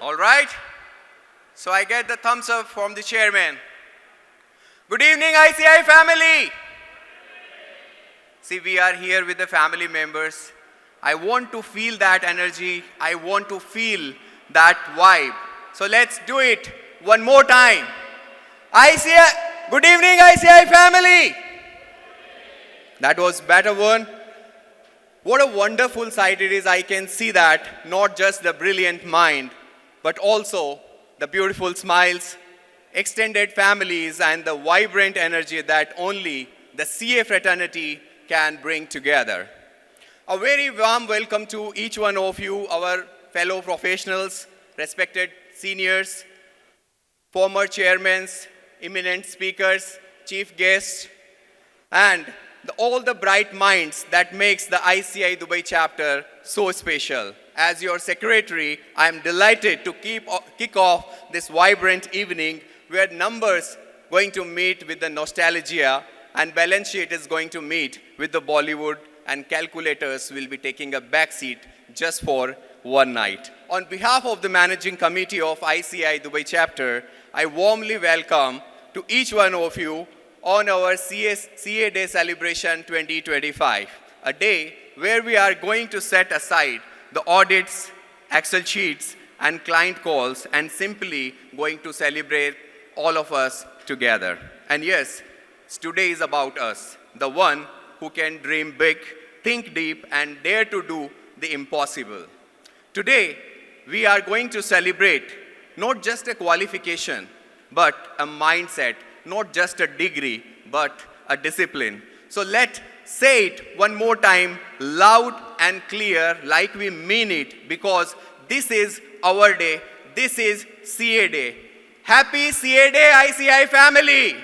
All right. So I get the thumbs up from the chairman. Good evening, ICI family. See, we are here with the family members. I want to feel that energy. I want to feel that vibe. So let's do it one more time. ICI, good evening, ICI family. That was better one. What a wonderful sight it is. I can see that not just the brilliant mind, but also the beautiful smiles, extended families, and the vibrant energy that only the CA fraternity can bring together. A very warm welcome to each one of you, our fellow professionals, respected seniors, former chairmen, eminent speakers, chief guests, and all the bright minds that makes the ICI Dubai chapter so special. As your secretary, I am delighted to kick off this vibrant evening where numbers going to meet with the nostalgia and balance sheet is going to meet with the Bollywood, and calculators will be taking a back seat just for one night. On behalf of the managing committee of ICI Dubai chapter, I warmly welcome to each one of you on our CA Day Celebration 2025, a day where we are going to set aside the audits, Excel sheets, and client calls and simply going to celebrate all of us together. And yes, today is about us, the one who can dream big, think deep, and dare to do the impossible. Today, we are going to celebrate not just a qualification, but a mindset, not just a degree, but a discipline. So let's say it one more time, loud and clear, like we mean it, because this is our day. This is CA Day. Happy CA Day, ICI family.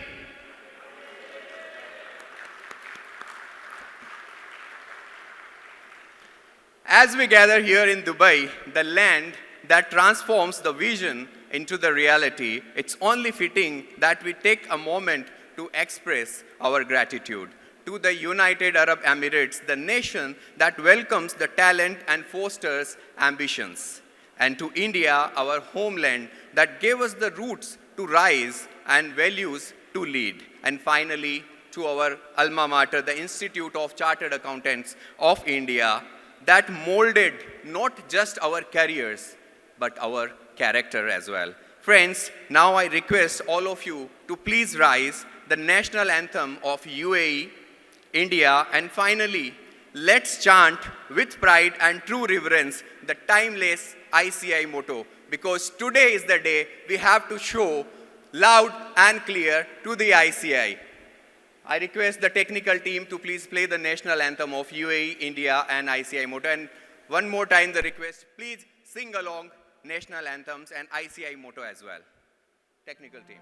As we gather here in Dubai, the land that transforms the vision into the reality, it's only fitting that we take a moment to express our gratitude to the United Arab Emirates, the nation that welcomes the talent and fosters ambitions, and to India, our homeland, that gave us the roots to rise and values to lead, and finally to our alma mater, the Institute of Chartered Accountants of India, that molded not just our careers, but our character as well. Friends, now I request all of you to please rise the national anthem of UAE, India, and finally, let's chant with pride and true reverence the timeless ICI motto, because today is the day we have to show loud and clear to the ICI. I request the technical team to please play the national anthem of UAE, India, and ICI motto. And one more time the request, please sing along national anthems and ICI motto as well. Technical team.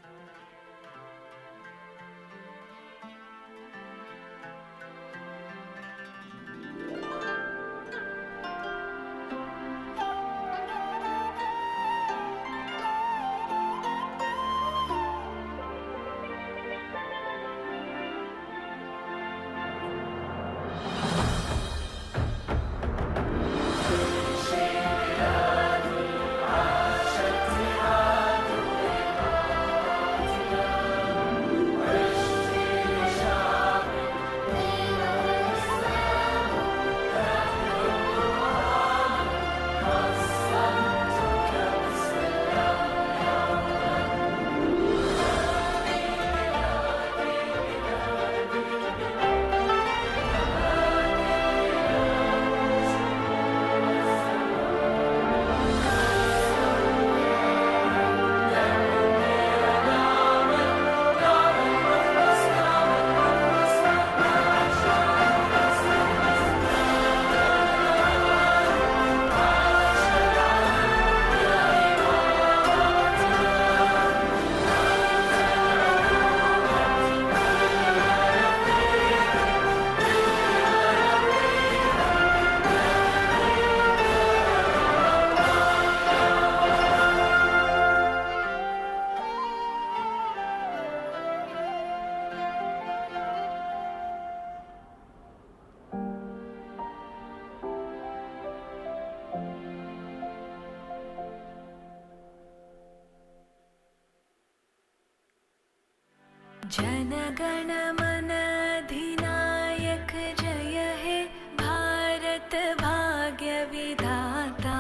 जनगण मन अधिनायक जय हे भारत भाग्य विधाता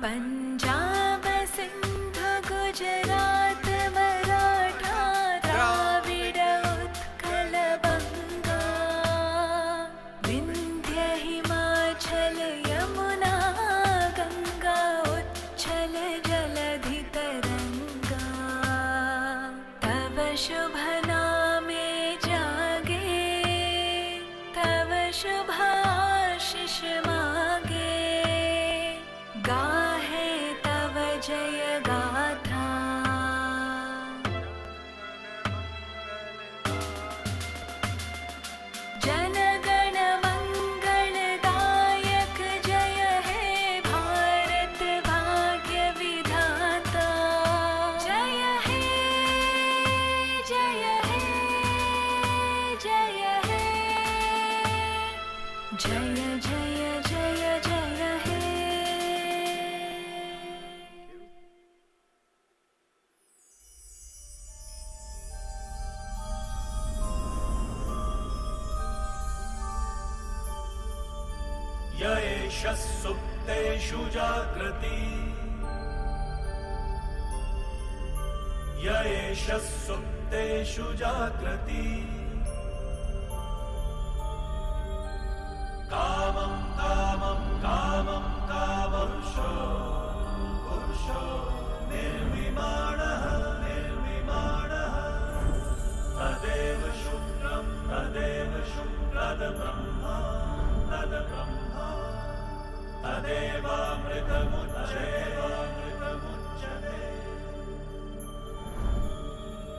पंजाब सिंध गुजरात मराठा द्राविड उत्कल बंगा विंध्य हिमाचल यमुना गंगा उच्छल जलधि तरंगा तव शुभ नामे जागे तव शुभ आशीष मागे गाहे तव जय गाथा जनगण मंगलदायक जय हे भारत भाग्य विधाता जय हे जय हे जय हे जय जय जय जय हे य एष सुप्तेषु जागृति य एष सुप्तेषु जागृति कामं कामं कामं कामपुरुषो पुरुषो निर्विमाणः निर्विमाणः तदेव शुक्रं तद्ब्रह्मा तद्ब्रह्मा तदेवामृतमुच्यते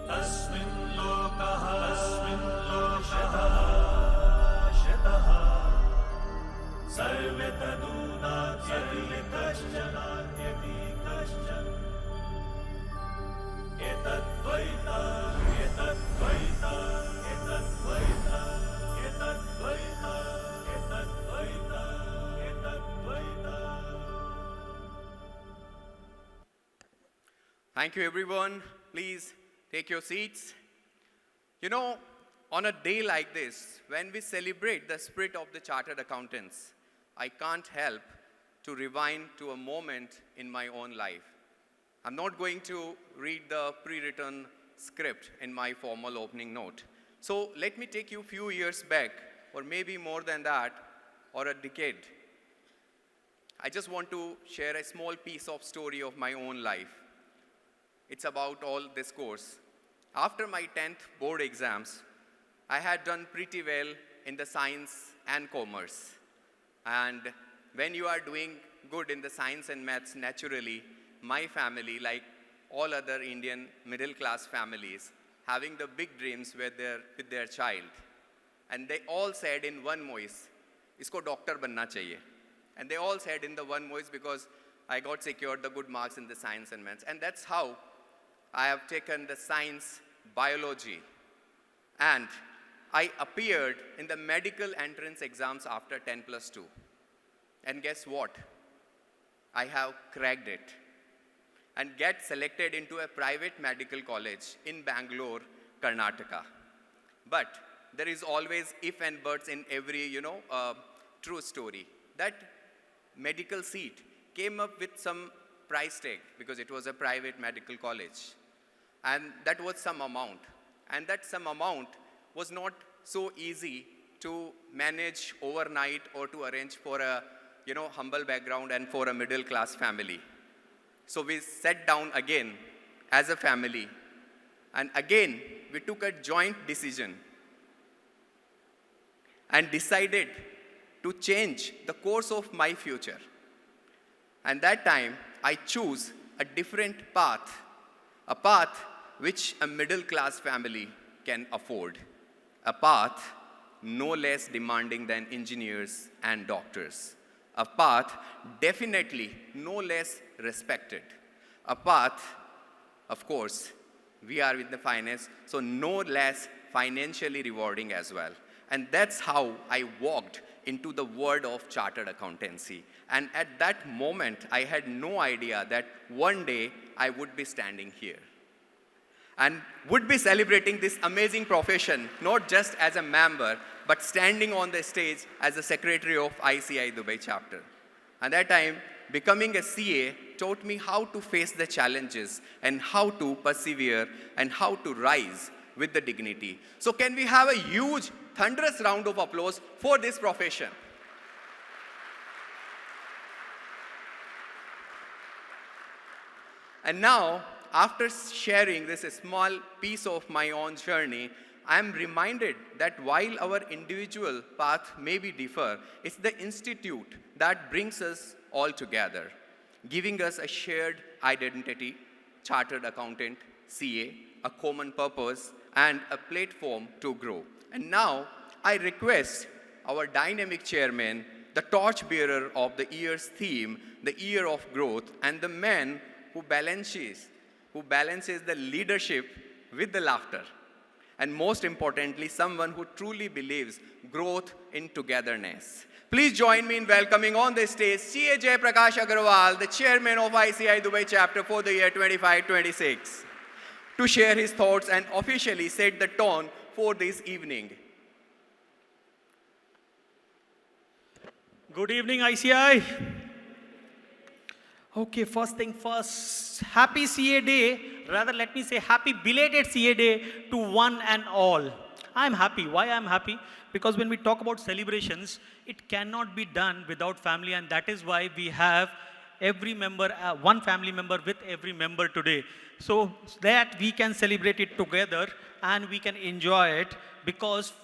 तस्मिन् लोकः शतः सर्वे तदूनात्यति कश्चन एतद्वैता एतद्वैता एतद्वैता एतद्वैता एतद्वैता एतद्वैता. Thank you, everyone. Please take your seats. You know, on a day like this, when we celebrate the spirit of the chartered accountants, I can't help to rewind to a moment in my own life. I'm not going to read the pre-written script in my formal opening note. So let me take you a few years back, or maybe more than that, or a decade. I just want to share a small piece of story of my own life. It's about all this course. After my 10th board exams, I had done pretty well in the science and commerce. And when you are doing good in the science and maths, naturally, my family, like all other Indian middle-class families, having the big dreams with their child. And they all said in one voice, isko doctor banna chahiye. And they all said in the one voice because I got secured the good marks in the science and maths. And that's how I have taken the science, biology, and I appeared in the medical entrance exams after 10+2. And guess what? I have cracked it and get selected into a private medical college in Bangalore, Karnataka. But there is always if and buts in every, true story. That medical seat came up with some price tag because it was a private medical college. And that was some amount. And that some amount was not so easy to manage overnight or to arrange for a humble background and for a middle class family. So we sat down again as a family, and again we took a joint decision and decided to change the course of my future. And that time I chose a different path, a path which a middle class family can afford, a path no less demanding than engineers and doctors, a path definitely no less respected, a path, of course, we are in the finance, so no less financially rewarding as well. And that's how I walked into the world of chartered accountancy. And at that moment, I had no idea that one day I would be standing here. and would be celebrating this amazing profession, not just as a member, but standing on the stage as the secretary of ICI Dubai chapter. At that time, becoming a CA taught me how to face the challenges and how to persevere and how to rise with the dignity. So can we have a huge, thunderous round of applause for this profession? And now, after sharing this small piece of my own journey, I am reminded that while our individual path may be differ, it's the institute that brings us all together, giving us a shared identity, chartered accountant, CA, a common purpose, and a platform to grow. And now, I request our dynamic chairman, the torchbearer of the year's theme, the year of growth, and the man who balances the leadership with the laughter. And most importantly, someone who truly believes growth in togetherness. Please join me in welcoming on the stage CA Jai Prakash Agarwal, the chairman of ICI Dubai chapter for the year 25-26, to share his thoughts and officially set the tone for this evening. Good evening, ICI. Okay, first thing first, happy CA Day, rather let me say happy belated CA Day to one and all. I'm happy. Why I'm happy? Because when we talk about celebrations, it cannot be done without family, and that is why we have every member, one family member with every member today. So that we can celebrate it together and we can enjoy it, because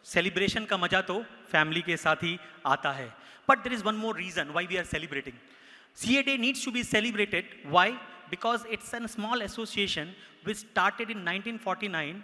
celebration का मजा तो family के साथ ही आता है. But there is one more reason why we are celebrating. CA Day needs to be celebrated. Why? Because it's a small association which started in 1949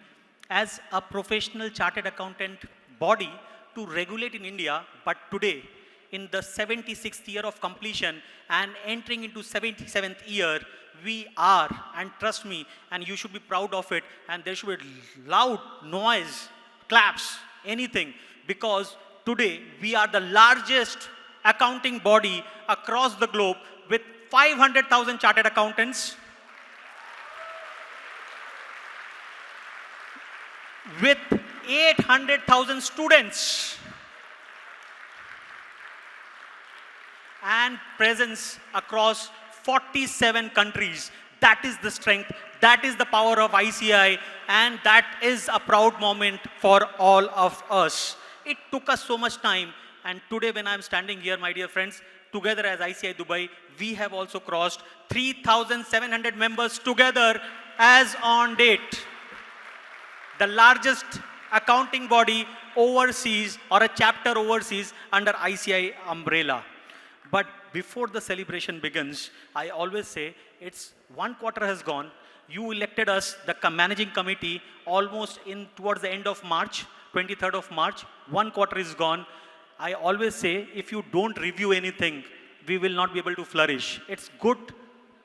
as a professional chartered accountant body to regulate in India, but today, in the 76th year of completion and entering into 77th year, we are, and trust me, and you should be proud of it, and there should be loud noise, claps, anything, because today we are the largest accounting body across the globe with 500,000 chartered accountants, with 800,000 students, and presence across 47 countries. That is the strength, that is the power of ICI, and that is a proud moment for all of us. It took us so much time, and today when I'm standing here, my dear friends, together as ICI Dubai, we have also crossed 3,700 members together as on date. The largest accounting body overseas, or a chapter overseas under ICI umbrella. But before the celebration begins, I always say, it's one quarter has gone. You elected us, the managing committee, almost in towards the end of March, 23rd of March. One quarter is gone. I always say, if you don't review anything, we will not be able to flourish. It's good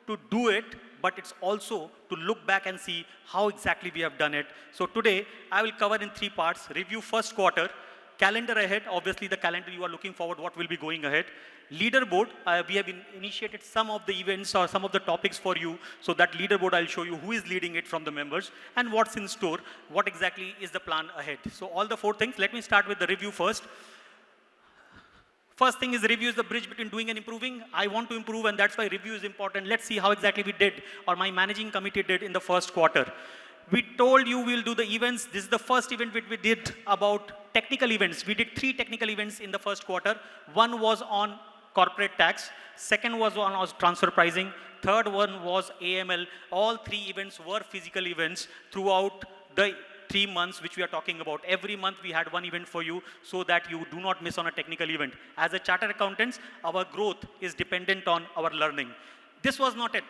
to do it, but it's also to look back and see how exactly we have done it. So today, I will cover in 3 parts. Review first quarter, calendar ahead, obviously the calendar you are looking forward, what will be going ahead. Leaderboard, we have initiated some of the events or some of the topics for you. So that leaderboard, I'll show you who is leading it from the members and what's in store, what exactly is the plan ahead. So all the 4 things, let me start with the review first. First thing is, review is the bridge between doing and improving. I want to improve, and that's why review is important. Let's see how exactly we did, or my managing committee did in the first quarter. We told you we'll do the events. This is the first event which we did about technical events. We did 3 technical events in the first quarter. One was on corporate tax. Second was on transfer pricing. Third one was AML. All 3 events were physical events throughout the 3 months which we are talking about. Every month we had one event for you so that you do not miss on a technical event. As a chartered accountants, our growth is dependent on our learning. This was not it.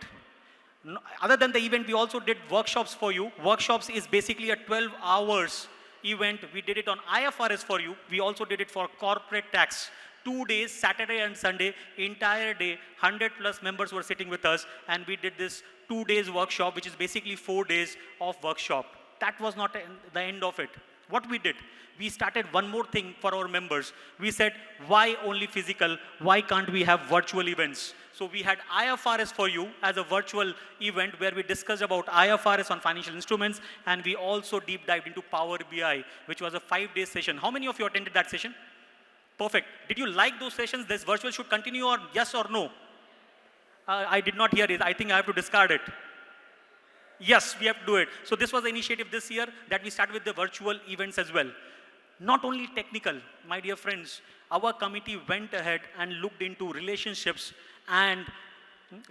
Other than the event, we also did workshops for you. Workshops is basically a 12 hours event. We did it on IFRS for you. We also did it for corporate tax. 2 days, Saturday and Sunday, entire day, 100+ members were sitting with us, and we did this 2 days workshop, which is basically 4 days of workshop. That was not the end of it. What we did, we started one more thing for our members. We said, why only physical? Why can't we have virtual events? So we had IFRS for you as a virtual event where we discussed about IFRS on financial instruments, and we also deep dived into Power BI, which was a 5-day session. How many of you attended that session? Perfect. Did you like those sessions? This virtual should continue, or yes or no? I did not hear it. I think I have to discard it. Yes, we have to do it. So this was the initiative this year that we started with the virtual events as well. Not only technical, my dear friends, our committee went ahead and looked into and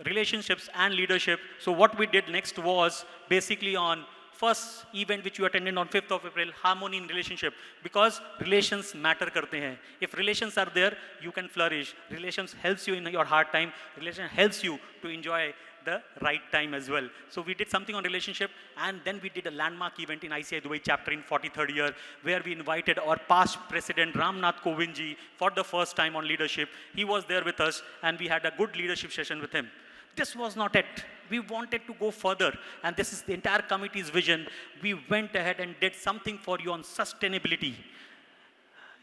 leadership. So what we did next was basically on first event which you attended on 5th of April, harmony in relationship, because relations matter karte hain. If relations are there, you can flourish. Relations helps you in your hard time. Relation helps you to enjoy the right time as well. So we did something on relationship, and then we did a landmark event in ICI Dubai chapter in 43rd year, where we invited our past president Ramnath Kovind ji for the first time on leadership. He was there with us, and we had a good leadership session with him. This was not it. We wanted to go further, and this is the entire committee's vision. We went ahead and did something for you on sustainability,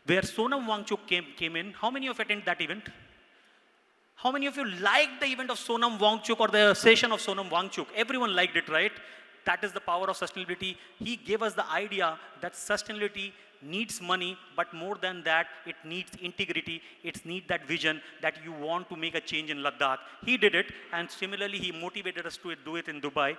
where Sonam Wangchuk came in. How many of you attended that event? How many of you liked the event of Sonam Wangchuk or the session of Sonam Wangchuk? Everyone liked it, right? That is the power of sustainability. He gave us the idea that sustainability needs money, but more than that, it needs integrity. It needs that vision that you want to make a change in Ladakh. He did it, and similarly, he motivated us to do it in Dubai.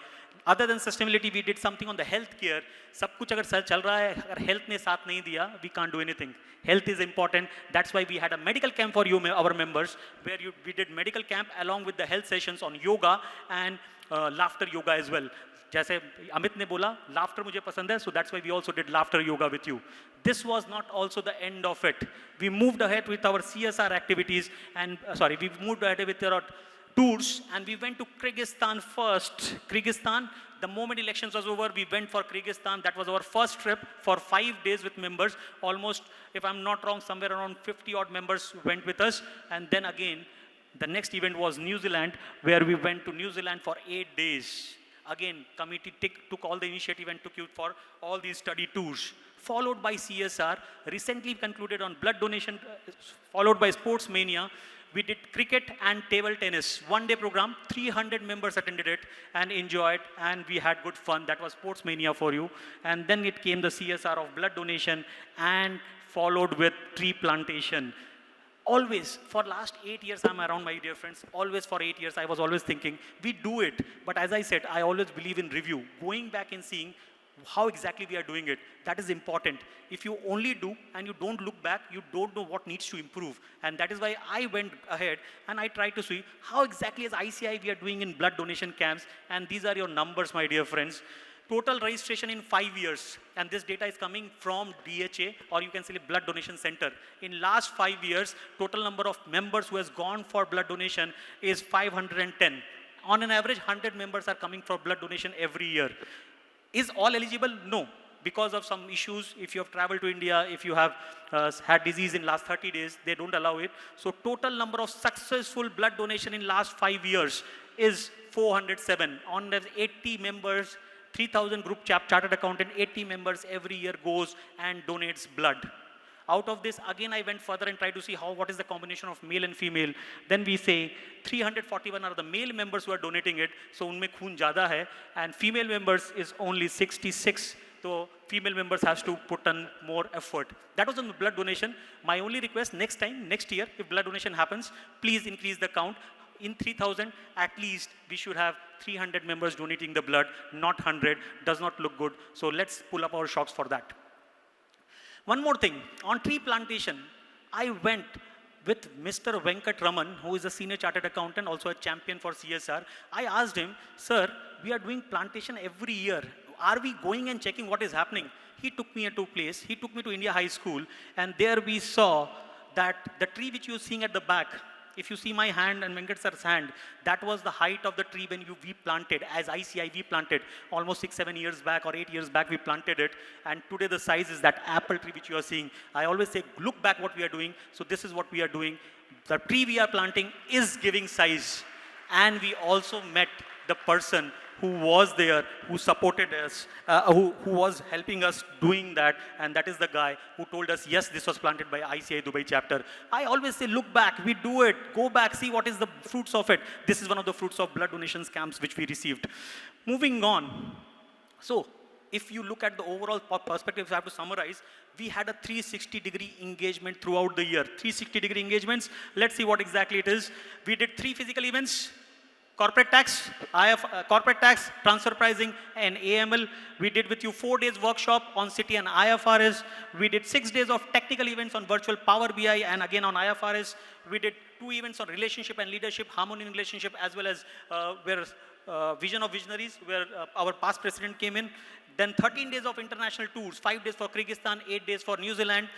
Other than sustainability, we did something on the healthcare. सब कुछ अगर चल रहा है, अगर health ने साथ नहीं दिया, we can't do anything. Health is important. That's why we had a medical camp for you, our members, where we did medical camp along with the health sessions on yoga and laughter yoga as well. जैसे अमित ने बोला laughter मुझे पसंद है, so that's why we also did laughter yoga with you. This was not also the end of it. We moved ahead with our CSR activities, and we moved ahead with our tours, and we went to Kyrgyzstan first. Kyrgyzstan, the moment elections was over, we went for Kyrgyzstan. That was our first trip for 5 days with members. Almost, if I'm not wrong, somewhere around 50 odd members went with us. And then again, the next event was New Zealand, where we went to New Zealand for 8 days. Again, committee took all the initiative and took you for all these study tours. Followed by CSR, recently concluded on blood donation, followed by Sports Mania. We did cricket and table tennis, 1-day program. 300 members attended it and enjoyed, and we had good fun. That was Sports Mania for you. And then it came the CSR of blood donation, and followed with tree plantation. Always, for last 8 years, I'm around, my dear friends. Always for 8 years, I was always thinking, we do it. But as I said, I always believe in review. Going back and seeing how exactly we are doing it. That is important. If you only do and you don't look back, you don't know what needs to improve. And that is why I went ahead and I tried to see how exactly as ICI we are doing in blood donation camps. And these are your numbers, my dear friends. Total registration in 5 years, and this data is coming from DHA, or you can say Blood Donation Center. In last 5 years, total number of members who has gone for blood donation is 510. On an average, 100 members are coming for blood donation every year. Is all eligible? No. Because of some issues, if you have traveled to India, if you have had disease in last 30 days, they don't allow it. So total number of successful blood donation in last 5 years is 407. On the 80 members, 3,000 group chartered accountant, 80 members every year goes and donates blood. Out of this, again, I went further and tried to see what is the combination of male and female. Then we say 341 are the male members who are donating it, so unme khoon zyada hai, and female members is only 66. So female members has to put in more effort. That was on the blood donation. My only request, next year, if blood donation happens, please increase the count. In 3,000, at least we should have 300 members donating the blood, not 100. Does not look good. So let's pull up our shocks for that. One more thing, on tree plantation, I went with Mr. Venkat Raman, who is a senior chartered accountant, also a champion for CSR. I asked him, sir, we are doing plantation every year. Are we going and checking what is happening? He took me to a place. He took me to India High School, and there we saw that the tree which you're seeing at the back, if you see my hand and Venkat sir's hand, that was the height of the tree when we planted, as ICI we planted. Almost 6-7 years back or 8 years back we planted it. And today the size is that apple tree which you are seeing. I always say, look back what we are doing. So this is what we are doing. The tree we are planting is giving size. And we also met the person who was there, who supported us, who was helping us doing that, and that is the guy who told us, yes, this was planted by ICI Dubai chapter. I always say, look back, we do it, go back, see what is the fruits of it. This is one of the fruits of blood donations camps which we received. Moving on. So, if you look at the overall perspective, if I have to summarize, we had a 360-degree engagement throughout the year. 360-degree engagements, let's see what exactly it is. We did 3 physical events, corporate tax, corporate tax, transfer pricing, and AML. We did with you 4 days workshop on City and IFRS. We did 6 days of technical events on virtual Power BI and again on IFRS. We did 2 events on relationship and leadership, harmony in relationship, as well as vision of visionaries, where our past president came in. Then 13 days of international tours, 5 days for Kyrgyzstan, 8 days for New Zealand,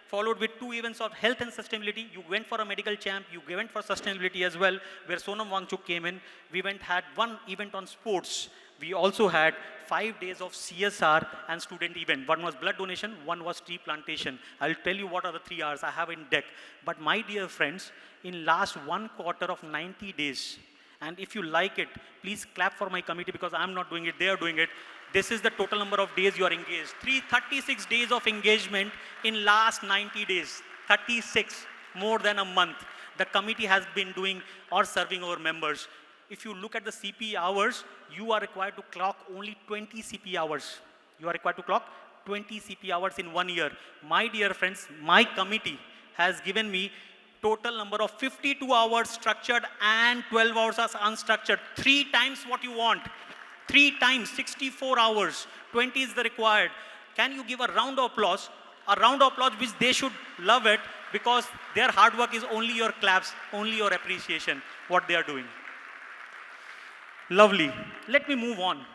followed with 2 events of health and sustainability. You went for a medical champ, you went for sustainability as well, where Sonam Wangchuk came in. We had 1 event on sports. We also had 5 days of CSR and student event. 1 was blood donation, 1 was tree plantation. I'll tell you what are the 3 R's I have in deck. But my dear friends, in last 1 quarter of 90 days, and if you like it, please clap for my committee because I'm not doing it, they are doing it. This is the total number of days you are engaged. 336 days of engagement in last 90 days. 36, more than a month. The committee has been doing or serving our members. If you look at the CP hours, you are required to clock only 20 CP hours. You are required to clock 20 CP hours in 1 year. My dear friends, my committee has given me total number of 52 hours structured and 12 hours as unstructured. 3 times what you want. 3 times, 64 hours. 20 is the required. Can you give a round of applause? A round of applause which they should love it because their hard work is only your claps, only your appreciation, what they are doing. Lovely. Let me move on.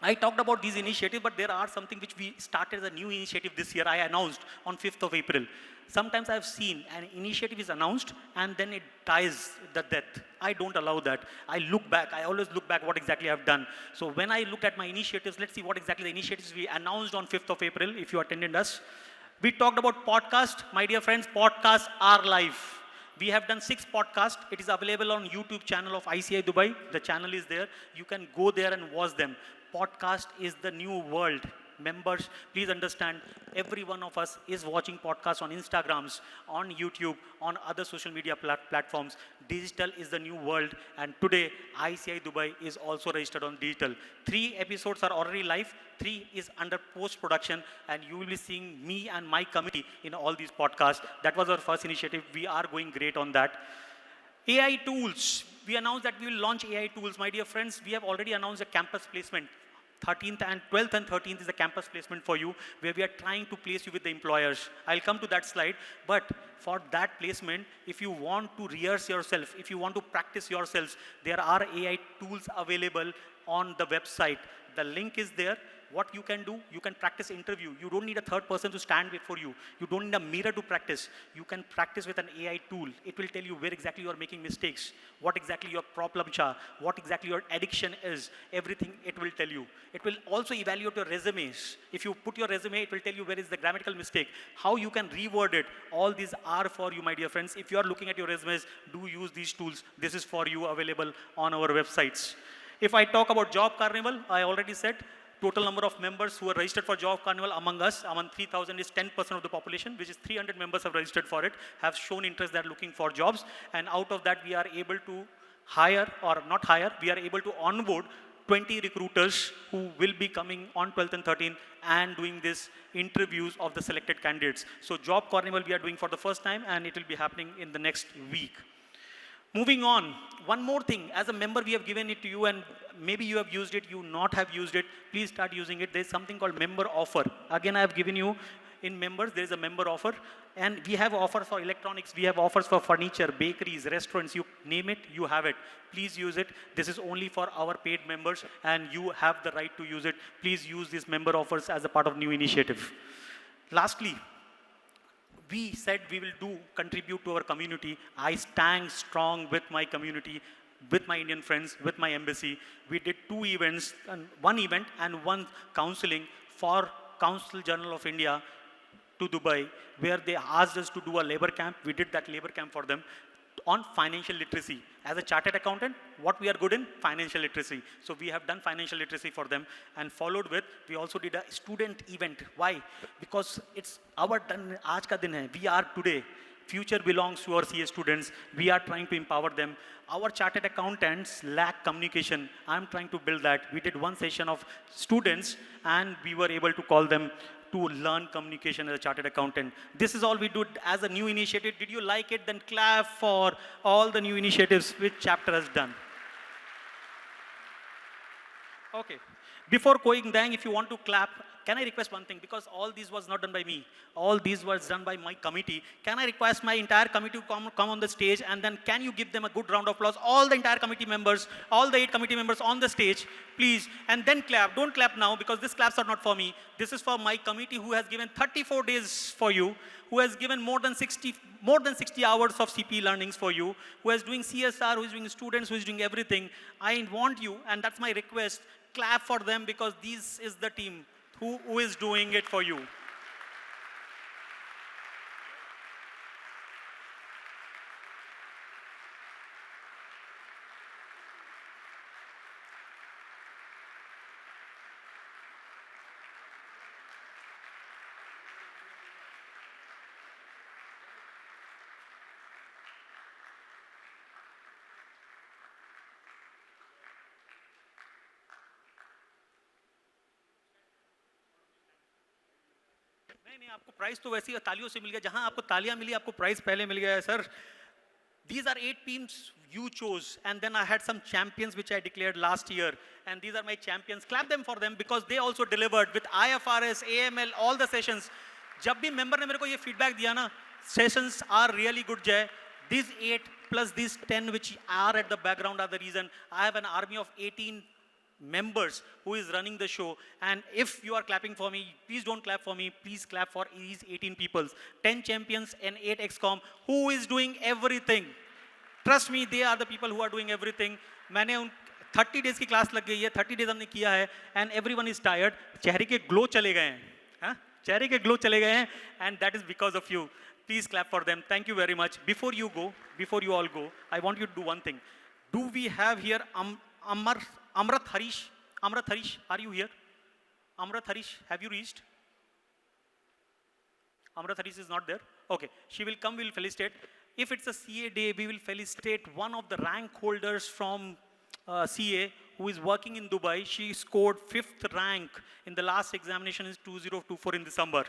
I talked about these initiatives, but there are something which we started as a new initiative this year. I announced on 5th of April. Sometimes I've seen an initiative is announced and then it dies the death. I don't allow that. I look back. I always look back what exactly I've done. So when I look at my initiatives, let's see what exactly the initiatives we announced on 5th of April, if you attended us. We talked about podcast. My dear friends, podcasts are live. We have done 6 podcasts. It is available on YouTube channel of ICI Dubai. The channel is there. You can go there and watch them. Podcast is the new world. Members, please understand, every one of us is watching podcasts on Instagrams, on YouTube, on other social media platforms. Digital is the new world, and today ICI Dubai is also registered on digital. 3 episodes are already live, 3 is under post-production, and you will be seeing me and my committee in all these podcasts. That was our first initiative. We are going great on that. AI tools. We announced that we will launch AI tools. My dear friends, we have already announced a campus placement. 13th and 12th and 13th is a campus placement for you, where we are trying to place you with the employers. I'll come to that slide, but for that placement, if you want to rehearse yourself, if you want to practice yourselves, there are AI tools available on the website. The link is there. What you can do, you can practice interview. You don't need a third person to stand before you. You don't need a mirror to practice. You can practice with an AI tool. It will tell you where exactly you are making mistakes, what exactly your problems are, what exactly your addiction is. Everything it will tell you. It will also evaluate your resumes. If you put your resume, it will tell you where is the grammatical mistake, how you can reword it. All these are for you, my dear friends. If you are looking at your resumes, do use these tools. This is for you, available on our websites. If I talk about Job Carnival, I already said, total number of members who are registered for Job Carnival among us, among 3,000 is 10% of the population, which is 300 members have registered for it, have shown interest, they are looking for jobs. And out of that, we are able to hire, or not hire, we are able to onboard 20 recruiters who will be coming on 12th and 13th and doing this interviews of the selected candidates. So Job Carnival we are doing for the first time, and it will be happening in the next week. Moving on, one more thing. As a member, we have given it to you, and maybe you have used it, you not have used it. Please start using it. There is something called member offer. Again, I have given you, in members, there is a member offer. And we have offers for electronics. We have offers for furniture, bakeries, restaurants. You name it, you have it. Please use it. This is only for our paid members, and you have the right to use it. Please use these member offers as a part of new initiative. Lastly, we said we will contribute to our community. I stand strong with my community, with my Indian friends, with my embassy. We did 2 events, one event and one counseling for Council General of India to Dubai, where they asked us to do a labor camp. We did that labor camp for them. on financial literacy. As a chartered accountant, what we are good in? Financial literacy. So we have done financial literacy for them and followed with, we also did a student event. Why? Because it's our done, aaj ka din hai. We are today. Future belongs to our CA students. We are trying to empower them. Our chartered accountants lack communication. I'm trying to build that. We did one session of students and we were able to call them to learn communication as a chartered accountant. This is all we do as a new initiative. Did you like it? Then clap for all the new initiatives which chapter has done. Okay. Before going down, if you want to clap, can I request one thing? Because all this was not done by me. All these was done by my committee. Can I request my entire committee to come on the stage, and then can you give them a good round of applause? All the entire committee members, all the 8 committee members on the stage, please. And then clap. Don't clap now because these claps are not for me. This is for my committee who has given 34 days for you, who has given more than 60 hours of CP learnings for you, who is doing CSR, who is doing students, who is doing everything. I want you, and that's my request, clap for them because this is the team who is doing it for you. नहीं आपको price तो वैसे ही तालियों से मिल गया जहां आपको तालियां मिली आपको प्राइस पहले मिल गया है sir these are 8 teams you chose and then I had some champions which I declared last year and these are my champions clap them for them because they also delivered with IFRS AML all the sessions जब भी member ने मेरे को ये feedback दिया ना sessions are really good Jay these 8 plus these 10 which are at the background are the reason I have an army of 18 members who is running the show and if you are clapping for me please don't clap for me please clap for these 18 people 10 champions and 8 excom who is doing everything trust me they are the people who are doing everything मैंने उन 30 days की class लग गई है 30 days हमने किया है and everyone is tired चेहरे के ग्लो चले गए हैं हाँ चेहरे के ग्लो चले गए हैं and that is because of you please clap for them thank you very much before you all go I want you to do one thing do we have here Amrat Harish, are you here? Amrat Harish, have you reached? Amrat Harish is not there? Okay, she will come, we will felicitate. If it's a CA day, we will felicitate one of the rank holders from CA who is working in Dubai. She scored 5th rank in the last examination is 2024 in December.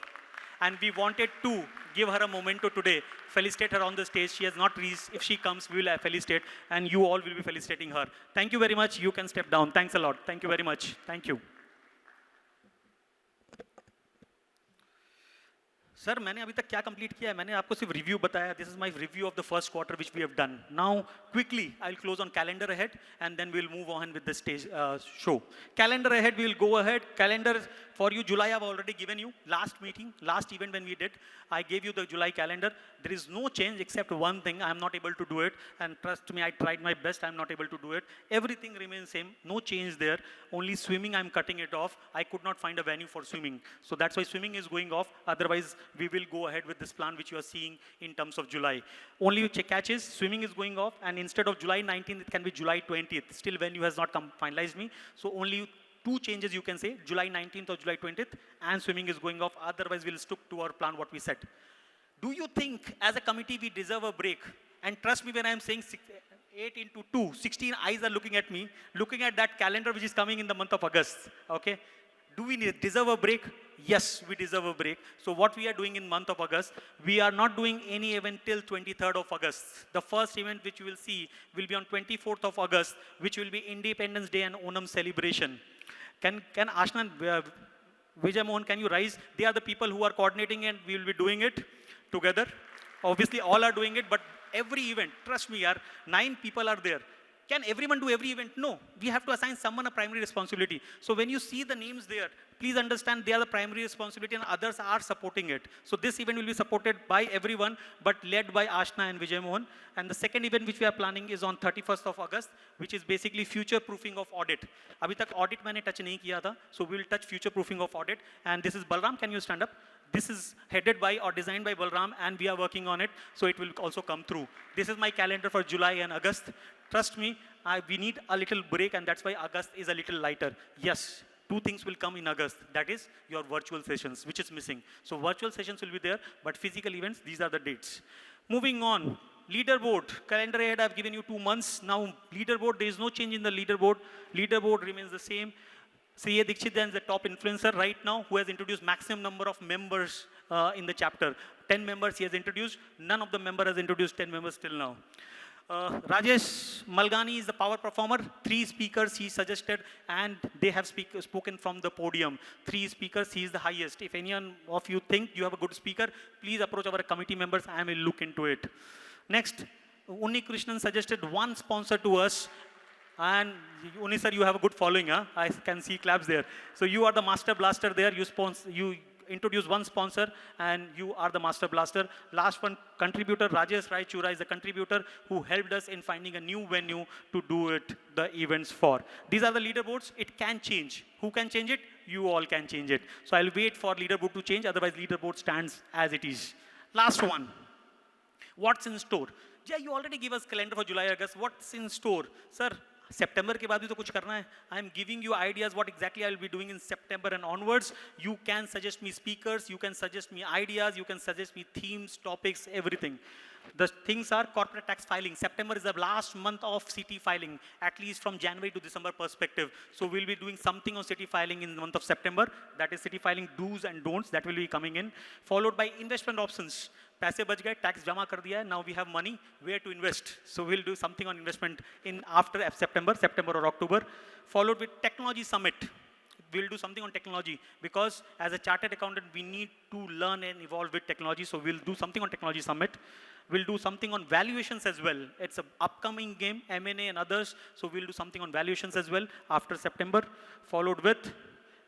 And we wanted to give her a memento today, felicitate her on the stage. She has not reached. If she comes, we will felicitate, and you all will be felicitating her. Thank you very much. You can step down. Thanks a lot. Thank you very much. Thank you. Sir मैंने अभी तक क्या complete किया है मैंने आपको सिर्फ review बताया this is my review of the first quarter which we have done now quickly I will close on calendar ahead and then we will move on with the stage show calendar ahead we will go ahead calendar for you July I have already given you last meeting last event when we did I gave you the July calendar there is no change except one thing I am not able to do it and trust me I tried my best I am not able to do it everything remains same no change there only swimming I am cutting it off I could not find a venue for swimming so that's why swimming is going off otherwise we will go ahead with this plan which you are seeing in terms of July only catch is swimming is going off and instead of July 19th it can be July 20th still venue has not come finalized me so only 2 changes you can say July 19th or July 20th and swimming is going off otherwise we'll stick to our plan what we set do you think as a committee we deserve a break and trust me when I am saying 8 into 2 16 eyes are looking at me looking at that calendar which is coming in the month of August okay do we deserve a break yes we deserve a break so what we are doing in month of August we are not doing any event till 23rd of August the first event which you will see will be on 24th of August which will be Independence Day and Onam celebration can Ashna Vijay Mohan can you rise they are the people who are coordinating and we will be doing it together obviously all are doing it but every event trust me yaar 9 people are there can everyone do every event no we have to assign someone a primary responsibility so when you see the names there please understand they are the primary responsibility and others are supporting it so this event will be supported by everyone but led by Ashna and Vijay Mohan and the second event which we are planning is on 31st of August which is basically future proofing of audit abhi tak audit maine touch nahi kiya tha so we will touch future proofing of audit and this is Balram can you stand up This is headed by or designed by Balram, and we are working on it, so it will also come through. This is my calendar for July and August. Trust me, we need a little break, and that's why August is a little lighter. Yes, two things will come in August. That is your virtual sessions, which is missing. So virtual sessions will be there, but physical events, these are the dates. Moving on, leaderboard. Calendar ahead, I've given you 2 months. Now, leaderboard, there is no change in the leaderboard. Leaderboard remains the same. C.A. Dikshit is the top influencer right now who has introduced maximum number of members in the chapter. 10 members he has introduced. None of the member has introduced 10 members till now. Rajesh Malgani is the power performer. 3 speakers he suggested, and they have spoken from the podium. 3 speakers, he is the highest. If any of you think you have a good speaker, please approach our committee members and we'll look into it. Next, Unni Krishnan suggested 1 sponsor to us. And Uni sir, you have a good following, huh? I can see claps there. So you are the master blaster there. You introduce 1 sponsor, and you are the master blaster. Last one, contributor Rajesh Rai Chura is the contributor who helped us in finding a new venue to do it, the events for. These are the leaderboards. It can change. Who can change it? You all can change it. So I'll wait for leaderboard to change. Otherwise, leaderboard stands as it is. Last one. What's in store? Jay, you already give us calendar for July, August. What's in store? Sir, September के बाद भी तो कुछ करना है. I am giving you ideas what exactly I will be doing in September and onwards. You can suggest me speakers, you can suggest me ideas, you can suggest me themes, topics, everything. The things are corporate tax filing. September is the last month of CT filing, at least from January to December perspective. So we'll be doing something on CT filing in the month of September. That is CT filing do's and don'ts that will be coming in, followed by investment options. पैसे बच गए, tax जमा कर दिया है, now we have money, where to invest? So we'll do something on investment in after September or October, followed with technology summit. We'll do something on technology because as a chartered accountant, we need to learn and evolve with technology. So we'll do something on technology summit. We'll do something on valuations as well. It's an upcoming game, M&A and others. So we'll do something on valuations as well after September, followed with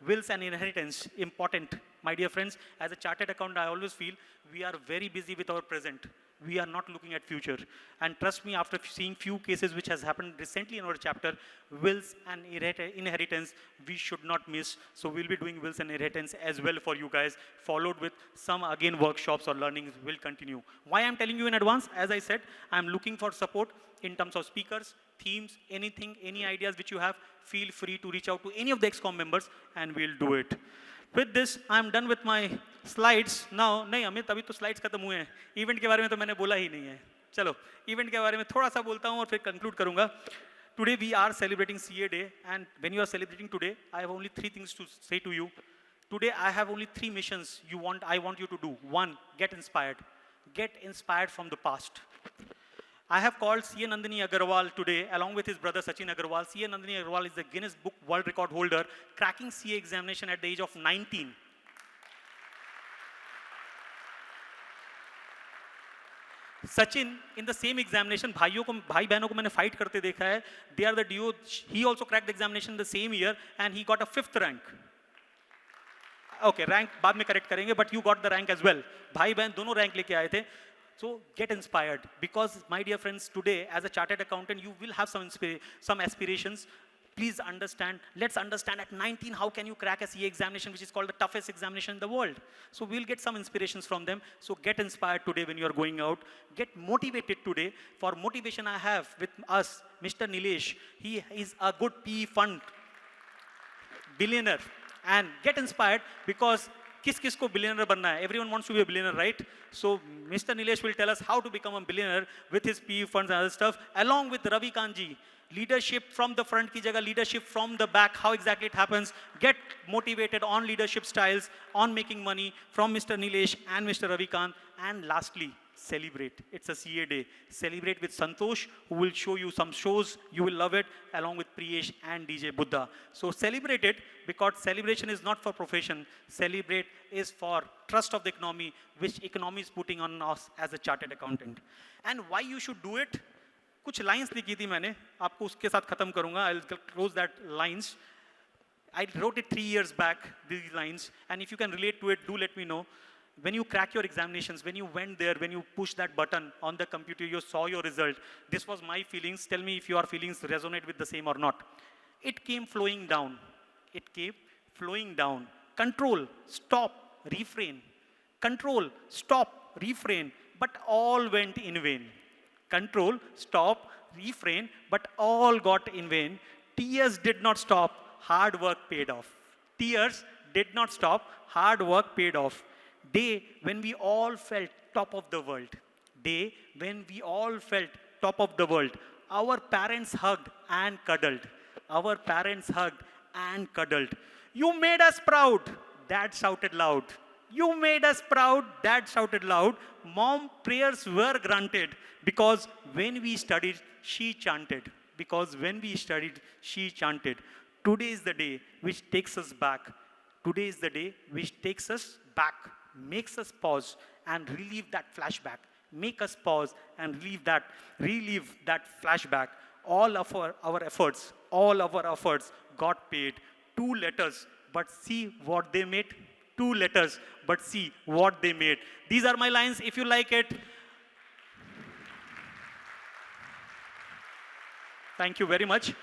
wills and inheritance. Important, my dear friends. As a chartered accountant, I always feel we are very busy with our present. We are not looking at future. And trust me, after seeing few cases which has happened recently in our chapter, wills and inheritance, we should not miss. So we'll be doing wills and inheritance as well for you guys, followed with some again workshops or learnings will continue. Why I'm telling you in advance? As I said, I'm looking for support in terms of speakers, themes, anything, any ideas which you have, feel free to reach out to any of the XCOM members and we'll do it. With this, I'm done with my slides. Now, नहीं अमित अभी तो slides खत्म हुए हैं. Event के बारे में तो मैंने बोला ही नहीं है. चलो, event के बारे में थोड़ा सा बोलता हूँ और फिर conclude करूँगा. Today we are celebrating CA Day, and when you are celebrating today, I have only 3 things to say to you. Today I have only 3 missions I want you to do. 1, get inspired. Get inspired from the past. I have called C.A. Nandini Agarwal today, along with his brother Sachin Agarwal. C.A. Nandini Agarwal is the Guinness Book World Record holder, cracking CA examination at the age of 19. Sachin, in the same examination, भाई बहनों को मैंने fight करते देखा है. They are the duo. He also cracked the examination the same year, and he got a 5th rank. Okay, rank बाद में correct करेंगे, but you got the rank as well. भाई बहन दोनों rank लेके आए थे. So get inspired, because my dear friends, today as a chartered accountant, you will have some aspirations. Please understand, let's understand at 19, how can you crack a CA examination, which is called the toughest examination in the world. So we'll get some inspirations from them. So get inspired today when you are going out. Get motivated today. For motivation, I have with us, Mr. Nilesh. He is a good PE fund billionaire. And get inspired because किस को billionaire बनना है? Everyone wants to be a billionaire, right? So Mr. Nilesh will tell us how to become a billionaire with his PE funds and other stuff, along with Ravi Kanji. Leadership from the front की जगह leadership from the back. How exactly it happens? Get motivated on leadership styles, on making money from Mr. Nilesh and Mr. Ravi Kant. And lastly, celebrate. It's a CA day. Celebrate with Santosh, who will show you some shows. You will love it, along with Priyesh and DJ Buddha. So celebrate it, because celebration is not for profession. Celebrate is for trust of the economy, which economy is putting on us as a chartered accountant. And why you should do it? कुछ lines लिखी थी मैंने, आपको उसके साथ खत्म करूँगा. I'll close that lines. I wrote it 3 years back, these lines. And if you can relate to it, do let me know. When you crack your examinations, when you went there, when you pushed that button on the computer, you saw your result. This was my feelings. Tell me if your feelings resonate with the same or not. It came flowing down. It came flowing down. Control, stop, refrain. Control, stop, refrain, but all went in vain. Control, stop, refrain, but all got in vain. Tears did not stop, hard work paid off. Tears did not stop, hard work paid off. Day when we all felt top of the world. Day when we all felt top of the world. Our parents hugged and cuddled. Our parents hugged and cuddled. You made us proud, Dad shouted loud. You made us proud, Dad shouted loud. Mom prayers were granted because when we studied, she chanted. Because when we studied, she chanted. Today is the day which takes us back. Today is the day which takes us back, makes us pause and relive that flashback. Make us pause and relive that flashback. All of our efforts, got paid. 2 letters, but see what they made. 2 letters, but see what they made. These are my lines. If you like it, thank you very much.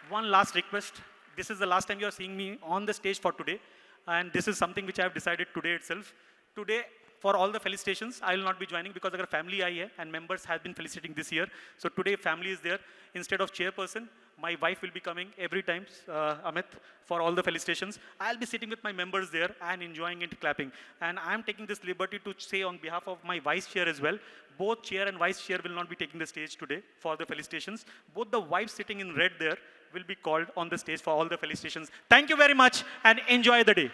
One last request. This is the last time you are seeing me on the stage for today. And this is something which I have decided today itself. Today, for all the felicitations, I will not be joining because our family आई है and members have been felicitating this year. So today family is there. Instead of chairperson, my wife will be coming every time, Amit, for all the felicitations. I'll be sitting with my members there and enjoying and clapping. And I'm taking this liberty to say on behalf of my vice chair as well, both chair and vice chair will not be taking the stage today for the felicitations. Both the wives sitting in red there will be called on the stage for all the felicitations. Thank you very much and enjoy the day.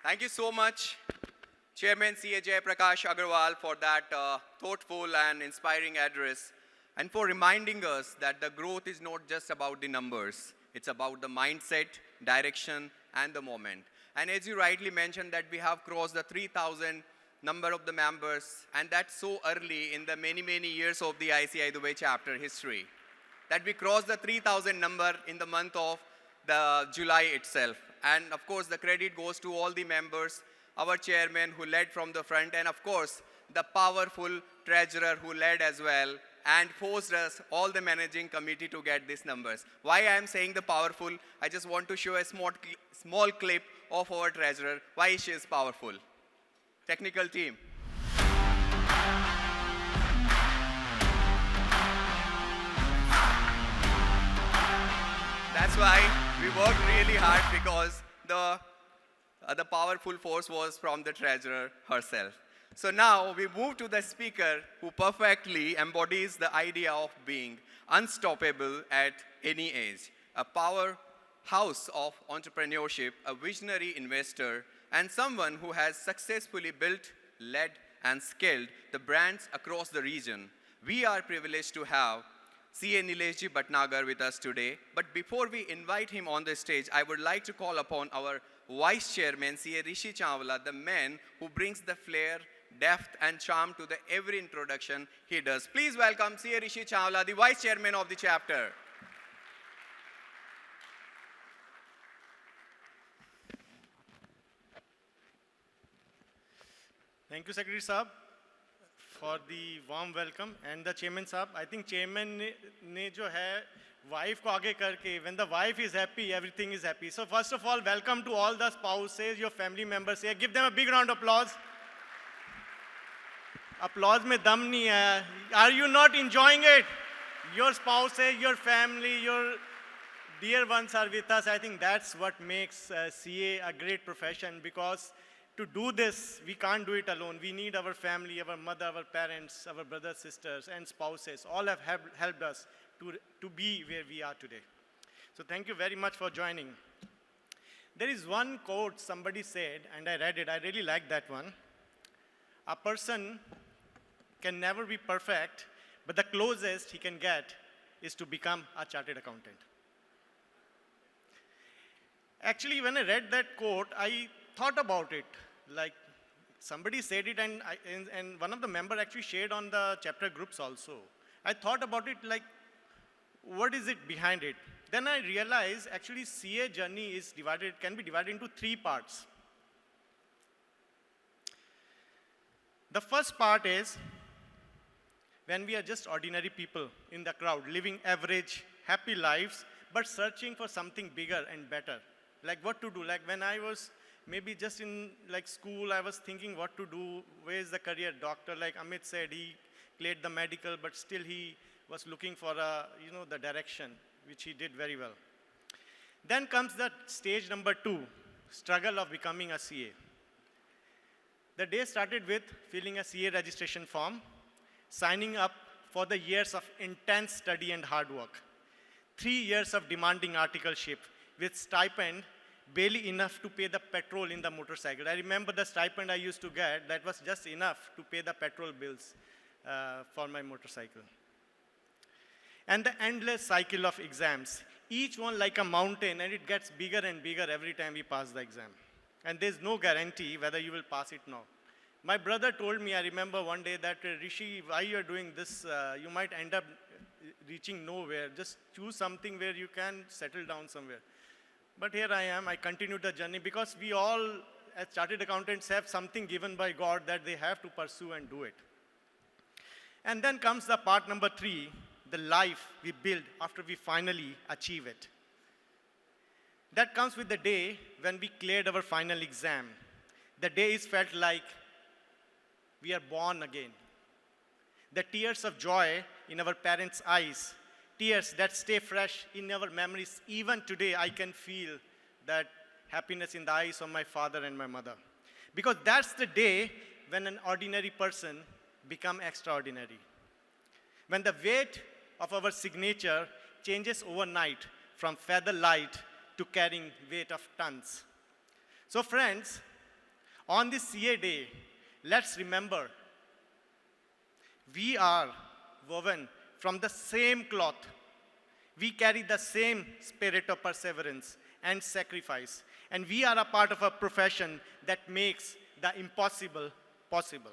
Thank you so much, Chairman C.A. Prakash Agarwal, for that thoughtful and inspiring address, and for reminding us that the growth is not just about the numbers. It's about the mindset, direction, and the moment. And as you rightly mentioned, that we have crossed the 3,000 number of the members, and that's so early in the many, many years of the ICI Dubai chapter history, that we crossed the 3,000 number in the month of the July itself. And of course, the credit goes to all the members, our chairman who led from the front, and of course, the powerful treasurer who led as well and forced us, all the managing committee, to get these numbers. Why I am saying the powerful, I just want to show a small clip of our treasurer, why she is powerful. Technical team. That's why we worked really hard, because the powerful force was from the treasurer herself. So now we move to the speaker who perfectly embodies the idea of being unstoppable at any age, a powerhouse of entrepreneurship, a visionary investor, and someone who has successfully built, led, and scaled the brands across the region. We are privileged to have C.A. Nileshji Bhatnagar with us today. But before we invite him on the stage, I would like to call upon our Vice Chairman, C.A. Rishi Chawla, the man who brings the flair, depth, and charm to the every introduction he does. Please welcome C.A. Rishi Chawla, the Vice Chairman of the chapter. Thank you, Secretary Saab, for the warm welcome, and the Chairman Saab. I think Chairman ने जो है wife को आगे करके, when the wife is happy, everything is happy. So first of all, welcome to all the spouses, your family members here. Give them a big round of applause. Applause में दम नहीं है. Are you not enjoying it? Your spouses, your family, your dear ones are with us. I think that's what makes CA a great profession, because to do this, we can't do it alone. We need our family, our mother, our parents, our brothers, sisters, and spouses. All have helped us to be where we are today. So thank you very much for joining. There is one quote somebody said, and I read it. I really like that one. A person can never be perfect, but the closest he can get is to become a chartered accountant. Actually, when I read that quote, I thought about it. Like, somebody said it, and one of the members actually shared on the chapter groups also. I thought about it like, what is it behind it? Then I realized actually CA journey is can be divided into 3 parts. The first part is when we are just ordinary people in the crowd, living average, happy lives, but searching for something bigger and better, like what to do. Like when I was maybe just in like school, I was thinking what to do, where's the career. Doctor, like Amit said, he cleared the medical, but still he was looking for the direction, which he did very well. Then comes the stage number 2, struggle of becoming a CA. The day started with filling a CA registration form, signing up for the years of intense study and hard work. 3 years of demanding articleship with stipend barely enough to pay the petrol in the motorcycle. I remember the stipend I used to get, that was just enough to pay the petrol bills for my motorcycle. And the endless cycle of exams, each one like a mountain, and it gets bigger and bigger every time we pass the exam. And there's no guarantee whether you will pass it now. My brother told me, I remember one day that, Rishi, why you're doing this, you might end up reaching nowhere. Just choose something where you can settle down somewhere. But here I am, I continued the journey because we all, as chartered accountants, have something given by God that they have to pursue and do it. And then comes the part number 3, the life we build after we finally achieve it. That comes with the day when we cleared our final exam. The day is felt like we are born again. The tears of joy in our parents' eyes, tears that stay fresh in our memories. Even today, I can feel that happiness in the eyes of my father and my mother. Because that's the day when an ordinary person becomes extraordinary. When the weight of our signature changes overnight from feather light to carrying weight of tons. So friends, on this CA day, let's remember, we are woven from the same cloth. We carry the same spirit of perseverance and sacrifice. And we are a part of a profession that makes the impossible possible.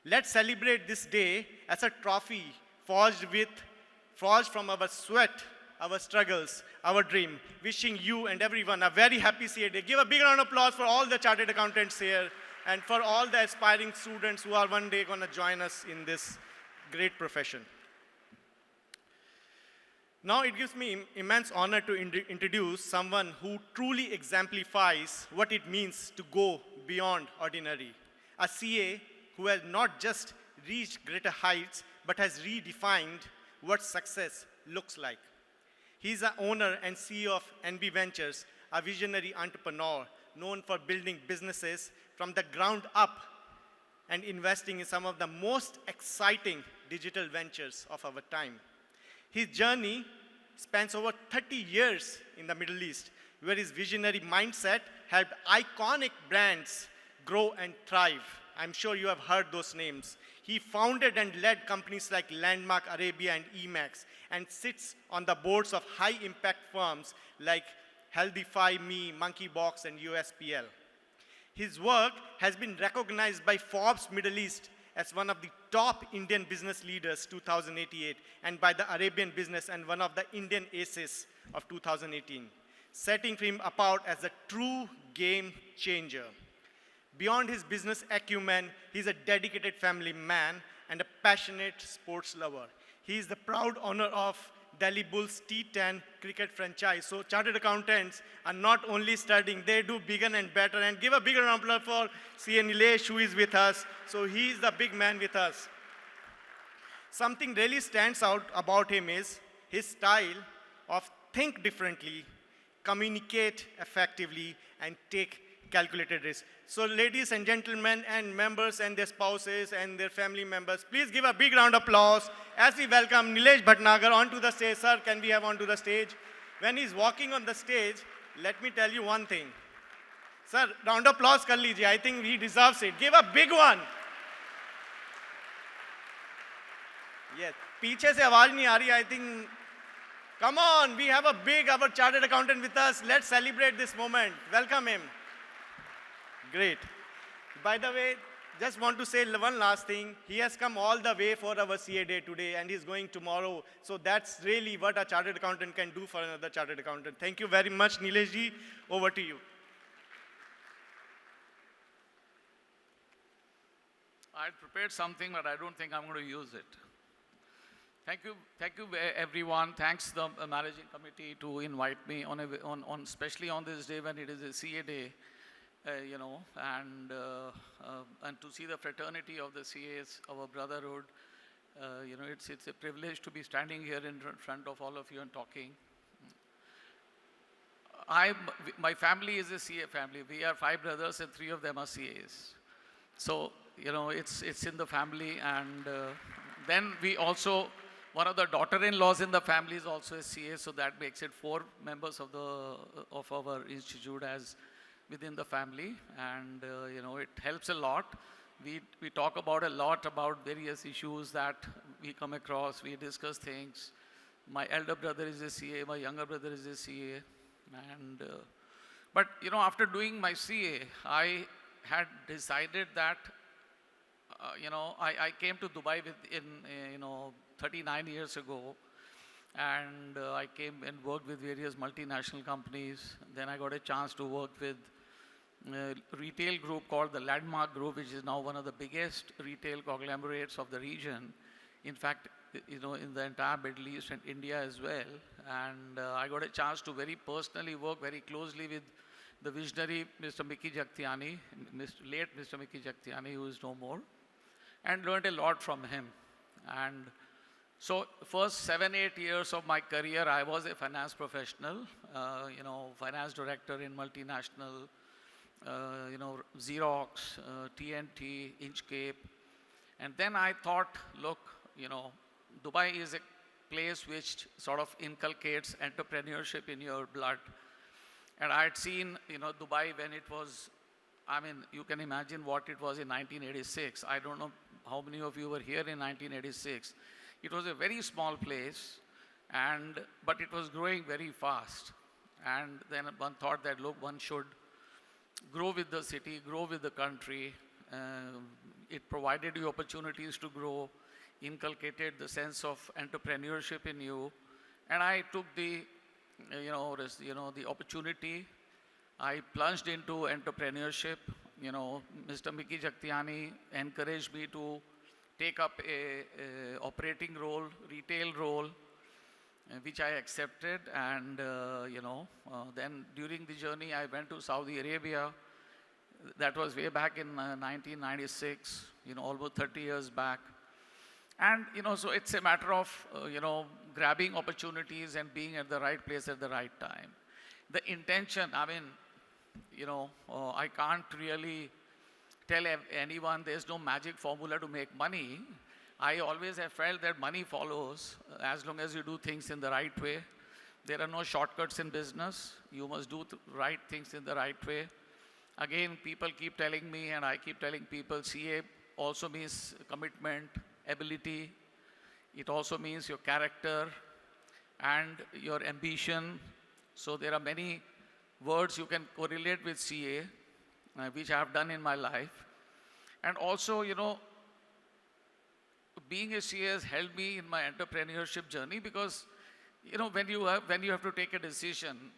Let's celebrate this day as a trophy forged from our sweat, our struggles, our dream. Wishing you and everyone a very happy CA day. Give a big round of applause for all the chartered accountants here and for all the aspiring students who are one day going to join us in this great profession. Now it gives me immense honor to introduce someone who truly exemplifies what it means to go beyond ordinary. A CA who has not just reached greater heights, but has redefined what success looks like. He's the owner and CEO of NB Ventures, a visionary entrepreneur known for building businesses from the ground up and investing in some of the most exciting digital ventures of our time. His journey spans over 30 years in the Middle East, where his visionary mindset helped iconic brands grow and thrive. I'm sure you have heard those names. He founded and led companies like Landmark Arabia and Emax, and sits on the boards of high-impact firms like Healthify Me, Monkeybox, and USPL. His work has been recognized by Forbes Middle East as one of the top Indian business leaders 2088, and by the Arabian Business and one of the Indian aces of 2018, setting him apart as a true game changer. Beyond his business acumen, he's a dedicated family man and a passionate sports lover. He is the proud owner of Delhi Bulls T10 cricket franchise. So chartered accountants are not only studying, they do bigger and better. And give a bigger round of applause for CA Nilesh, who is with us. So he's the big man with us. Something really stands out about him is his style of think differently, communicate effectively, and take calculated risks. So ladies and gentlemen and members and their spouses and their family members, please give a big round of applause as we welcome Nilesh Bhatnagar onto the stage. Sir, can we have onto the stage? When he's walking on the stage, let me tell you one thing. Sir, round of applause kar lijiye. I think he deserves it. Give a big one. Yes. पीछे से आवाज नहीं आ रही. I think, come on, we have our chartered accountant with us. Let's celebrate this moment. Welcome him. Great. By the way, just want to say one last thing. He has come all the way for our CA day today, and he's going tomorrow. So that's really what a chartered accountant can do for another chartered accountant. Thank you very much, Nilesh ji. Over to you. I prepared something, but I don't think I'm going to use it. Thank you, everyone. Thanks the managing committee to invite me on especially on this day when it is a CA day, and to see the fraternity of the CAs, our brotherhood. It's a privilege to be standing here in front of all of you and talking. My family is a CA family. We are 5 brothers and 3 of them are CAs. So, it's in the family, and then we also, one of the daughter-in-laws in the family is also a CA, so that makes it 4 members of our institute as within the family, and it helps a lot. We talk about a lot about various issues that we come across. We discuss things. My elder brother is a CA, my younger brother is a CA, and but after doing my CA, I had decided that I came to Dubai 39 years ago, and I came and worked with various multinational companies. Then I got a chance to work with a retail group called the Landmark Group, which is now one of the biggest retail conglomerates of the region. In fact, in the entire Middle East and India as well. And I got a chance to very personally work very closely with the visionary Mr. Mickey Jagtiani, late Mr. Mickey Jagtiani, who is no more, and learned a lot from him. And so first 7-8 years of my career, I was a finance professional, finance director in multinational, Xerox, TNT, Inchcape. And then I thought, look, Dubai is a place which sort of inculcates entrepreneurship in your blood. And I had seen, Dubai when it was, you can imagine what it was in 1986. I don't know how many of you were here in 1986. It was a very small place, but it was growing very fast. And then one thought that, look, one should grow with the city, grow with the country. It provided you opportunities to grow, inculcated the sense of entrepreneurship in you. And I took the opportunity. I plunged into entrepreneurship. Mr. Mickey Jagtiani encouraged me to take up a operating role, retail role, which I accepted. And, then during the journey, I went to Saudi Arabia. That was way back in 1996, almost 30 years back. And, so it's a matter of, grabbing opportunities and being at the right place at the right time. The intention, I can't really tell anyone there's no magic formula to make money. I always have felt that money follows as long as you do things in the right way. There are no shortcuts in business. You must do the right things in the right way. Again, people keep telling me, and I keep telling people, CA also means commitment, ability. It also means your character and your ambition. So there are many words you can correlate with CA, which I have done in my life. And also, being a CA has helped me in my entrepreneurship journey, because, when you have to take a decision,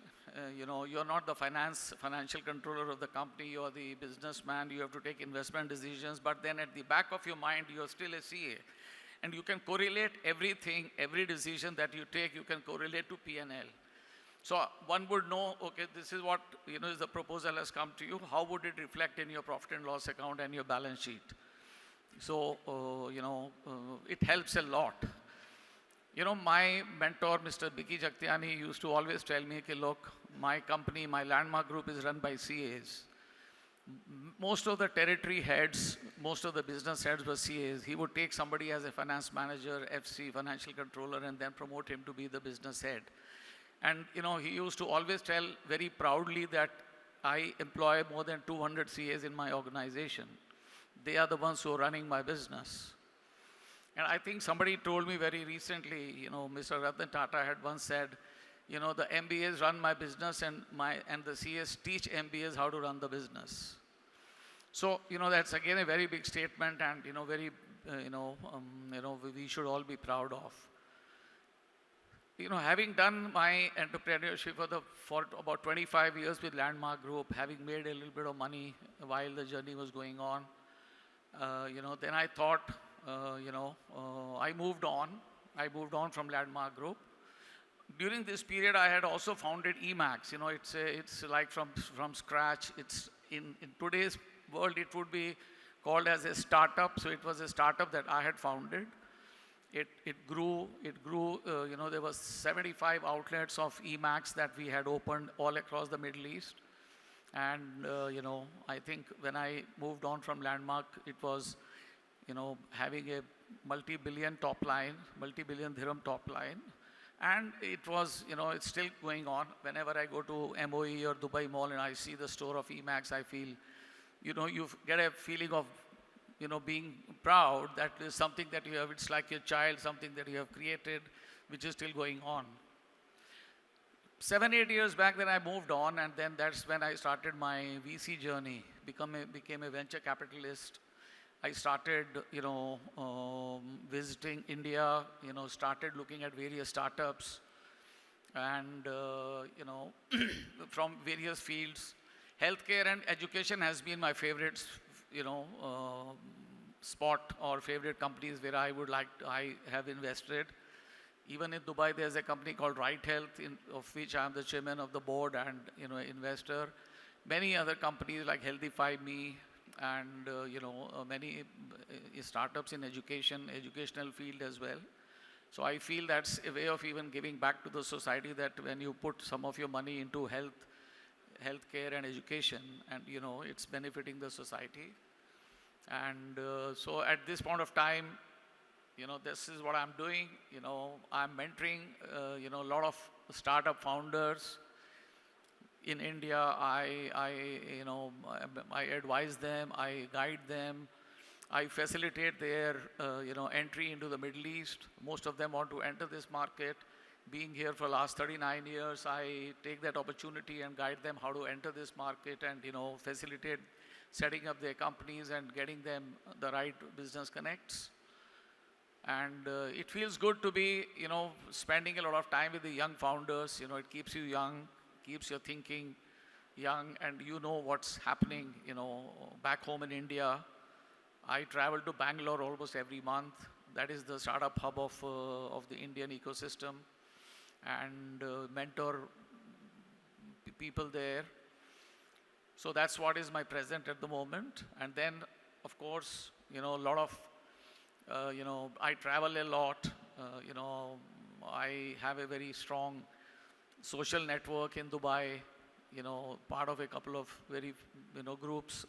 you're not the financial controller of the company, you're the businessman, you have to take investment decisions, but then at the back of your mind, you're still a CA. And you can correlate everything, every decision that you take, you can correlate to P&L. So one would know, okay, this is what, is the proposal has come to you, how would it reflect in your profit and loss account and your balance sheet? So, it helps a lot. My mentor, Mr. Mickey Jagtiani, used to always tell me, okay, look, my company, my Landmark Group is run by CAs. Most of the territory heads, most of the business heads were CAs. He would take somebody as a finance manager, FC, financial controller, and then promote him to be the business head. And, he used to always tell very proudly that I employ more than 200 CAs in my organization. They are the ones who are running my business. And I think somebody told me very recently, Mr. Ratan Tata had once said, the MBAs run my business and the CAs teach MBAs how to run the business. So, that's again a very big statement, and, we should all be proud of. Having done my entrepreneurship for about 25 years with Landmark Group, having made a little bit of money while the journey was going on, then I thought, I moved on. I moved on from Landmark Group. During this period, I had also founded Emacs. You know, it's like from scratch. It's in today's world, it would be called as a startup. So it was a startup that I had founded. It grew. You know, there was 75 outlets of Emacs that we had opened all across the Middle East. And you know, I think when I moved on from Landmark, it was, you know, having a multi-billion dirham top line. And it was, you know, it's still going on. Whenever I go to MOE or Dubai Mall and I see the store of Emacs, I feel, you know, you get a feeling of, you know, being proud that is something that you have, it's like your child, something that you have created, which is still going on. 7, 8 years back, then I moved on, and then that's when I started my VC journey, became a venture capitalist. I started, you know, visiting India, you know, started looking at various startups and, you know, from various fields. Healthcare and education has been my favorite, you know, spot or favorite companies where I have invested. Even in Dubai, there's a company called Right Health, of which I'm the chairman of the board and, you know, investor. Many other companies like Healthify Me, and you know, many startups in educational field as well. So I feel that's a way of even giving back to the society, that when you put some of your money into healthcare and education, and you know, it's benefiting the society. And so at this point of time, you know, this is what I'm doing. You know, I'm mentoring you know, a lot of startup founders in India. You know, I advise them, I guide them, I facilitate their you know, entry into the Middle East. Most of them want to enter this market. Being here for the last 39 years, I take that opportunity and guide them how to enter this market, and you know, facilitate setting up their companies and getting them the right business connects. And it feels good to be, you know, spending a lot of time with the young founders. You know, it keeps you young, keeps your thinking young, and you know what's happening, you know, back home in India. I travel to Bangalore almost every month. That is the startup hub of the Indian ecosystem, and mentor people there. So that's what is my present at the moment. And then, of course, you know, a lot of, you know, I travel a lot. You know, I have a very strong social network in Dubai, you know, part of a couple of very, you know, groups.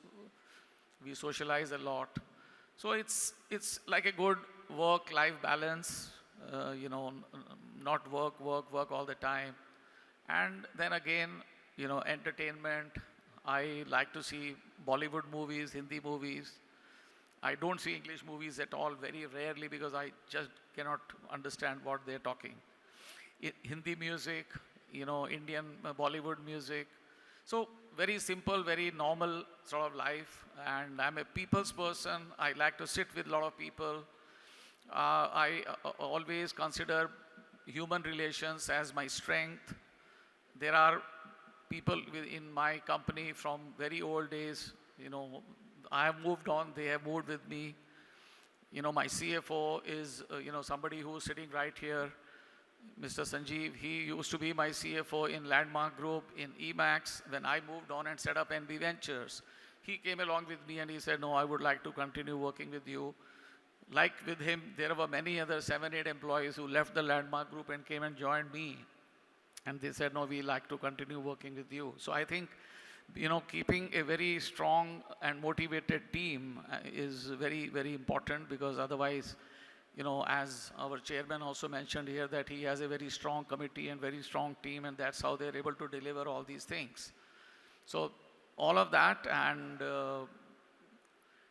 We socialize a lot. So it's like a good work-life balance, you know, not work all the time. And then again, you know, entertainment. I like to see Bollywood movies, Hindi movies. I don't see English movies at all, very rarely, because I just cannot understand what they're talking. Hindi music, you know, Indian Bollywood music. So very simple, very normal sort of life. And I'm a people's person. I like to sit with a lot of people. I always consider human relations as my strength. There are people in my company from very old days. You know, I have moved on, they have moved with me. You know, my CFO is, you know, somebody who's sitting right here, Mr. Sanjeev. He used to be my CFO in Landmark Group, in Emacs. When I moved on and set up NB Ventures, he came along with me and he said, no, I would like to continue working with you. Like with him, there were many other 7, 8 employees who left the Landmark Group and came and joined me. And they said, no, we like to continue working with you. So I think, you know, keeping a very strong and motivated team is very, very important, because otherwise, you know, as our chairman also mentioned here, that he has a very strong committee and very strong team, and that's how they're able to deliver all these things. So all of that, and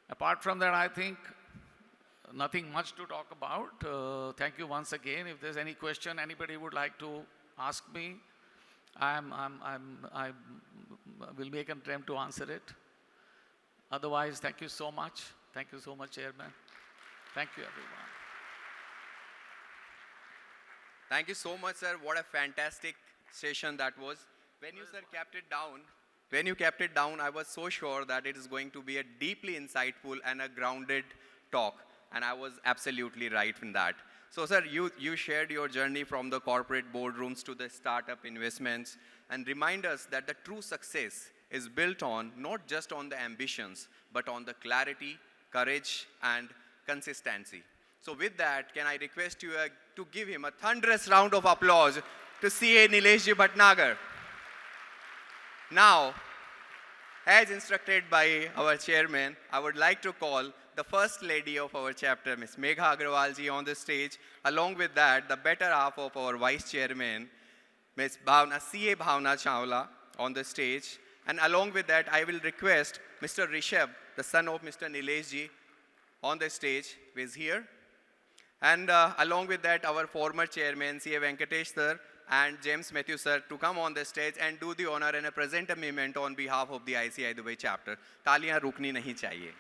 apart from that, I think nothing much to talk about. Thank you once again. If there's any question anybody would like to ask me, I will make an attempt to answer it. Otherwise, thank you so much. Thank you so much, Chairman. Thank you, everyone. Thank you so much, sir. What a fantastic session that was. When you, sir, kept it down, I was so sure that it is going to be a deeply insightful and a grounded talk. And I was absolutely right in that. So, sir, you shared your journey from the corporate boardrooms to the startup investments and remind us that the true success is built on not just on the ambitions, but on the clarity, courage, and consistency. So, with that, can I request you to give him a thunderous round of applause to CA Nileshji Bhatnagar. Now, as instructed by our chairman, I would like to call the first lady of our chapter, Ms. Megha Agrawalji, on the stage. Along with that, the better half of our vice chairman, Ms. CA Bhavna Chawla, on the stage. And along with that, I will request Mr. Rishabh, the son of Mr. Nileshji, on the stage, who is here. And along with that, our former chairman, CA Venkatesh sir, and James Matthew sir, to come on the stage and do the honor and present a memento on behalf of the ICI Dubai chapter. तालियां रुकनी नहीं चाहिए.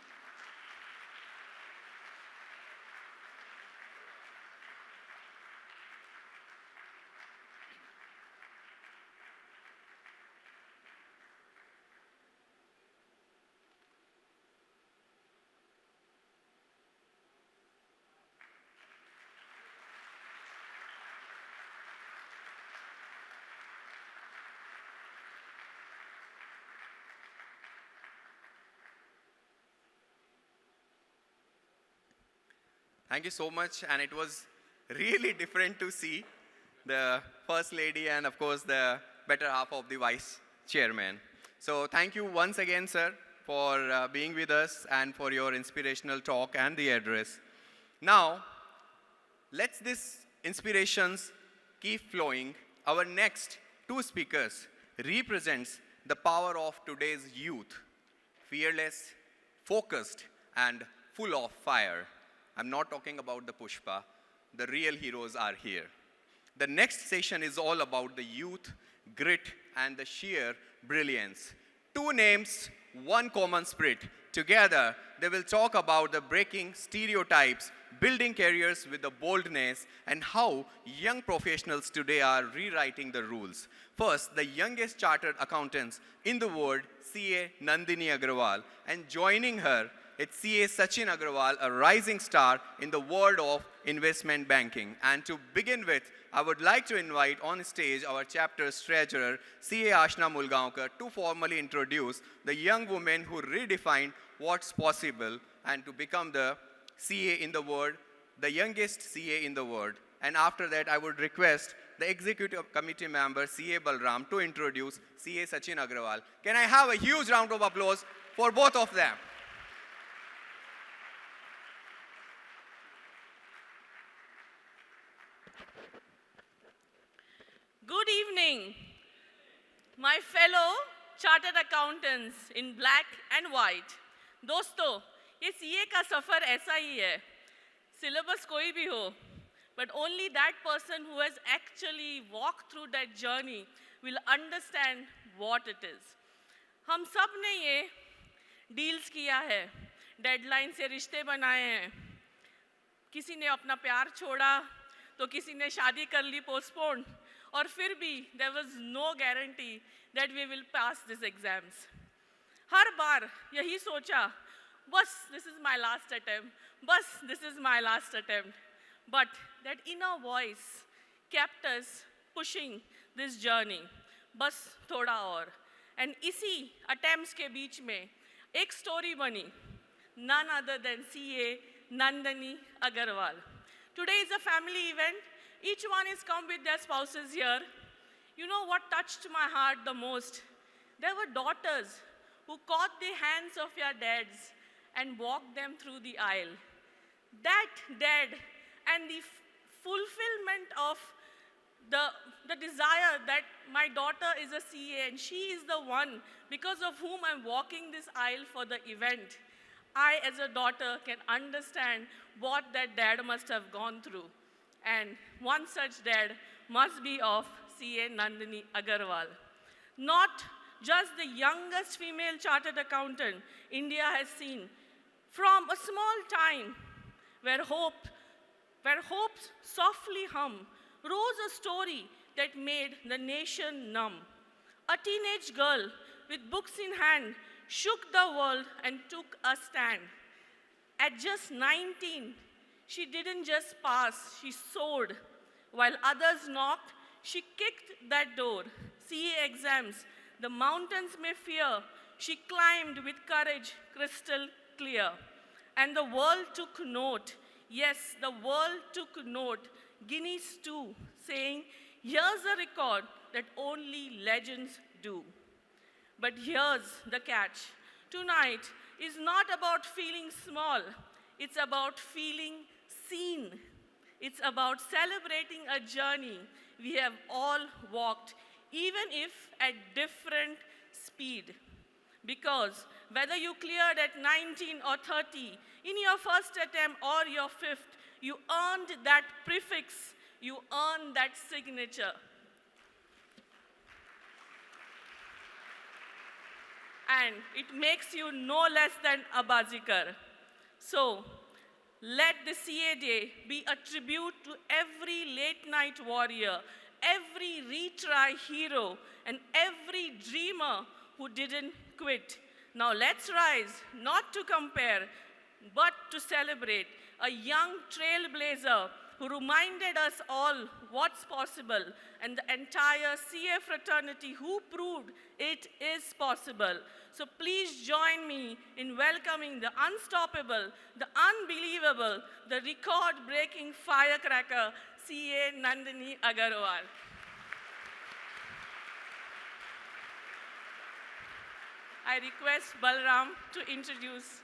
Thank you so much, and it was really different to see the First Lady and, of course, the better half of the Vice Chairman. So thank you once again, sir, for being with us and for your inspirational talk and the address. Now, let's these inspirations keep flowing. Our next two speakers represents the power of today's youth, fearless, focused, and full of fire. I'm not talking about the Pushpa. The real heroes are here. The next session is all about the youth, grit, and the sheer brilliance. Two names, one common spirit. Together, they will talk about the breaking stereotypes, building careers with the boldness, and how young professionals today are rewriting the rules. First, the youngest chartered accountants in the world, CA Nandini Agrawal, and joining her, it's CA Sachin Agrawal, a rising star in the world of investment banking. And to begin with, I would like to invite on stage our chapter's treasurer, CA Ashna Mulgaonkar, to formally introduce the young woman who redefined what's possible and to become the CA in the world, the youngest CA in the world. And after that, I would request the executive committee member, CA Balram, to introduce CA Sachin Agrawal. Can I have a huge round of applause for both of them? Good evening, my fellow chartered accountants in black and white. दोस्तों, ये CA का सफर ऐसा ही है. Syllabus कोई भी हो, but only that person who has actually walked through that journey will understand what it is. हम सब ने ये deals किया है, deadline से रिश्ते बनाए हैं. किसी ने अपना प्यार छोड़ा, तो किसी ने शादी कर ली postponed. और फिर भी there was no guarantee that we will pass these exams. हर बार यही सोचा, बस this is my last attempt, बस this is my last attempt. But that inner voice kept us pushing this journey. बस थोड़ा और. And इसी attempts के बीच में एक story बनी. None other than CA Nandini Agarwal. Today is a family event. Each one is come with their spouses here. You know what touched my heart the most? There were daughters who caught the hands of your dads and walked them through the aisle. That dad and the fulfillment of the desire that my daughter is a CA and she is the one because of whom I'm walking this aisle for the event. I, as a daughter, can understand what that dad must have gone through. And one such dad must be of CA Nandini Agarwal. Not just the youngest female chartered accountant India has seen. From a small time where hopes softly hum, rose a story that made the nation numb. A teenage girl with books in hand shook the world and took a stand. At just 19, She didn't just pass, she soared. While others knocked, she kicked that door. CA exams, the mountains may fear, she climbed with courage crystal clear. And the world took note. Yes, the world took note. Guinness too, saying, here's a record that only legends do. But here's the catch. Tonight is not about feeling small, it's about feeling seen. It's about celebrating a journey we have all walked, even if at different speed. Because whether you cleared at 19 or 30, in your first attempt or your fifth, you earned that prefix, you earned that signature. And it makes you no less than a Bazikar. So, let the CA Day be a tribute to every late night warrior, every retry hero, and every dreamer who didn't quit. Now let's rise, not to compare, but to celebrate a young trailblazer who reminded us all what's possible, and the entire CA fraternity who proved it is possible. So please join me in welcoming the unstoppable, the unbelievable, the record-breaking firecracker, CA Nandini Agarwal. I request Balram to introduce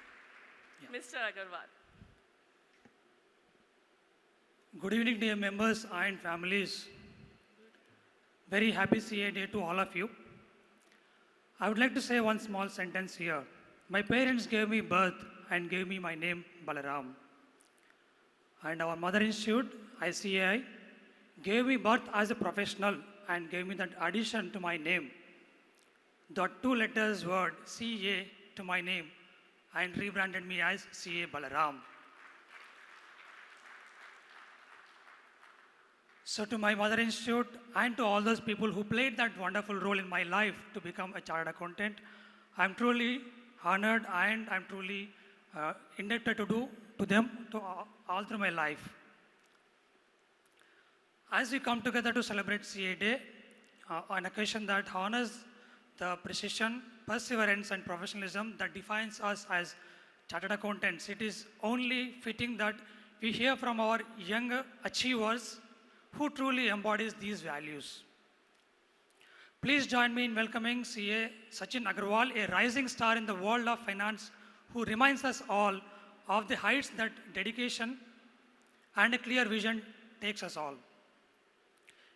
Mr. Agarwal. Good evening, dear members and families. Very happy CA Day to all of you. I would like to say one small sentence here. My parents gave me birth and gave me my name Balaram. And our mother institute, ICAI, gave me birth as a professional and gave me that addition to my name. The two letters word CA to my name and rebranded me as CA Balaram. So to my mother institute and to all those people who played that wonderful role in my life to become a chartered accountant, I'm truly honored and I'm truly indebted to them all through my life. As we come together to celebrate CA Day, on occasion that honors the precision, perseverance and professionalism that defines us as chartered accountants, it is only fitting that we hear from our young achievers who truly embodies these values. Please join me in welcoming CA Sachin Agarwal, a rising star in the world of finance who reminds us all of the heights that dedication and a clear vision takes us all.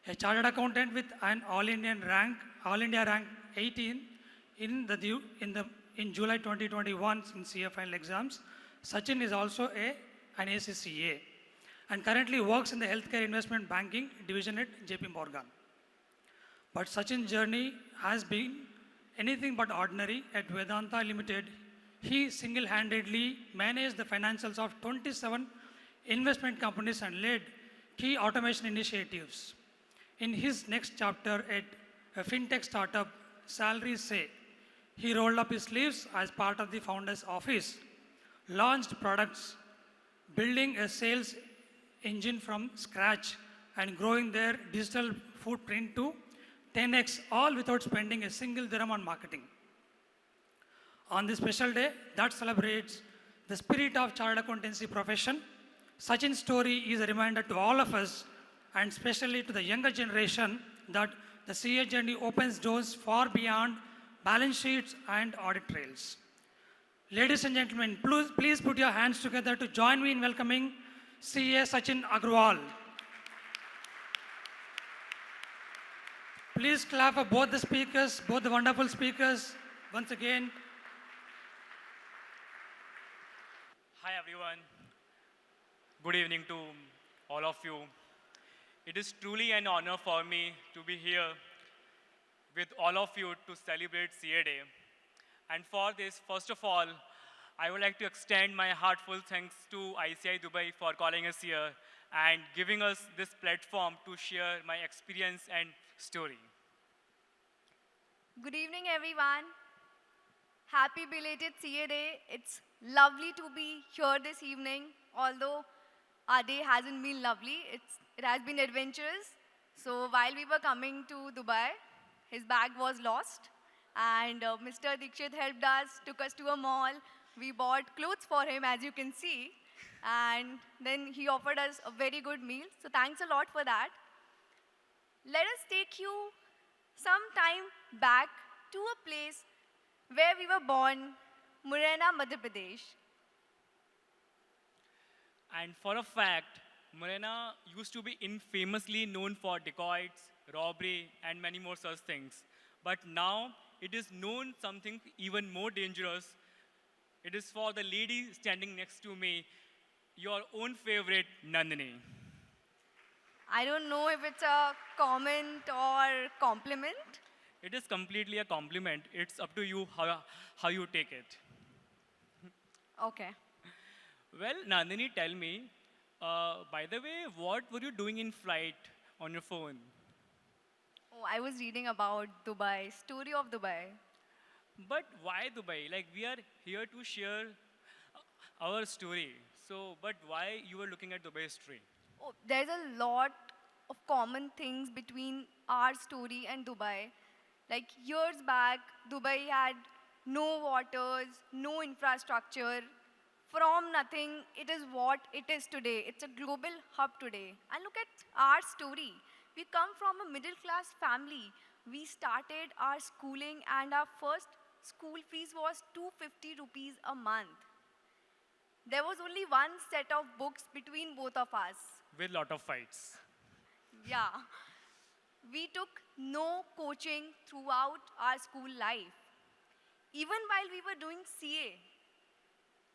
A chartered accountant with an All India rank 18 in July 2021 in CA final exams, Sachin is also an ACCA and currently works in the healthcare investment banking division at JP Morgan. But Sachin's journey has been anything but ordinary. At Vedanta Limited, he single-handedly managed the financials of 27 investment companies and led key automation initiatives. In his next chapter at a fintech startup, Salaries Say, he rolled up his sleeves as part of the founder's office, launched products, building a sales engine from scratch and growing their digital footprint to 10x, all without spending a single dirham on marketing. On this special day that celebrates the spirit of chartered accountancy profession, Sachin's story is a reminder to all of us and especially to the younger generation that the CA journey opens doors far beyond balance sheets and audit trails. Ladies and gentlemen, please put your hands together to join me in welcoming CA Sachin Agarwal. Please clap for both the speakers, both the wonderful speakers. Once again. Hi everyone. Good evening to all of you. It is truly an honor for me to be here with all of you to celebrate CA Day. And for this, first of all, I would like to extend my heartfelt thanks to ICI Dubai for calling us here and giving us this platform to share my experience and story. Good evening, everyone. Happy belated CA Day. It's lovely to be here this evening, although our day hasn't been lovely. It has been adventurous. So while we were coming to Dubai, his bag was lost. And Mr. Dikshit helped us, took us to a mall. We bought clothes for him, as you can see. And then he offered us a very good meal. So thanks a lot for that. Let us take you some time back to a place where we were born, Murena, Madhya Pradesh. And for a fact, Morena used to be infamously known for dacoits, robbery, and many more such things. But now it is known something even more dangerous. It is for the lady standing next to me, your own favorite Nandini. I don't know if it's a comment or compliment. It is completely a compliment. It's up to you how you take it. Okay. Well, Nandini, tell me, by the way, what were you doing in flight on your phone? Oh, I was reading about Dubai, story of Dubai. But why Dubai? Like, we are here to share our story. So, but why you were looking at Dubai history? Oh, there's a lot of common things between our story and Dubai. Like years back, Dubai had no waters, no infrastructure. From nothing, it is what it is today. It's a global hub today. And look at our story. We come from a middle class family. We started our schooling and our first school fees was 250 rupees a month. There was only one set of books between both of us. With lot of fights. Yeah. We took no coaching throughout our school life. Even while we were doing CA,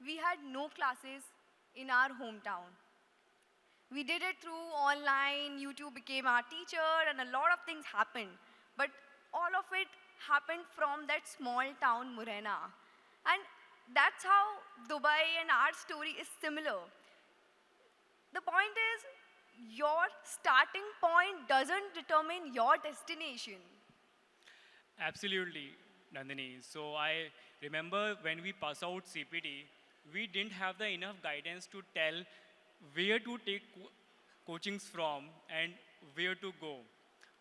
we had no classes in our hometown. We did it through online, YouTube became our teacher, and a lot of things happened. But all of it happened from that small town, Murena. And that's how Dubai and our story is similar. The point is, your starting point doesn't determine your destination. Absolutely, Nandini. So I remember when we pass out CPD, we didn't have the enough guidance to tell where to take coachings from and where to go.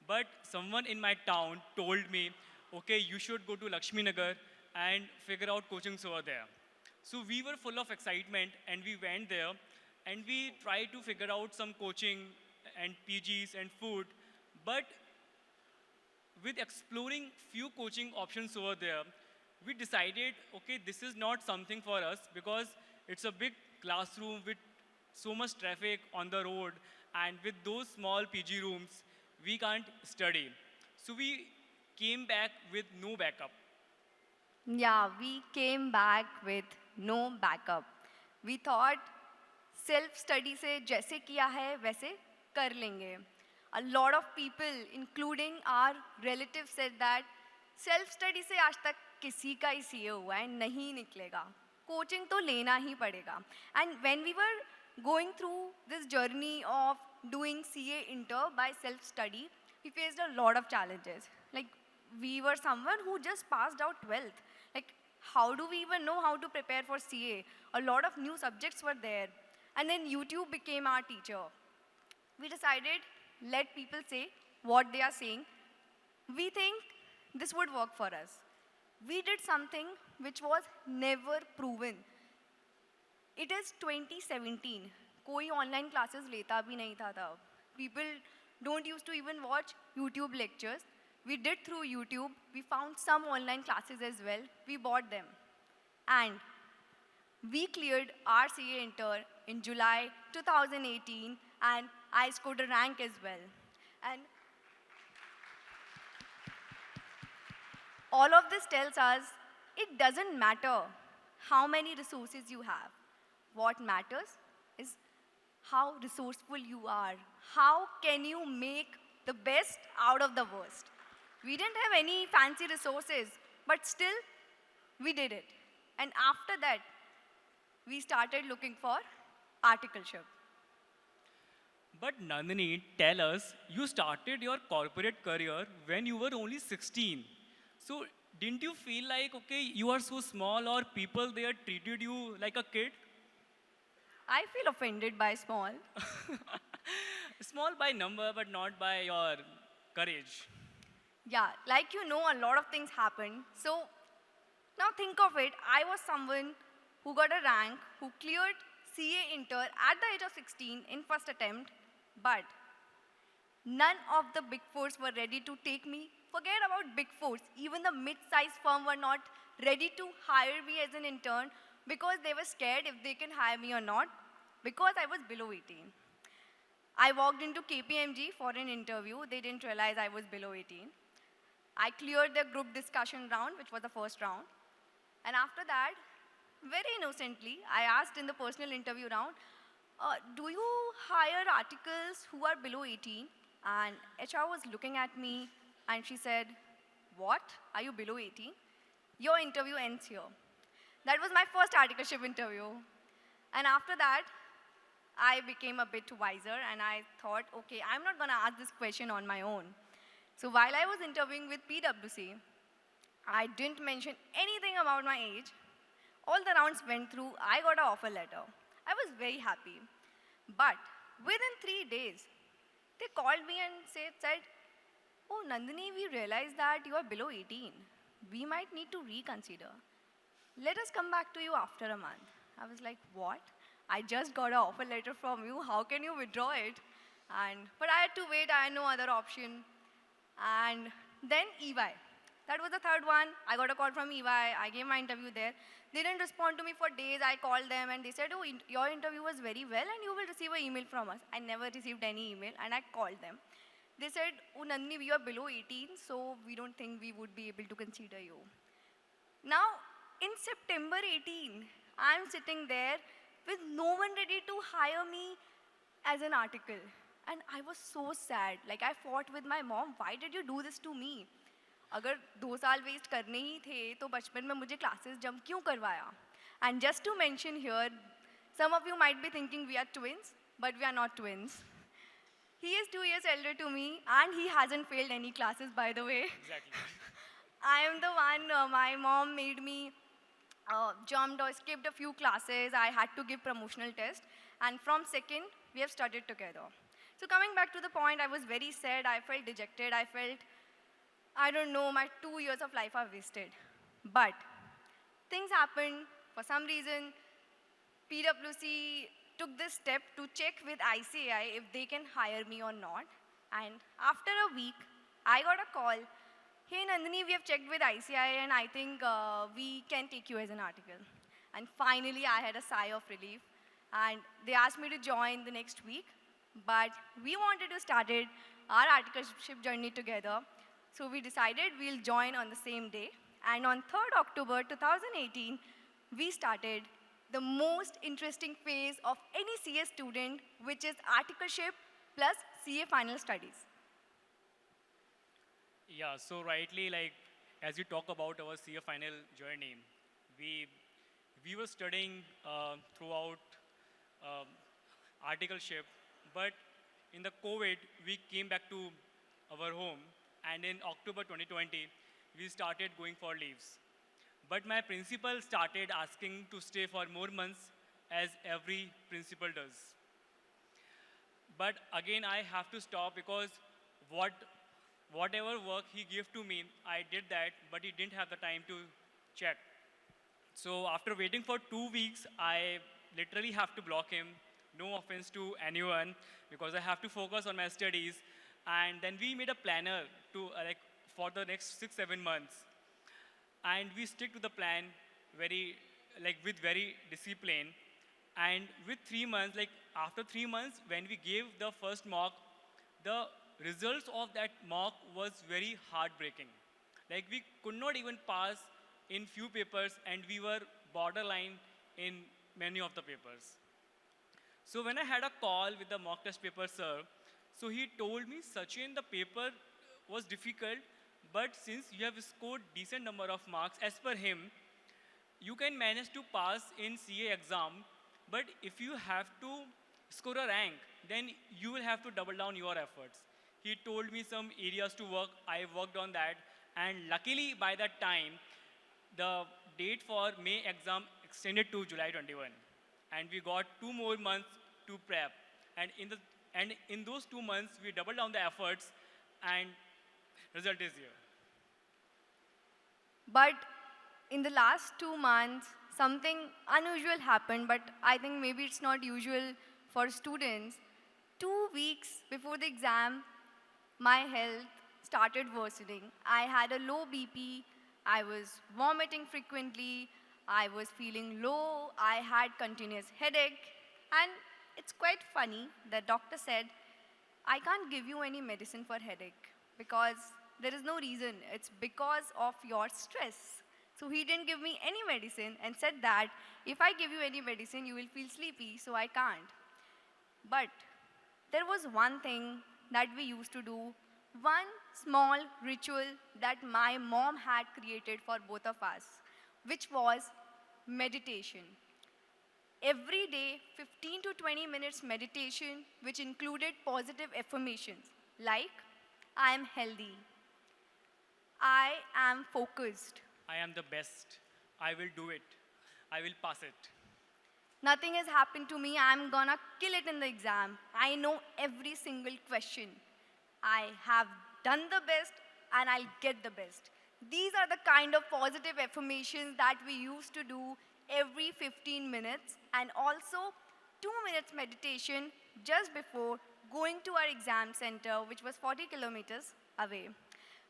But someone in my town told me, okay, you should go to Lakshmi Nagar and figure out coachings over there. So we were full of excitement and we went there and we tried to figure out some coaching and PGs and food. But with exploring few coaching options over there, we decided, okay, this is not something for us because it's a big classroom with so much traffic on the road, and with those small PG rooms, we can't study. So we came back with no backup. Yeah, we came back with no backup. We thought self study से जैसे किया है वैसे कर लेंगे. A lot of people, including our relatives, said that self study से आज तक किसी का ही CA हुआ है, नहीं निकलेगा. Coaching तो लेना ही पड़ेगा. And when we were going through this journey of doing CA inter by self study, we faced a lot of challenges. Like we were someone who just passed out 12th. Like how do we even know how to prepare for CA? A lot of new subjects were there. And then YouTube became our teacher. We decided, let people say what they are saying. We think this would work for us. We did something which was never proven. It is 2017. कोई online classes लेता भी नहीं था तब. People don't used to even watch YouTube lectures. We did through YouTube. We found some online classes as well. We bought them. And we cleared our CA inter in July 2018 and I scored a rank as well. And all of this tells us it doesn't matter how many resources you have. What matters is how resourceful you are. How can you make the best out of the worst? We didn't have any fancy resources, but still, we did it. And after that, we started looking for articleship. But Nandini, tell us, you started your corporate career when you were only 16. So didn't you feel like, okay, you are so small or people there treated you like a kid? I feel offended by small. Small by number, but not by your courage. Yeah, like you know, a lot of things happened. So now think of it, I was someone who got a rank, who cleared CA Inter at the age of 16 in first attempt, but none of the big fours were ready to take me. Forget about big fours. Even the mid-sized firm were not ready to hire me as an intern because they were scared if they can hire me or not because I was below 18. I walked into KPMG for an interview. They didn't realize I was below 18. I cleared the group discussion round, which was the first round. And after that, very innocently, I asked in the personal interview round, do you hire articles who are below 18? And HR was looking at me and she said, what? Are you below 18? Your interview ends here. That was my first articleship interview. And after that, I became a bit wiser and I thought, okay, I'm not gonna ask this question on my own. So while I was interviewing with PwC, I didn't mention anything about my age. All the rounds went through, I got an offer letter. I was very happy. But within 3 days, they called me and said, oh, Nandini, we realized that you are below 18. We might need to reconsider. Let us come back to you after a month. I was like, what? I just got an offer letter from you. How can you withdraw it? But I had to wait. I had no other option. And then EY. That was the third one. I got a call from EY. I gave my interview there. They didn't respond to me for days. I called them and they said, oh, your interview was very well and you will receive an email from us. I never received any email and I called them. They said, oh, Nandini, we are below 18, so we don't think we would be able to consider you. Now, in September 18, I'm sitting there with no one ready to hire me as an article. And I was so sad. Like, I fought with my mom, why did you do this to me? अगर 2 साल waste करने ही थे तो बचपन में मुझे classes jump क्यों करवाया? And just to mention here, some of you might be thinking we are twins, but we are not twins. He is 2 years elder to me and he hasn't failed any classes, by the way. Exactly. I am the one, my mom made me jumped or skipped a few classes. I had to give promotional test. And from second, we have studied together. So coming back to the point, I was very sad. I felt dejected. I felt, I don't know, my 2 years of life are wasted. But things happened. For some reason, PwC took this step to check with ICAI if they can hire me or not. And after a week, I got a call. Hey Nandini, we have checked with ICAI and I think we can take you as an article. And finally, I had a sigh of relief. And they asked me to join the next week. But we wanted to start our articleship journey together. So we decided we'll join on the same day. And on 3rd October 2018, we started the most interesting phase of any CA student, which is articleship plus CA final studies. Yeah, so rightly, like, as you talk about our CA final journey, we were studying throughout articleship, but in the COVID, we came back to our home, and in October 2020, we started going for leaves. But my principal started asking to stay for more months, as every principal does. But again, I have to stop because whatever work he gave to me, I did that, but he didn't have the time to check. So after waiting for 2 weeks, I literally have to block him. No offense to anyone, because I have to focus on my studies. And then we made a planner to for the next 6-7 months. And we stick to the plan with very discipline. And with 3 months, after 3 months, when we gave the first mock, the results of that mock was very heartbreaking. Like, we could not even pass in few papers, and we were borderline in many of the papers. So when I had a call with the mock test paper sir, so he told me, Sachin, the paper was difficult, but since you have scored decent number of marks, as per him, you can manage to pass in CA exam, but if you have to score a rank, then you will have to double down your efforts. He told me some areas to work. I worked on that, and luckily by that time, the date for May exam extended to July 21. and we got 2 more months to prep. And in those 2 months, we doubled down the efforts, and result is here. But in the last 2 months, something unusual happened, but I think maybe it's not usual for students. 2 weeks before the exam, my health started worsening. I had a low BP, I was vomiting frequently, I was feeling low, I had continuous headache, and it's quite funny. The doctor said, I can't give you any medicine for headache because there is no reason. It's because of your stress. So he didn't give me any medicine and said that if I give you any medicine, you will feel sleepy, so I can't. But there was one thing that we used to do, one small ritual that my mom had created for both of us, which was meditation. Every day, 15 to 20 minutes meditation, which included positive affirmations like, I am healthy, I am focused, I am the best. I will do it. I will pass it. nothing has happened to me, I'm gonna kill it in the exam. I know every single question. I have done the best and I'll get the best. These are the kind of positive affirmations that we used to do every 15 minutes, and also 2 minutes meditation just before going to our exam center, which was 40 kilometers away.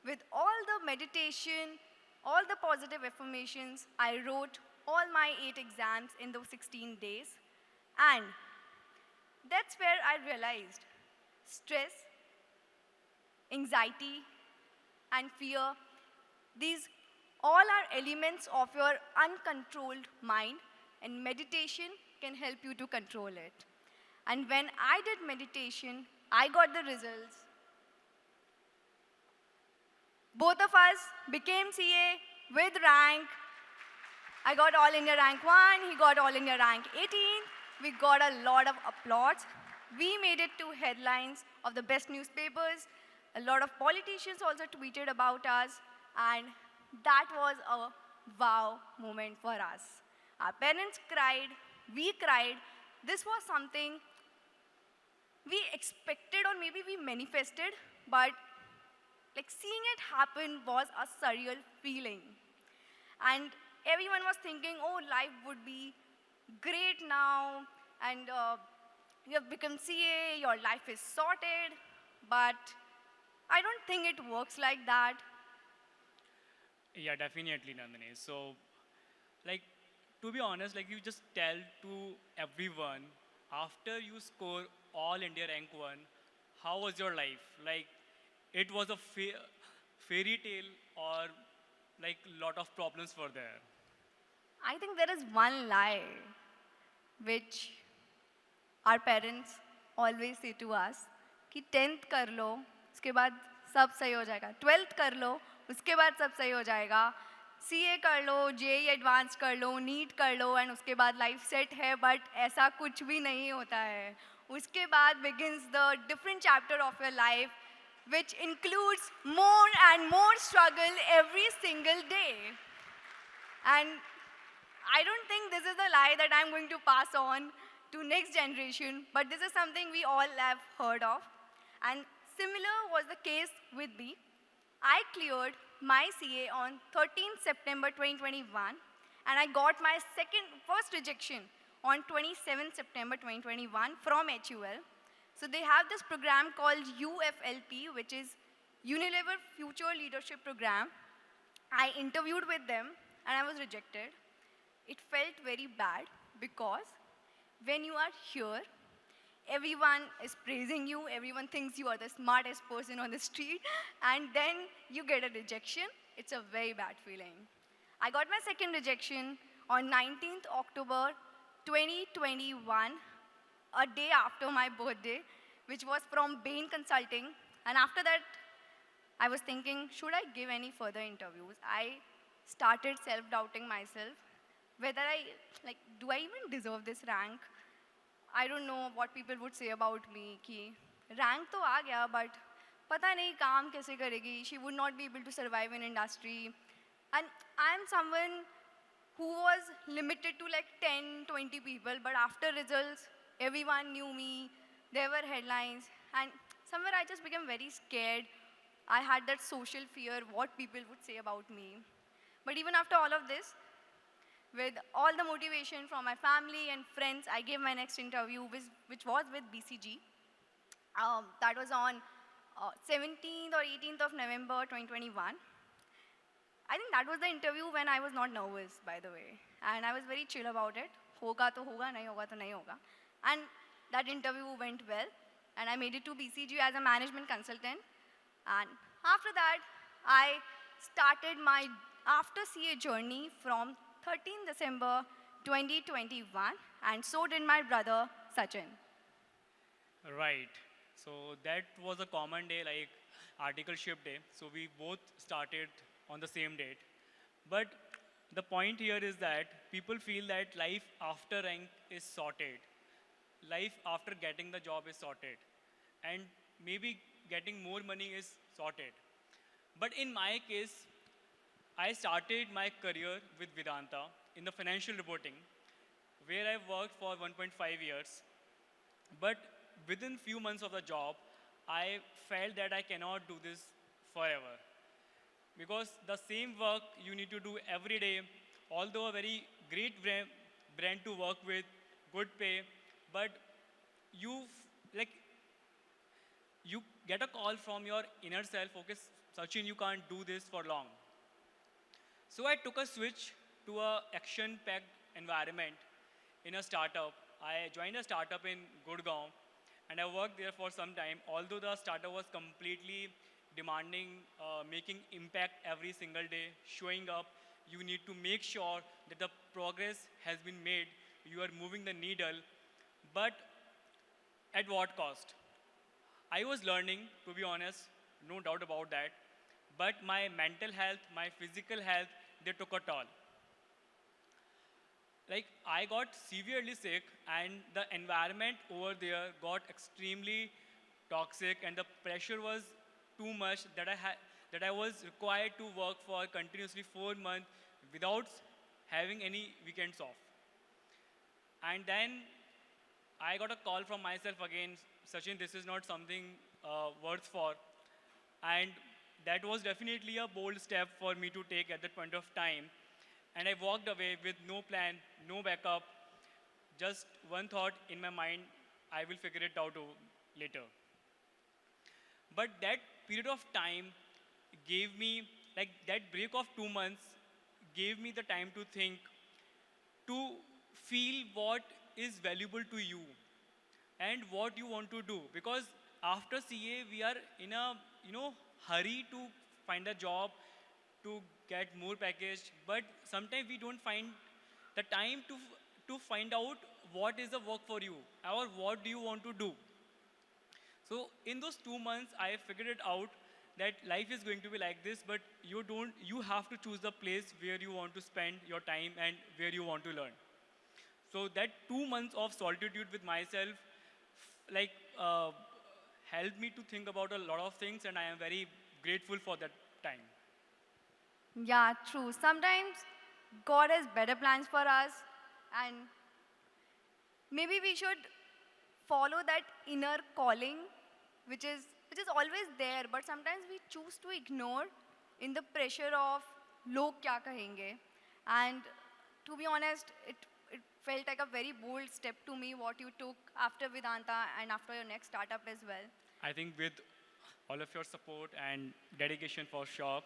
With all the meditation, all the positive affirmations, I wrote all my 8 exams in those 16 days. And that's where I realized stress, anxiety, and fear, these all are elements of your uncontrolled mind, and meditation can help you to control it. And when I did meditation, I got the results. Both of us became CA with rank. I got All India rank 1, he got All India rank 18. We got a lot of applause. We made it to headlines of the best newspapers. A lot of politicians also tweeted about us, and that was a wow moment for us. Our parents cried, we cried. This was something we expected or maybe we manifested, but like seeing it happen was a surreal feeling. And everyone was thinking, oh, life would be great now, and you have become CA, your life is sorted. But I don't think it works like that. Yeah, definitely, Nandini. So, like, to be honest, like you just tell to everyone after you score all India rank 1, how was your life? Like, it was a fairy tale, or like lot of problems were there? I think there is one lie which our parents always say to us कि 10th कर लो, उसके बाद सब सही हो जाएगा. 12th कर लो, उसके बाद सब सही हो जाएगा. CA कर लो, JEE एडवांस कर लो, नीट कर लो, एंड उसके बाद लाइफ सेट है. बट ऐसा कुछ भी नहीं होता है. उसके बाद begins the different chapter of your life, which includes more and more struggle every single day. And I don't think this is a lie that I'm going to pass on to next generation, but this is something we all have heard of. And similar was the case with me. I cleared my CA on 13th September 2021, and I got my first rejection on 27th September 2021 from HUL. So they have this program called UFLP, which is Unilever Future Leadership Program. I interviewed with them and I was rejected. It felt very bad because when you are here, everyone is praising you, everyone thinks you are the smartest person on the street, and then you get a rejection. It's a very bad feeling. I got my second rejection on 19th October 2021, a day after my birthday, which was from Bain Consulting. And after that, I was thinking, should I give any further interviews? I started self-doubting myself, whether do I even deserve this rank? I don't know what people would say about me, कि rank तो आ गया, but पता नहीं काम कैसे करेगी. She would not be able to survive in industry. And I'm someone who was limited to like 10, 20 people, but after results, everyone knew me, there were headlines, and somewhere I just became very scared. I had that social fear, what people would say about me. But even after all of this, with all the motivation from my family and friends, I gave my next interview, which was with BCG. That was on 17th or 18th of November 2021. I think that was the interview when I was not nervous, by the way. And I was very chill about it. Hoga to hoga, nahi hoga to nahi hoga. And that interview went well. And I made it to BCG as a management consultant. And after that, I started my after CA journey from 13 December 2021. And so did my brother, Sachin. Right. So that was a common day, like articleship day. So we both started on the same date. But the point here is that people feel that life after rank is sorted. Life after getting the job is sorted. And maybe getting more money is sorted. But in my case, I started my career with Vedanta in the financial reporting, where I worked for 1.5 years. But within few months of the job, I felt that I cannot do this forever. Because the same work you need to do every day, although a very great brand to work with, good pay, but like you get a call from your inner self, okay, Sachin, you can't do this for long. So I took a switch to a action-packed environment in a startup. I joined a startup in Gurgaon, and I worked there for some time. Although the startup was completely demanding, making impact every single day, showing up, you need to make sure that the progress has been made, you are moving the needle, but at what cost? I was learning, to be honest, no doubt about that, but my mental health, my physical health, they took a toll. Like, I got severely sick, and the environment over there got extremely toxic, and the pressure was too much that I was required to work for continuously 4 months without having any weekends off. And then I got a call from myself again, Sachin, this is not something worth for. And that was definitely a bold step for me to take at that point of time. And I walked away with no plan, no backup, just one thought in my mind, I will figure it out later. But that period of time gave me, like that break of 2 months, gave me the time to think, to feel what is valuable to you and what you want to do. Because after CA, we are in a hurry to find a job, to get more package, but sometimes we don't find the time to find out what is the work for you or what do you want to do. So in those 2 months, I figured it out that life is going to be like this, but you have to choose the place where you want to spend your time and where you want to learn. So that 2 months of solitude with myself, like, helped me to think about a lot of things, and I am very grateful for that time. Yeah, true. Sometimes God has better plans for us, and maybe we should follow that inner calling, which is always there, but sometimes we choose to ignore in the pressure of log kya kahenge. And to be honest, it felt like a very bold step to me what you took after Vedanta and after your next startup as well. I think with all of your support and dedication for sure.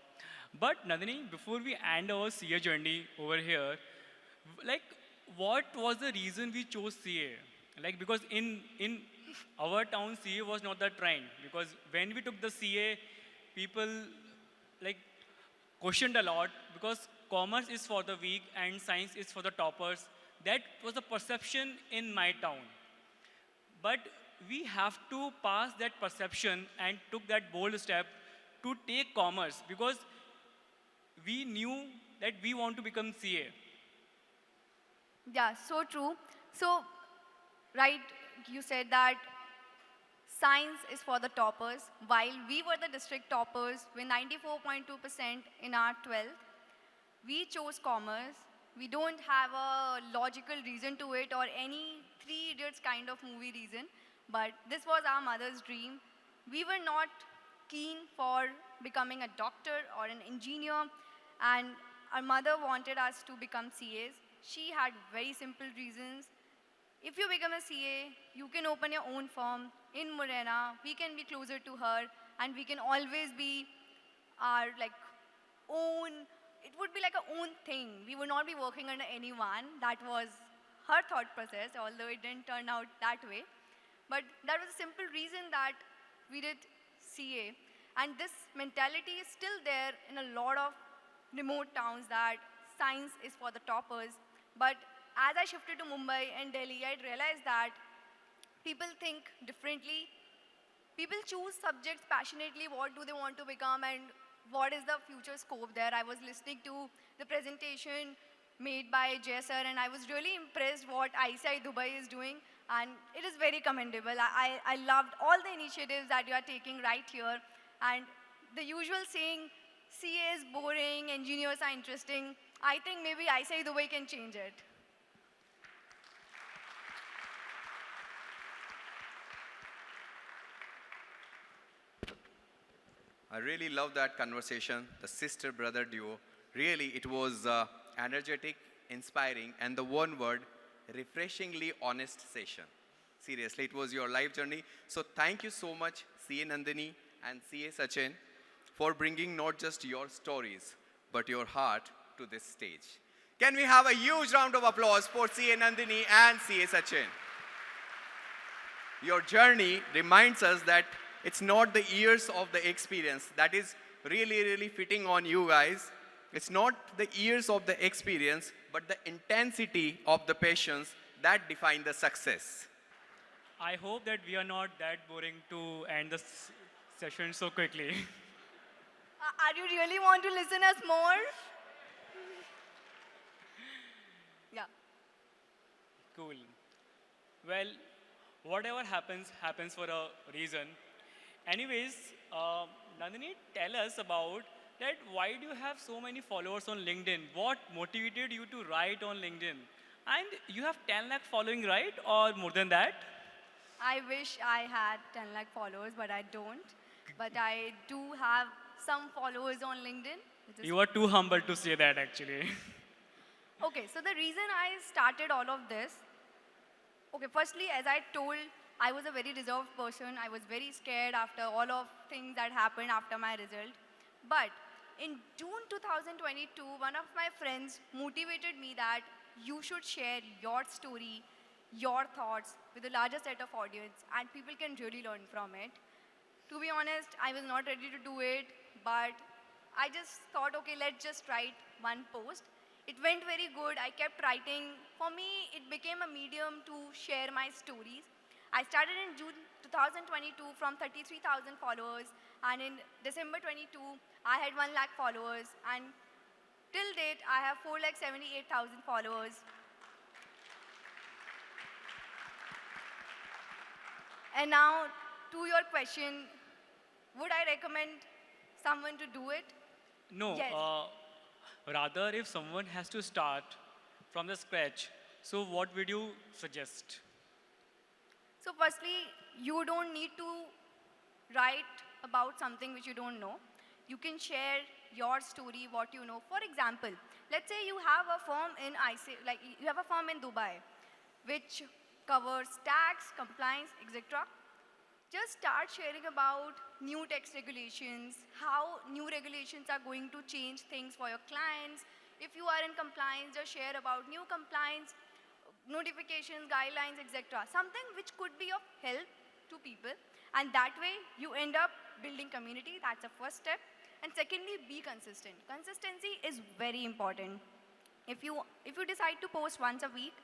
But Nandini, before we end our CA journey over here, like, what was the reason we chose CA? Like, because in our town, CA was not the trend. Because when we took the CA, people like questioned a lot because commerce is for the weak and science is for the toppers. That was the perception in my town. But we have to pass that perception and took that bold step to take commerce because we knew that we want to become CA. Yeah, so true. So, right, you said that science is for the toppers, while we were the district toppers with 94.2% in our 12th. We chose commerce We don't have a logical reason to it or any Three Idiots kind of movie reason. But this was our mother's dream. We were not keen for becoming a doctor or an engineer, and our mother wanted us to become CAs. She had very simple reasons. If you become a CA, you can open your own firm in Morena. We can be closer to her, and we can always be our own. It would be like our own thing. We would not be working under anyone. That was her thought process, although it didn't turn out that way. But that was a simple reason that we did CA. And this mentality is still there in a lot of remote towns that science is for the toppers. But as I shifted to Mumbai and Delhi, I realized that people think differently. People choose subjects passionately, what do they want to become and what is the future scope there. I was listening to the presentation made by Jay sir and I was really impressed what ICI Dubai is doing and it is very commendable. I loved all the initiatives that you are taking right here and the usual saying, CA is boring, engineers are interesting. I think maybe ICI Dubai can change it. I really love that conversation, the sister-brother duo. Really, it was energetic, inspiring, and the one word, refreshingly honest session. Seriously, it was your life journey. So thank you so much, CA Nandini and CA Sachin, for bringing not just your stories, but your heart to this stage. Can we have a huge round of applause for CA Nandini and CA Sachin? Your journey reminds us that it's not the years of the experience that is really, really fitting on you guys. It's not the years of the experience, but the intensity of the patience that define the success. I hope that we are not that boring to end the session so quickly. Are you really want to listen us more? Yeah. Cool. Well, whatever happens, happens for a reason. Anyways, Nandini, tell us about that why do you have so many followers on LinkedIn? What motivated you to write on LinkedIn? And you have 10 lakh following, right? Or more than that? I wish I had 10 lakh followers, but I don't. But I do have some followers on LinkedIn. You are too humble to say that actually. Okay, so the reason I started all of this, okay, firstly, as I told, I was a very reserved person. I was very scared after all of things that happened after my result. But in June 2022, one of my friends motivated me that you should share your story, your thoughts with a larger set of audience and people can really learn from it. To be honest, I was not ready to do it, but I just thought, okay, let's just write one post. It went very good. I kept writing. For me, it became a medium to share my stories. I started in June 2022 from 33,000 followers, and in December 22, I had 1 lakh followers, and till date, I have 4,78,000 followers. And now, to your question, would I recommend someone to do it? No, Yes. rather if someone has to start from the scratch, so what would you suggest? So firstly, you don't need to write about something which you don't know. You can share your story, what you know. For example, let's say you have a firm in like you have a firm in Dubai, which covers tax, compliance, etc. Just start sharing about new tax regulations, how new regulations are going to change things for your clients. If you are in compliance, just share about new compliance, notifications, guidelines, etc. Something which could be of help to people. And that way, you end up building community. That's the first step. And secondly, be consistent. Consistency is very important. If you decide to post once a week,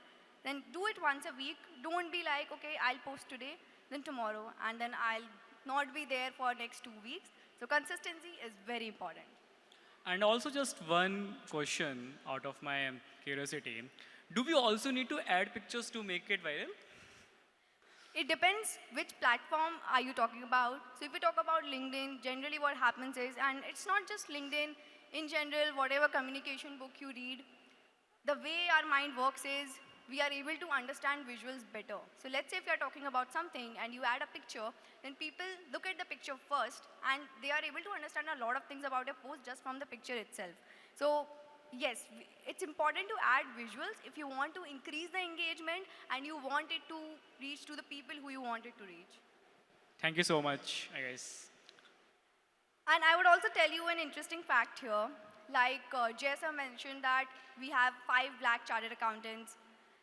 then do it once a week. Don't be like, okay, I'll post today, then tomorrow, and then I'll not be there for next 2 weeks. So consistency is very important. And also just one question out of my curiosity. Do we also need to add pictures to make it viral? It depends which platform are you talking about. So if you talk about LinkedIn, generally what happens is, and it's not just LinkedIn, in general, whatever communication book you read, the way our mind works is we are able to understand visuals better. So let's say if you're talking about something and you add a picture, then people look at the picture first and they are able to understand a lot of things about your post just from the picture itself. So yes, it's important to add visuals if you want to increase the engagement and you want it to reach to the people who you want it to reach. Thank you so much, I guess. And I would also tell you an interesting fact here. Like Jessa mentioned that we have 5 black chartered accountants.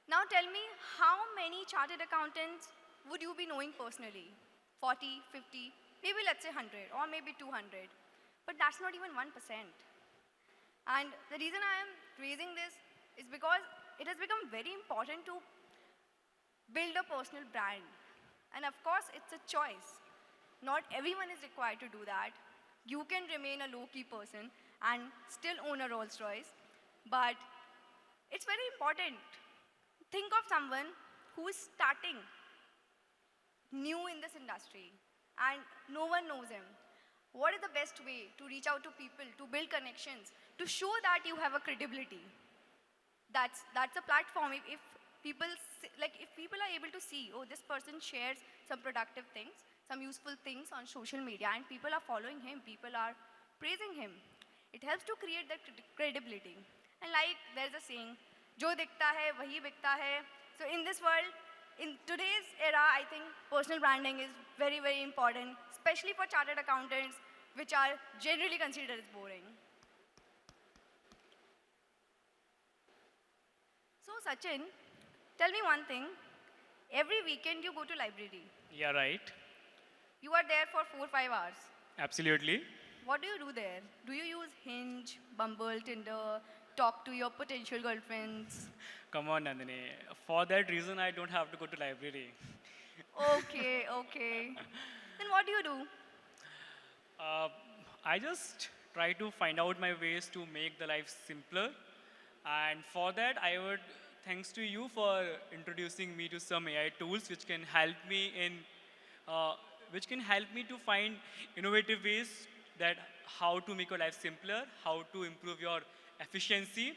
Now tell me, how many chartered accountants would you be knowing personally? 40, 50, maybe let's say 100 or maybe 200. But that's not even 1%. And the reason I am raising this is because it has become very important to build a personal brand. And of course, it's a choice. Not everyone is required to do that. You can remain a low-key person and still own a Rolls Royce. But it's very important. Think of someone who is starting new in this industry and no one knows him. What is the best way to reach out to people, to build connections, to show that you have a credibility? That's a platform. If people if people are able to see, oh, this person shares some productive things, some useful things on social media, and people are following him, people are praising him, it helps to create that credibility. And like there's a saying, "Jo dikhta hai, wahi bikta hai." So in this world, in today's era, I think personal branding is very, very important, especially for chartered accountants, which are generally considered as boring. So Sachin, tell me one thing. Every weekend you go to library. Yeah, right. You are there for 4 or 5 hours. Absolutely. What do you do there? Do you use Hinge, Bumble, Tinder, talk to your potential girlfriends? Come on, Nandini. For that reason, I don't have to go to library. Okay, okay. Then what do you do? I just try to find out my ways to make the life simpler. And for that, I would thanks to you for introducing me to some AI tools which can help me to find innovative ways that how to make your life simpler, how to improve your efficiency.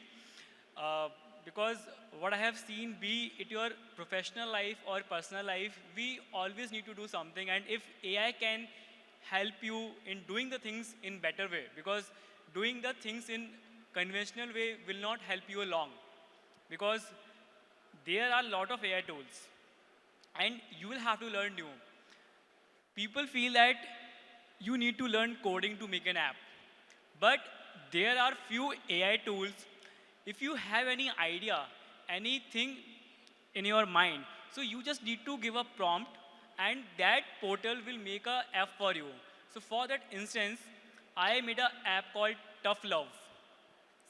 Because what I have seen, be it your professional life or personal life, we always need to do something. And if AI can help you in doing the things in better way, because doing the things in conventional way will not help you along, because there are a lot of AI tools and you will have to learn new. People feel that you need to learn coding to make an app, but there are few AI tools. If you have any idea, anything in your mind, so you just need to give a prompt and that portal will make a app for you. So for that instance, I made an app called Tough Love.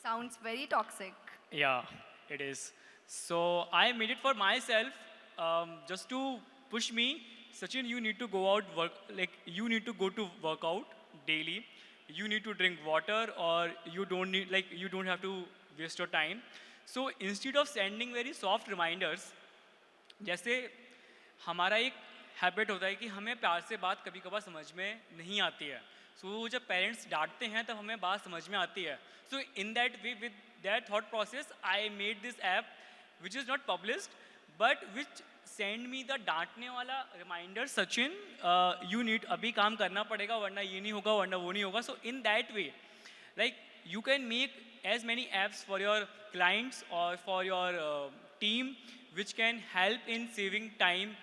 Sounds very toxic. Yeah, it is. So I made it for myself, just to push me. Sachin, you need to go out work, like you need to go to workout daily. You need to drink water, or you don't need, like you don't have to waste your time. So instead of sending very soft reminders, जैसे हमारा एक habit होता है कि हमें प्यार से बात कभी कभार समझ में नहीं आती है. सो जब पेरेंट्स डांटते हैं तब हमें बात समझ में आती है. So in that way with that thought process I made this app which is not published but which send me the डांटने वाला रिमाइंडर, सचिन यू नीड अभी काम करना पड़ेगा वरना ये नहीं होगा वरना वो नहीं होगा. So in that way like you can make as many apps for your clients or for your team which can help in saving time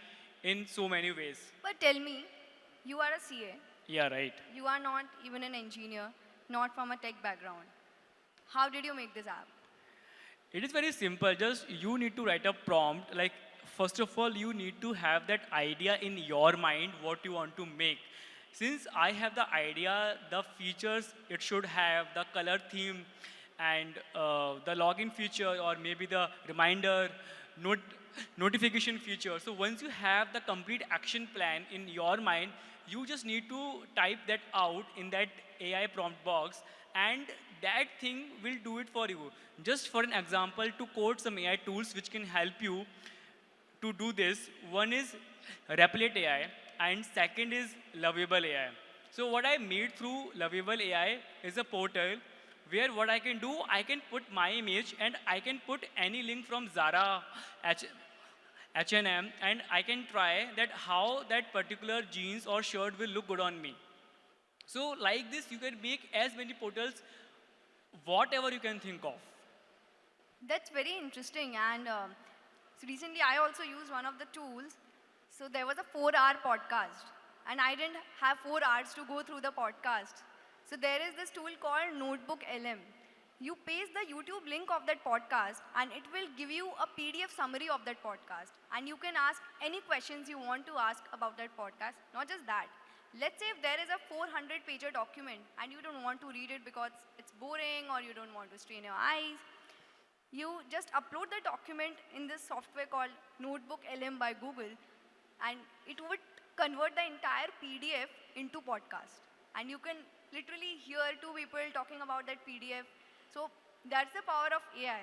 in so many ways. But tell me, you are a CA. Yeah, right. You are not even an engineer, not from a tech background. How did you make this app? It is very simple. Just you need to write a prompt. Like first of all, you need to have that idea in your mind what you want to make. Since I have the idea, the features it should have, the color theme, and the login feature, or maybe the reminder, notification feature. So once you have the complete action plan in your mind, you just need to type that out in that AI prompt box, and that thing will do it for you. Just for an example, to quote some AI tools which can help you to do this, one is Replicate AI, and second is Lovable AI. So what I made through Lovable AI is a portal where what I can do, I can put my image and I can put any link from Zara, H&M, and I can try that how that particular jeans or shirt will look good on me. So like this, you can make as many portals, whatever you can think of. That's very interesting. And so recently, I also used one of the tools. So there was a 4-hour podcast, and I didn't have 4 hours to go through the podcast. So there is this tool called Notebook LM. You paste the YouTube link of that podcast, and it will give you a PDF summary of that podcast. And you can ask any questions you want to ask about that podcast. Not just that. Let's say if there is a 400-pager document and you don't want to read it because it's boring or you don't want to strain your eyes, you just upload the document in this software called Notebook LM by Google, and it would convert the entire PDF into podcast. And you can literally hear two people talking about that PDF. So that's the power of AI.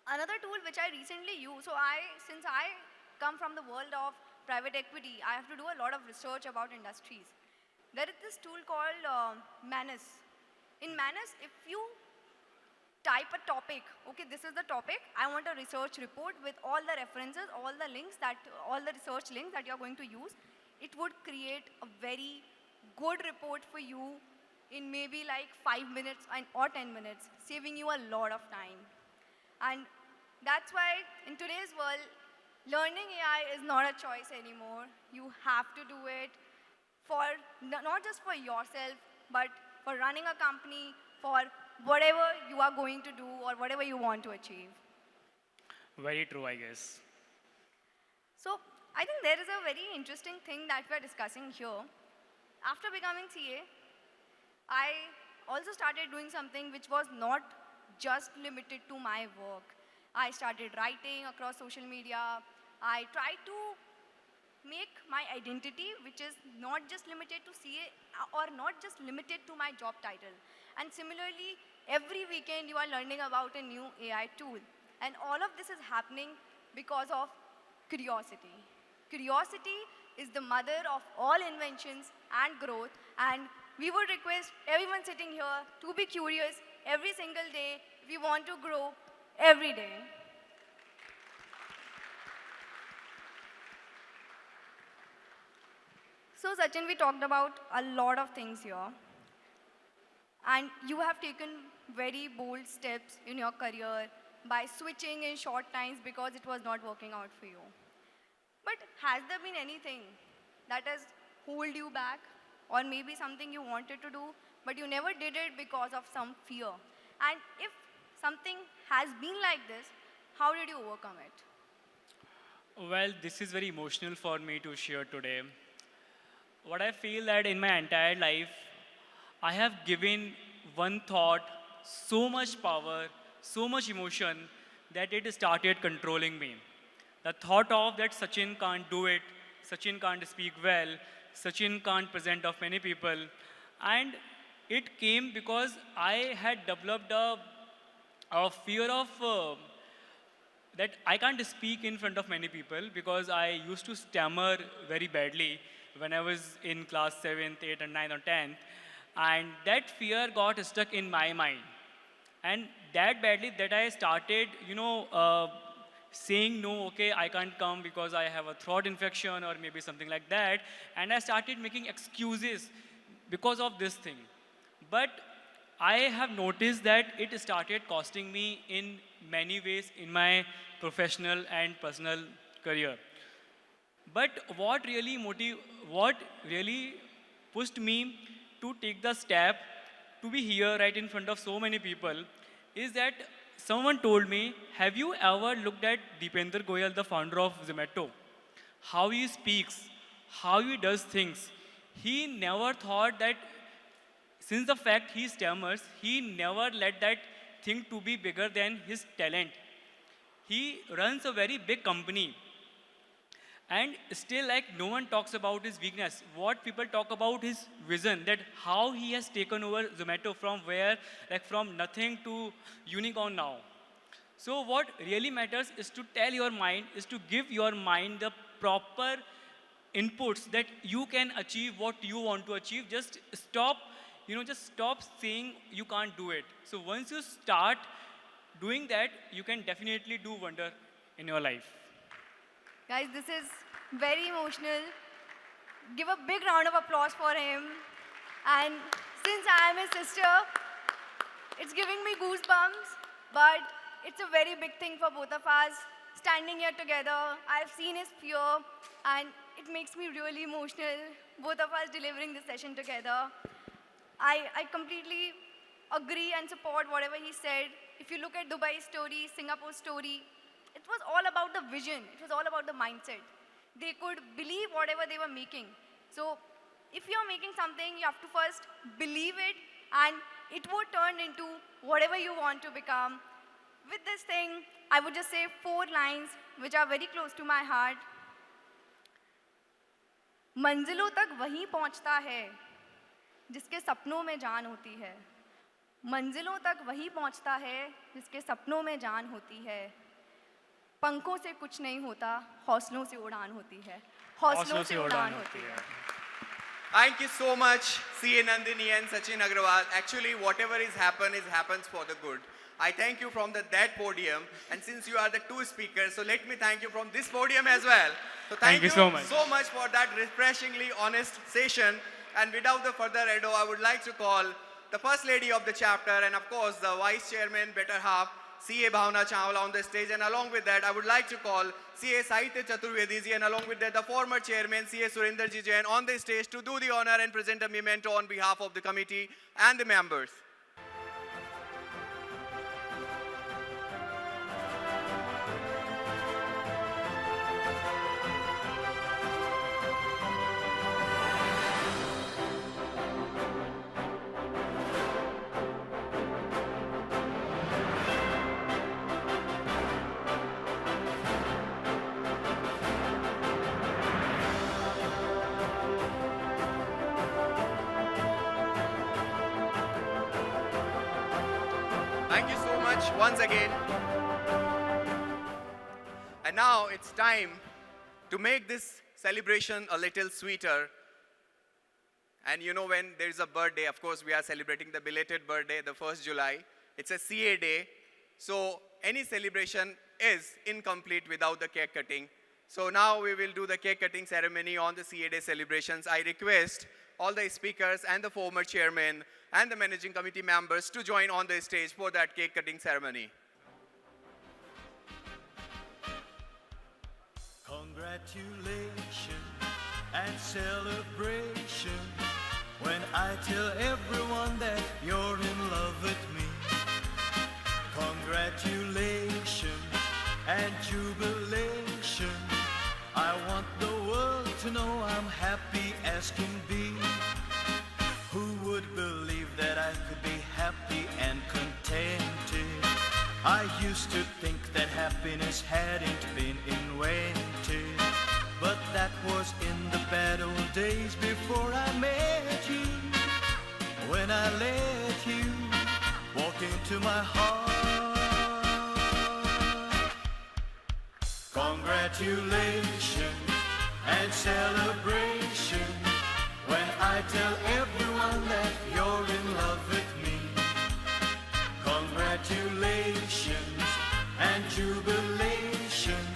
Another tool which I recently use, since I come from the world of private equity, I have to do a lot of research about industries. There is this tool called Manus. In Manus, if you type a topic, okay, this is the topic, I want a research report with all the references, all the research links that you're going to use, it would create a very good report for you in maybe like 5 minutes or 10 minutes, saving you a lot of time. And that's why in today's world, learning AI is not a choice anymore. You have to do it for not just for yourself, but for running a company, for whatever you are going to do or whatever you want to achieve. Very true, I guess. So I think there is a very interesting thing that we're discussing here. After becoming CA, I also started doing something which was not just limited to my work. I started writing across social media. I tried to make my identity, which is not just limited to CA or not just limited to my job title. And similarly, every weekend you are learning about a new AI tool. And all of this is happening because of curiosity. Curiosity is the mother of all inventions and growth. And we would request everyone sitting here to be curious every single day if we want to grow every day. So Sachin, we talked about a lot of things here. And you have taken very bold steps in your career by switching in short times because it was not working out for you. But has there been anything that has held you back, or maybe something you wanted to do, but you never did it because of some fear? And if something has been like this, how did you overcome it? Well, this is very emotional for me to share today. What I feel that in my entire life, I have given one thought so much power, so much emotion that it started controlling me. The thought of that Sachin can't do it, Sachin can't speak well, Sachin can't present of many people. And it came because I had developed a fear of that I can't speak in front of many people because I used to stammer very badly when I was in class 7th, 8th, and 9th or 10th. And that fear got stuck in my mind. And that badly that I started, saying no, okay, I can't come because I have a throat infection or maybe something like that. And I started making excuses because of this thing. But I have noticed that it started costing me in many ways in my professional and personal career. But what really pushed me to take the step to be here right in front of so many people is that someone told me, have you ever looked at Deepinder Goyal, the founder of Zomato? How he speaks, how he does things. He never thought that, since the fact he stammers, he never let that thing to be bigger than his talent. He runs a very big company. And still, like, no one talks about his weakness. What people talk about his vision, that how he has taken over Zomato from where, like from nothing to unicorn now. So what really matters is to tell your mind, is to give your mind the proper inputs that you can achieve what you want to achieve. Just stop just stop saying you can't do it. So once you start doing that, you can definitely do wonder in your life. Guys, this is very emotional. Give a big round of applause for him. And since I am his sister, it's giving me goosebumps, but it's a very big thing for both of us. Standing here together, I've seen his fear, and it makes me really emotional. Both of us delivering this session together. I completely agree and support whatever he said. If you look at Dubai's story, Singapore's story, it was all about the vision. It was all about the mindset. They could believe whatever they were making. So if you're making something, you have to first believe it, and it would turn into whatever you want to become. With this thing, I would just say 4 lines which are very close to my heart. मंजिलों तक वही पहुंचता है जिसके सपनों में जान होती है. मंजिलों तक वही पहुंचता है जिसके सपनों में जान होती है. पंखों से कुछ नहीं होता, हौसलों से उड़ान होती है. हौसलों से उड़ान होती है. Thank you so much, C.A. Nandini and Sachin Agrawal. Actually, whatever happens for the good. I thank you from that podium, and since you are the 2 speakers, so let me thank you from this podium as well. So thank you so much for that refreshingly honest session. And without the further ado, I would like to call the First Lady of the chapter and of course the Vice Chairman, better half, C.A. Bhavna Chawla on the stage, and along with that, I would like to call C.A. Sahitya Chaturvedi ji, and along with that, the former Chairman, C.A. Surinder ji Jain, on the stage to do the honor and present a memento on behalf of the committee and the members. Thank you so much once again. And now it's time to make this celebration a little sweeter. And you know, when there is a birthday, of course, we are celebrating the belated birthday, the 1st July. It's a CA day. So any celebration is incomplete without the cake cutting. So now we will do the cake cutting ceremony on the CA day celebrations. I request all the speakers and the former chairman and the managing committee members to join on the stage for that cake cutting ceremony. Congratulations and celebration when I tell everyone that you're in love with me. Congratulations and jubilation. I want the world to know I'm happy as can be. Who would believe that I could be happy and contented? I used to think that happiness hadn't been invented, but that was in the bad old days before I met you. When I let you walk into my heart. Congratulations and celebration when I tell everyone that you're in love with me. Congratulations and jubilation.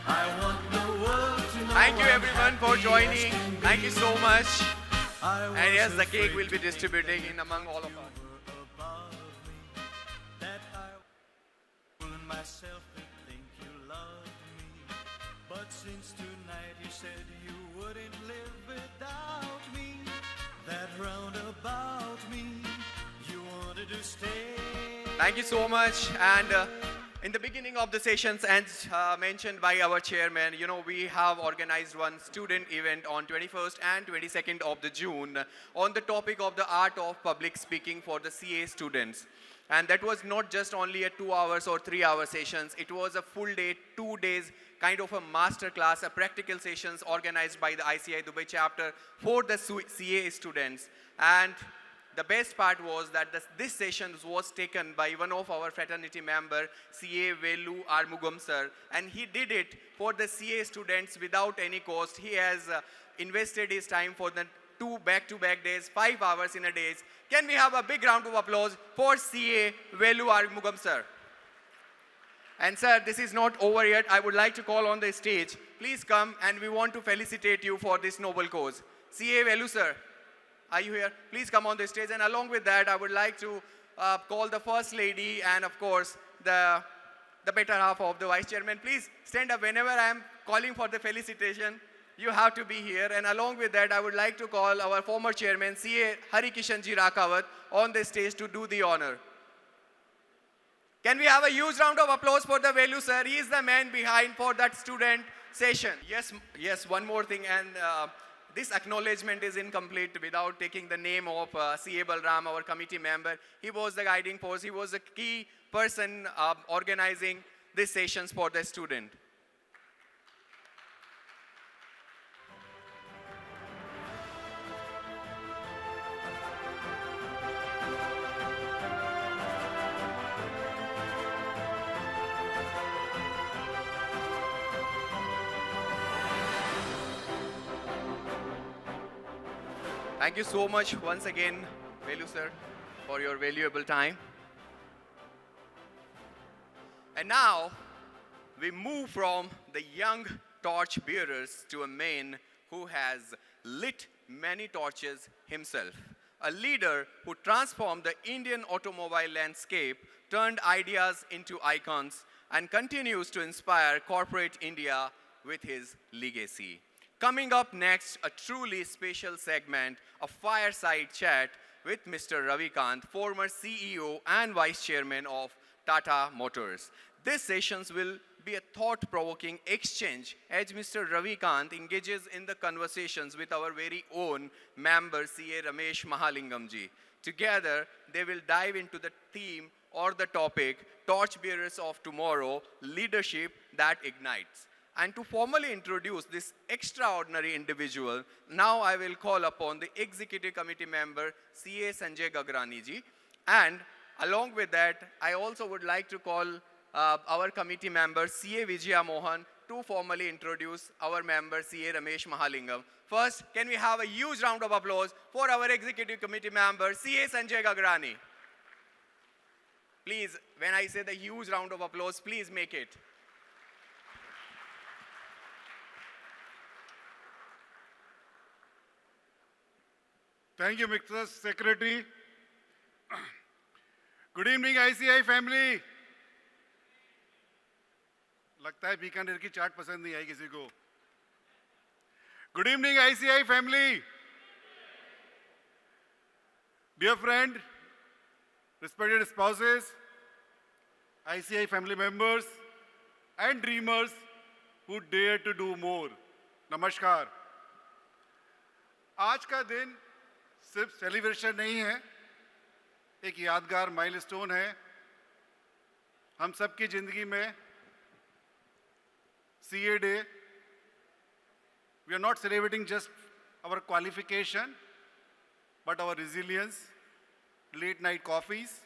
I want the world to know. Thank you I'm everyone for happy joining. as can be. Thank you so much. I And yes, was the cake will be afraid distributing in among all of us. above me, that I fooled myself to think you loved me. But since tonight you said you wouldn't live without me, that round about me you wanted to stay. Thank you so much. And in the beginning of the sessions, as mentioned by our chairman, you know, we have organized one student event on 21st and 22nd of the June on the topic of the art of public speaking for the CA students. And that was not just only a 2 hours or 3 hour sessions. It was a full day, 2 days, kind of a master class, a practical sessions organized by the ICI Dubai chapter for the CA students. And the best part was that this session was taken by one of our fraternity member, CA Velu Armugam sir, and he did it for the CA students without any cost. He has invested his time for the 2 back-to-back days, 5 hours in a day. Can we have a big round of applause for CA Velu Armugam sir? And sir, this is not over yet. I would like to call on the stage. Please come, and we want to felicitate you for this noble cause. CA Velu sir, are you here? Please come on the stage. And along with that, I would like to call the First Lady and, of course, the better half of the Vice Chairman. Please stand up whenever I am calling for the felicitation. You have to be here. And along with that, I would like to call our former Chairman, CA Hari Kishanji Rakawat, on the stage to do the honor. Can we have a huge round of applause for the Velu sir? He is the man behind for that student session. Yes, one more thing. And this acknowledgement is incomplete without taking the name of CA Balram, our committee member. He was the guiding force. He was the key person organizing these sessions for the student. Thank you so much once again, Velu sir, for your valuable time. And now, we move from the young torch bearers to a man who has lit many torches himself. A leader who transformed the Indian automobile landscape, turned ideas into icons, and continues to inspire corporate India with his legacy. Coming up next, a truly special segment, a fireside chat with Mr. Ravi Kant, former CEO and Vice Chairman of Tata Motors. These sessions will be a thought-provoking exchange as Mr. Ravi Kant engages in the conversations with our very own member, CA Ramesh Mahalingamji. Together, they will dive into the theme or the topic, Torchbearers of Tomorrow, Leadership that Ignites. And to formally introduce this extraordinary individual, now I will call upon the Executive Committee member, CA Sanjay Gagrani ji. And along with that, I also would like to call our committee member, CA Vijaya Mohan, to formally introduce our member, CA Ramesh Mahalingam. First, can we have a huge round of applause for our Executive Committee member, CA Sanjay Gagrani. Please, when I say the huge round of applause, please make it. Thank you, Mr. Secretary. Good evening, ICI family. लगता है बीकानेर की चाट पसंद नहीं आई किसी को. Good evening, ICI family. Dear friend, respected spouses, ICI family members, and dreamers who dare to do more. नमस्कार. आज का दिन सिर्फ सेलिब्रेशन नहीं है, एक यादगार माइलस्टोन है हम सबकी जिंदगी में. CA Day, we are not celebrating just our qualification, but our resilience, late night coffees,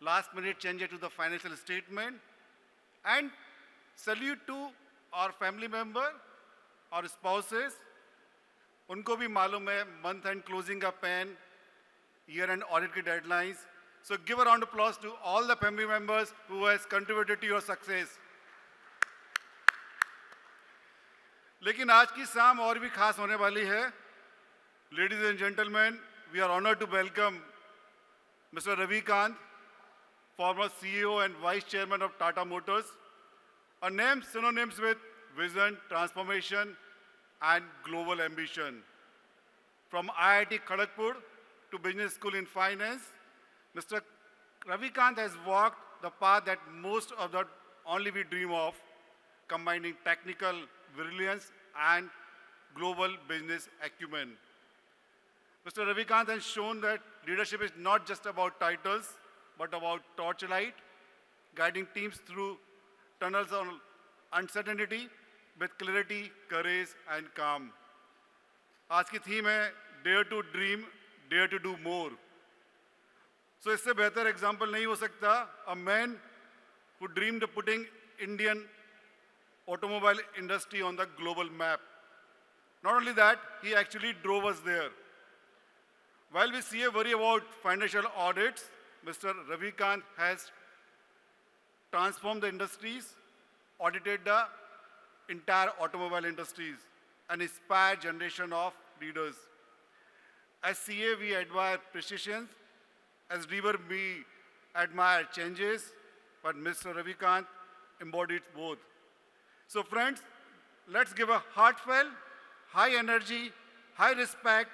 last minute changes to the financial statement, and salute to our family member, our spouses. उनको भी मालूम है month end closing का pen, year end audit की deadlines. So give a round of applause to all the family members who has contributed to your success. लेकिन आज की शाम और भी खास होने वाली है. Ladies and gentlemen, we are honored to welcome Mr. Ravi Kant, former CEO and Vice Chairman of Tata Motors, a name synonymous with vision, transformation, and global ambition. From IIT Kharagpur to Business School in Finance, Mr. Ravi Kant has walked the path that most of the only we dream of, combining technical brilliance and global business acumen. Mr. Ravi Kant has shown that leadership is not just about titles, but about torchlight, guiding teams through tunnels of uncertainty with clarity, courage, and calm. आज की theme है Dare to Dream, Dare to Do More. So इससे बेहतर example नहीं हो सकता. A man who dreamed of putting Indian automobile industry on the global map. Not only that, he actually drove us there. While we see a worry about financial audits, Mr. Ravikant has transformed the industries, audited the entire automobile industries, and inspired generation of leaders. As CA, we admire precision. As leader, we admire changes, but Mr. Ravikant embodied both. So friends, let's give a heartfelt, high energy, high respect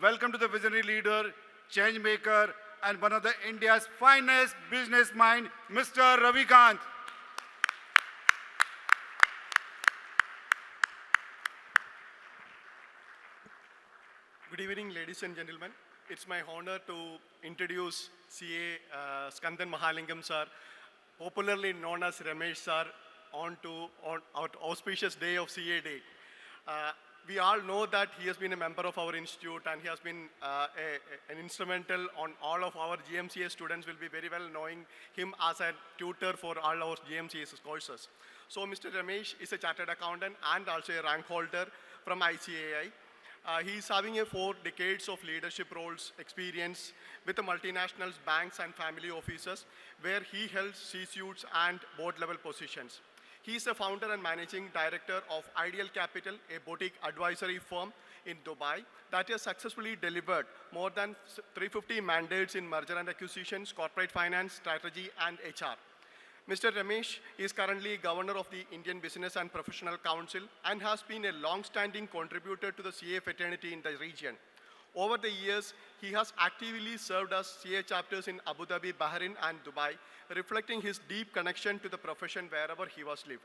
welcome to the visionary leader, change maker, and one of the India's finest business mind, Mr. Ravikant. Good evening, ladies and gentlemen. It's my honor to introduce CA Skandan Mahalingam sir, popularly known as Ramesh sir, on our auspicious day of CA Day. We all know that he has been a member of our institute and he has been an instrumental on all of our GMCA students will be very well knowing him as a tutor for all our GMCA courses. So Mr. Ramesh is a chartered accountant and also a rank holder from ICAI. He is having 4 decades of leadership roles experience with the multinationals, banks and family offices where he held C-suites and board level positions. He is a founder and managing director of Ideal Capital, a boutique advisory firm in Dubai that has successfully delivered more than 350 mandates in merger and acquisitions, corporate finance, strategy and HR. Mr. Ramesh is currently governor of the Indian Business and Professional Council and has been a long-standing contributor to the CA fraternity in the region. Over the years, he has actively served as CA chapters in Abu Dhabi, Bahrain and Dubai, reflecting his deep connection to the profession wherever he was lived.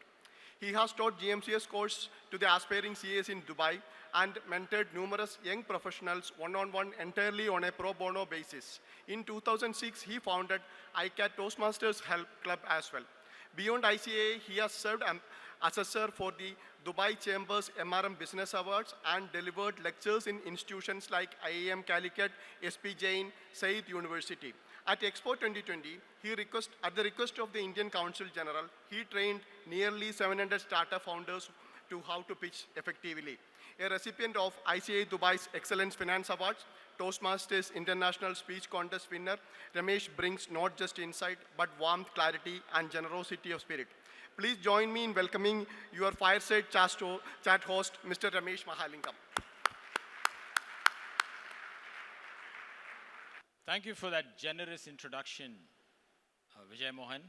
He has taught GMCS course to the aspiring CAs in Dubai and mentored numerous young professionals one-on-one entirely on a pro bono basis. In 2006, he founded ICAT Toastmasters Help Club as well. Beyond ICA, he has served as assessor for the Dubai Chambers MRM Business Awards and delivered lectures in institutions like IIM Calicut, SP Jain, Said University. At Expo 2020, at the request of the Indian Council General, he trained nearly 700 startup founders to how to pitch effectively. A recipient of ICA Dubai's Excellence Finance Awards, Toastmasters International Speech Contest winner, Ramesh brings not just insight, but warmth, clarity, and generosity of spirit. Please join me in welcoming your fireside chat host, Mr. Ramesh Mahalingam. Thank you for that generous introduction, Vijay Mohan.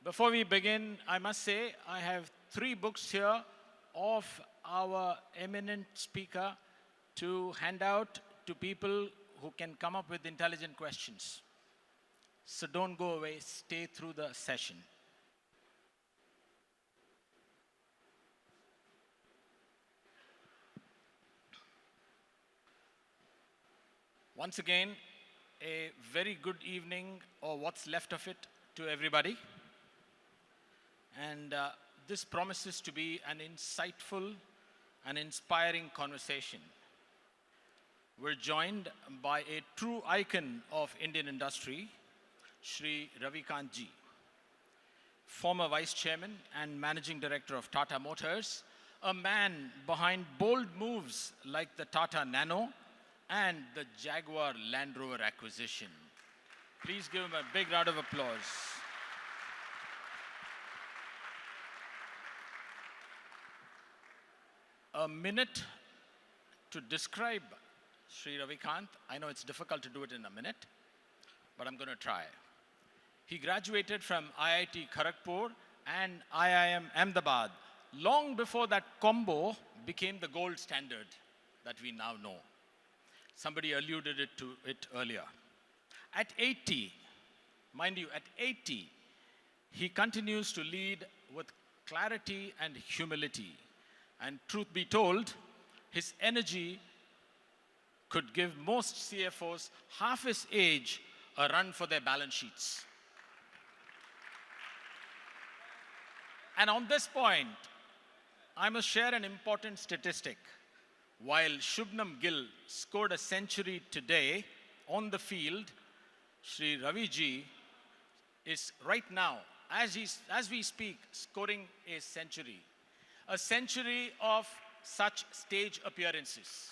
Before we begin, I must say I have 3 books here of our eminent speaker to hand out to people who can come up with intelligent questions. So don't go away, stay through the session. Once again, a very good evening, or what's left of it, to everybody. And this promises to be an insightful and inspiring conversation. We're joined by a true icon of Indian industry, Shri Ravikant ji, former Vice Chairman and Managing Director of Tata Motors, a man behind bold moves like the Tata Nano and the Jaguar Land Rover acquisition. Please give him a big round of applause. A minute to describe Sri Ravikant. I know it's difficult to do it in a minute, but I'm going to try. He graduated from IIT Kharagpur and IIM Ahmedabad long before that combo became the gold standard that we now know. Somebody alluded to it earlier. At 80, mind you, at 80, he continues to lead with clarity and humility. And truth be told, his energy could give most CFOs half his age a run for their balance sheets. And on this point, I must share an important statistic. While Shubnam Gill scored a century today on the field, Sri Ravi ji is right now, as we speak, scoring a century. A century of such stage appearances.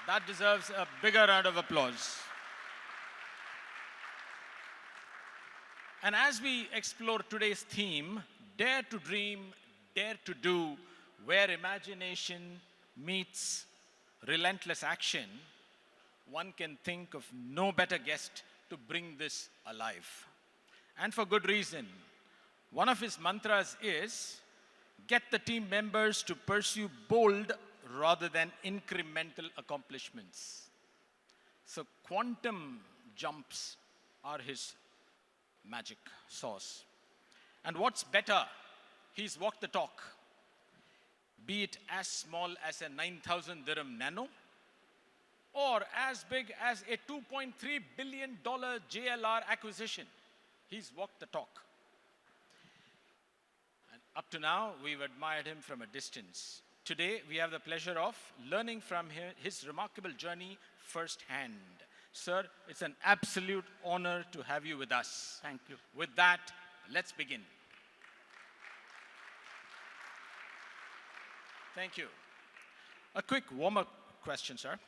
That deserves a bigger round of applause. And as we explore today's theme, Dare to Dream, Dare to Do, where imagination meets relentless action, one can think of no better guest to bring this alive. And for good reason. One of his mantras is, get the team members to pursue bold rather than incremental accomplishments. So quantum jumps are his magic sauce. And what's better, he's walked the talk. Be it as small as a 9,000 dirham nano, or as big as a $2.3 billion JLR acquisition. He's walked the talk. And up to now, we've admired him from a distance. Today, we have the pleasure of learning from his remarkable journey firsthand. Sir, it's an absolute honor to have you with us. Thank you. With that, let's begin. Thank you. A quick warm-up question, sir.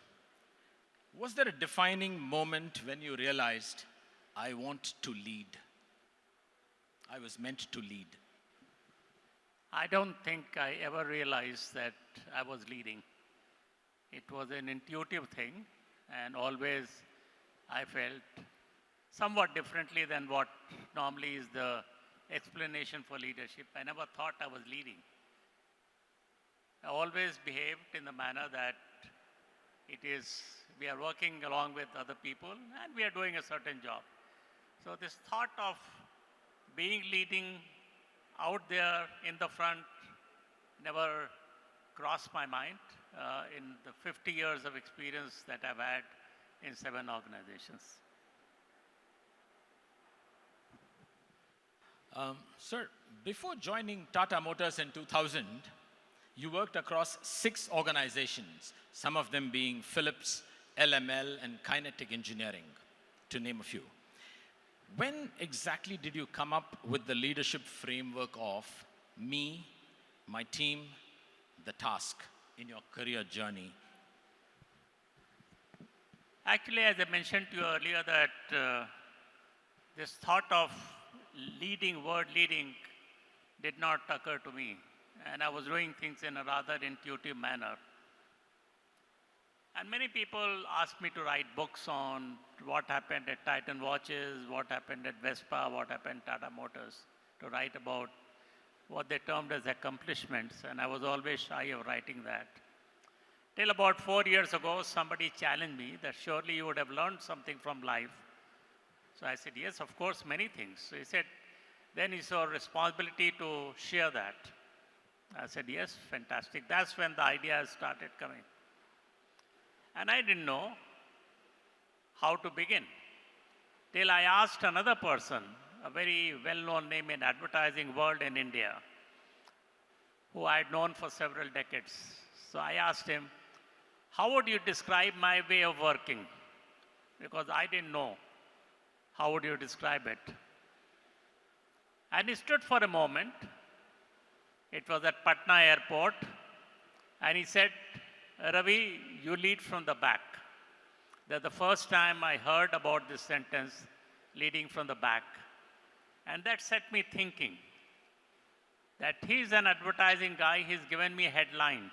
Was there a defining moment when you realized, I want to lead? I was meant to lead. I don't think I ever realized that I was leading. It was an intuitive thing, and always I felt somewhat differently than what normally is the explanation for leadership. I never thought I was leading. I always behaved in the manner that we are working along with other people and we are doing a certain job. So this thought of being leading out there in the front never crossed my mind in the 50 years of experience that I've had in 7 organizations. Sir, before joining Tata Motors in 2000, you worked across 6 organizations, some of them being Philips, LML, and Kinetic Engineering, to name a few. When exactly did you come up with the leadership framework of me, my team, the task in your career journey? Actually, as I mentioned to you earlier, that this thought of word leading, did not occur to me. And I was doing things in a rather intuitive manner. And many people asked me to write books on what happened at Titan Watches, what happened at Vespa, what happened at Tata Motors, to write about what they termed as accomplishments, and I was always shy of writing that. Till about 4 years ago, somebody challenged me that surely you would have learned something from life. So I said, yes, of course, many things. So he said, then it's your responsibility to share that. I said, yes, fantastic. That's when the ideas started coming. And I didn't know how to begin. Till I asked another person, a very well-known name in advertising world in India, who I had known for several decades. So I asked him, how would you describe my way of working? Because I didn't know. How would you describe it? And he stood for a moment. It was at Patna airport. And he said, Ravi, you lead from the back. That's the first time I heard about this sentence, leading from the back. And that set me thinking that he's an advertising guy, he's given me a headline.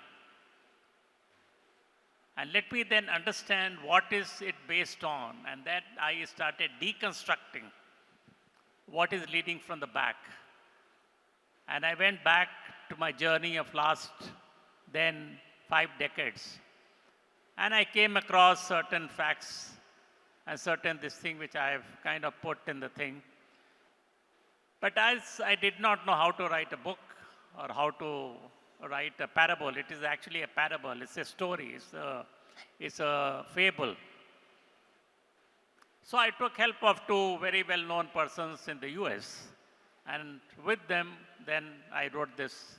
And let me then understand what is it based on. And that I started deconstructing what is leading from the back. And I went back to my journey of last then 5 decades. And I came across certain facts and certain this thing which I have kind of put in the thing. But as I did not know how to write a book or how to write a parable, it is actually a parable, it's a story, it's a fable. So I took help of 2 very well-known persons in the US. And with them, then I wrote this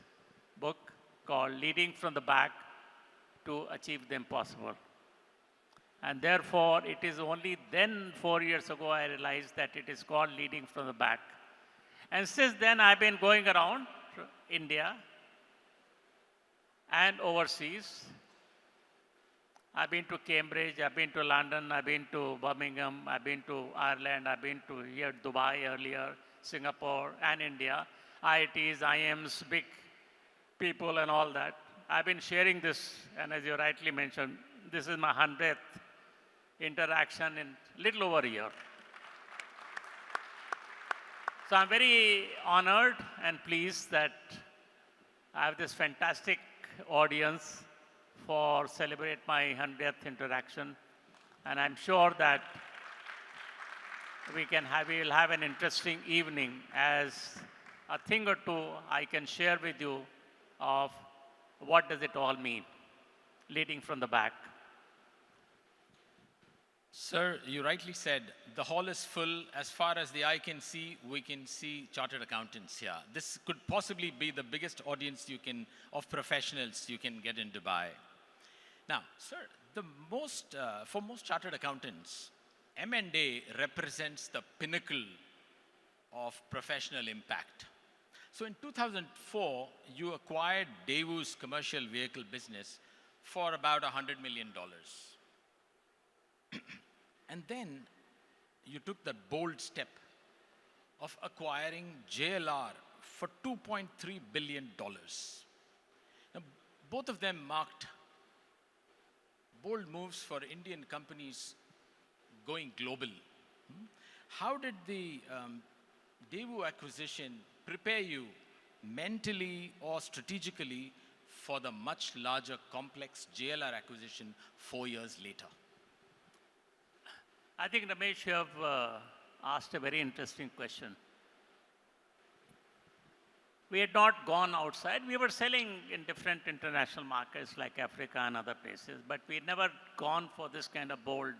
book called Leading from the Back to Achieve the Impossible. And therefore, it is only then, 4 years ago, I realized that it is called Leading from the Back. And since then, I've been going around India, and overseas. I've been to Cambridge, I've been to London, I've been to Birmingham, I've been to Ireland, I've been to here Dubai earlier, Singapore and India, IITs, IIMs, big people and all that. I've been sharing this, and as you rightly mentioned, this is my 100th interaction in little over a year. So I'm very honored and pleased that I have this fantastic audience for celebrate my 100th interaction. And I'm sure that we will have an interesting evening as a thing or two I can share with you of what does it all mean, leading from the back. Sir, you rightly said the hall is full. As far as the eye can see, we can see chartered accountants here. This could possibly be the biggest audience of professionals you can get in Dubai. Now, sir, for most chartered accountants, M&A represents the pinnacle of professional impact. So in 2004, you acquired Daewoo's commercial vehicle business for about $100 million. And then you took that bold step of acquiring JLR for $2.3 billion. Now, both of them marked bold moves for Indian companies going global. How did the Daewoo acquisition prepare you mentally or strategically for the much larger complex JLR acquisition 4 years later? I think, Ramesh, you have asked a very interesting question. We had not gone outside. We were selling in different international markets like Africa and other places, but we had never gone for this kind of bold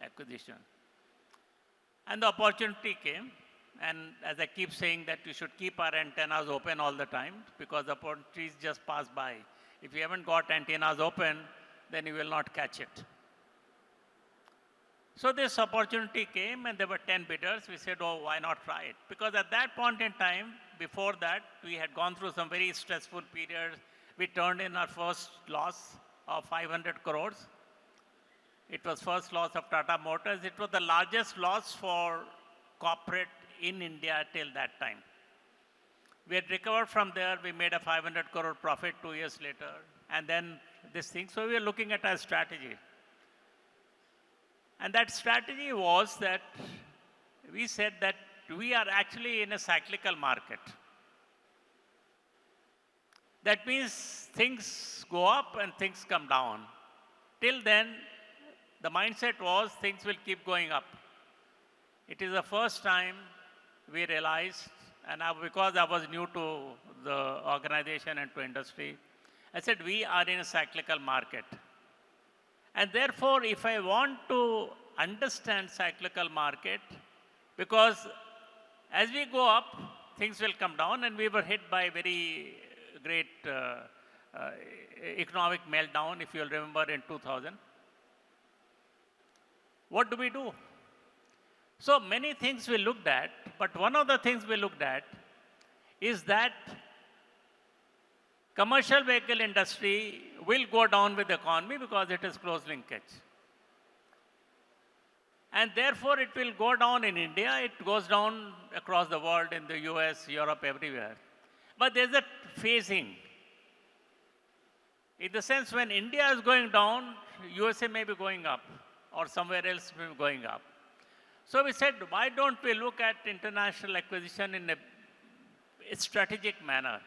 acquisition. And the opportunity came, and as I keep saying that we should keep our antennas open all the time because the opportunities just pass by. If you haven't got antennas open, then you will not catch it. So this opportunity came and there were 10 bidders. We said, oh, why not try it? Because at that point in time, before that, we had gone through some very stressful periods. We turned in our first loss of 500 crores. It was first loss of Tata Motors. It was the largest loss for corporate in India till that time. We had recovered from there. We made a 500 crore profit 2 years later. And then this thing. So we were looking at our strategy. And that strategy was that we said that we are actually in a cyclical market. That means things go up and things come down. Till then, the mindset was things will keep going up. It is the first time we realized, and because I was new to the organization and to industry, I said we are in a cyclical market. And therefore, if I want to understand cyclical market, because as we go up, things will come down, and we were hit by a very great economic meltdown, if you'll remember, in 2000. What do we do? So many things we looked at, but one of the things we looked at is that commercial vehicle industry will go down with the economy because it is close linkage. And therefore, it will go down in India. It goes down across the world, in the US, Europe, everywhere. But there's a phasing. In the sense, when India is going down, USA may be going up, or somewhere else may be going up. So we said, why don't we look at international acquisition in a strategic manner?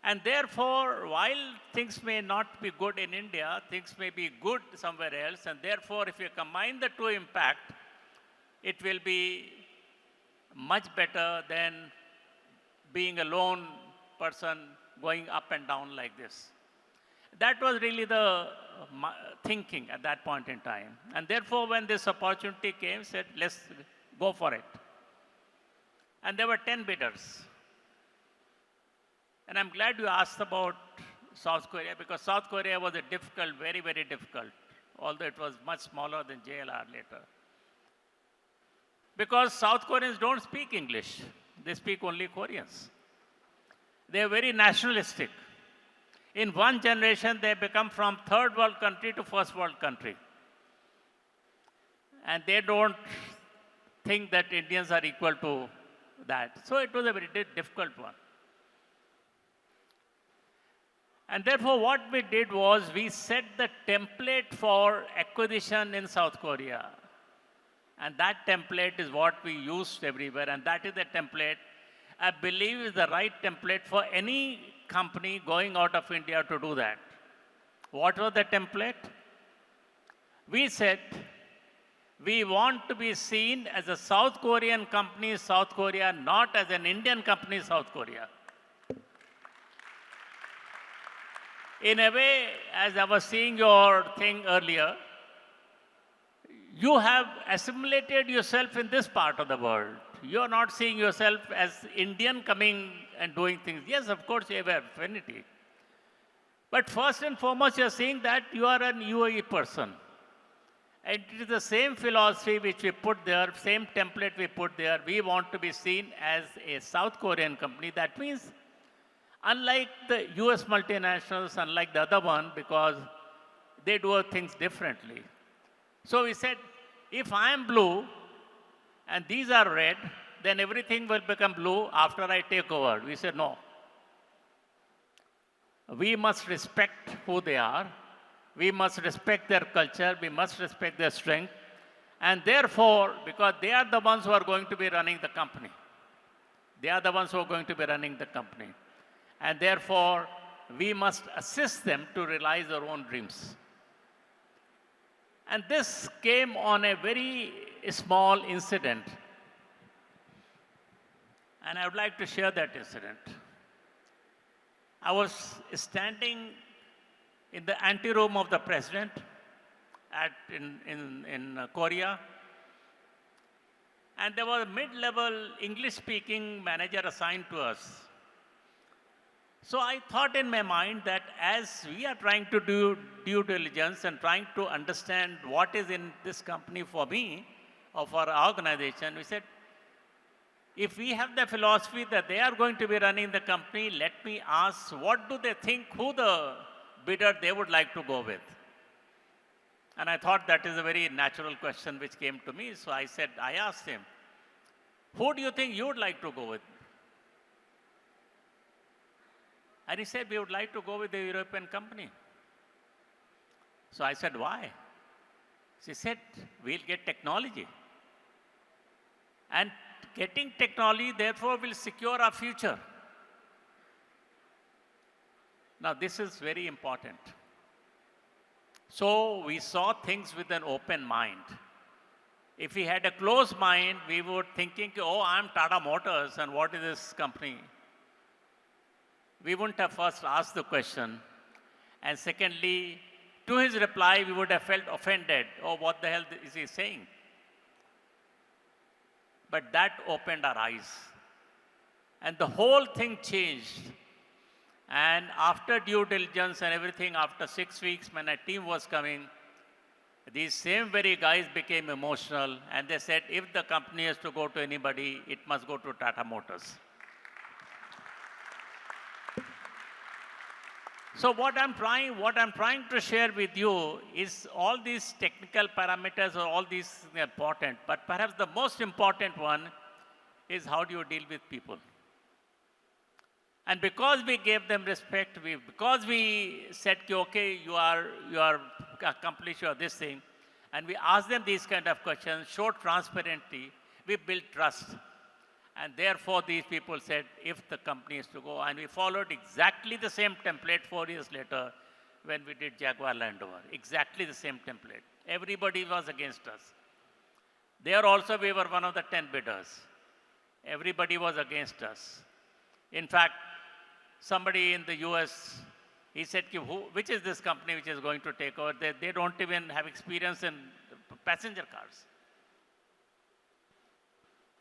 And therefore, while things may not be good in India, things may be good somewhere else. And therefore, if you combine the two impact, it will be much better than being a lone person going up and down like this. That was really the thinking at that point in time. And therefore, when this opportunity came, said, let's go for it. And there were 10 bidders. And I'm glad you asked about South Korea, because South Korea was a difficult, very, very difficult, although it was much smaller than JLR later. Because South Koreans don't speak English. They speak only Koreans. They are very nationalistic. In one generation, they become from third world country to first world country. And they don't think that Indians are equal to that. So it was a very difficult one. And therefore, what we did was we set the template for acquisition in South Korea. And that template is what we used everywhere. And that is the template I believe is the right template for any company going out of India to do that. What was the template? We said, we want to be seen as a South Korean company, South Korea, not as an Indian company, South Korea. In a way, as I was seeing your thing earlier, you have assimilated yourself in this part of the world. You are not seeing yourself as Indian coming and doing things. Yes, of course, you have affinity. But first and foremost, you are seeing that you are an UAE person. And it is the same philosophy which we put there, same template we put there. We want to be seen as a South Korean company. That means, unlike the US multinationals, unlike the other one, because they do things differently. So we said, if I am blue and these are red, then everything will become blue after I take over. We said, no. We must respect who they are. We must respect their culture. We must respect their strength. And therefore, because they are the ones who are going to be running the company. They are the ones who are going to be running the company. And therefore, we must assist them to realize their own dreams. And this came on a very small incident. And I would like to share that incident. I was standing in the anteroom of the president in Korea. And there was a mid-level English-speaking manager assigned to us. So I thought in my mind that as we are trying to do due diligence and trying to understand what is in this company for me or for our organization, we said, if we have the philosophy that they are going to be running the company, let me ask, what do they think, who the bidder they would like to go with? And I thought that is a very natural question which came to me. So I asked him, who do you think you would like to go with? And he said, we would like to go with the European company. So I said, why? She said, we'll get technology. And getting technology, therefore, will secure our future. Now, this is very important. So we saw things with an open mind. If we had a closed mind, we were thinking, oh, I'm Tata Motors, and what is this company? We wouldn't have first asked the question. And secondly, to his reply, we would have felt offended. Oh, what the hell is he saying? But that opened our eyes. And the whole thing changed. And after due diligence and everything, after 6 weeks, when a team was coming, these same very guys became emotional. And they said, if the company has to go to anybody, it must go to Tata Motors. So what I'm trying to share with you is all these technical parameters are all these important, but perhaps the most important one is how do you deal with people. And because we gave them respect, because we said, okay, you are accomplished, you are this thing, and we asked them these kind of questions, showed transparency, we built trust. And therefore, these people said, if the company is to go, and we followed exactly the same template 4 years later when we did Jaguar Land Rover. Exactly the same template. Everybody was against us. There also, we were one of the 10 bidders. Everybody was against us. In fact, somebody in the US, he said, which is this company which is going to take over? They don't even have experience in passenger cars.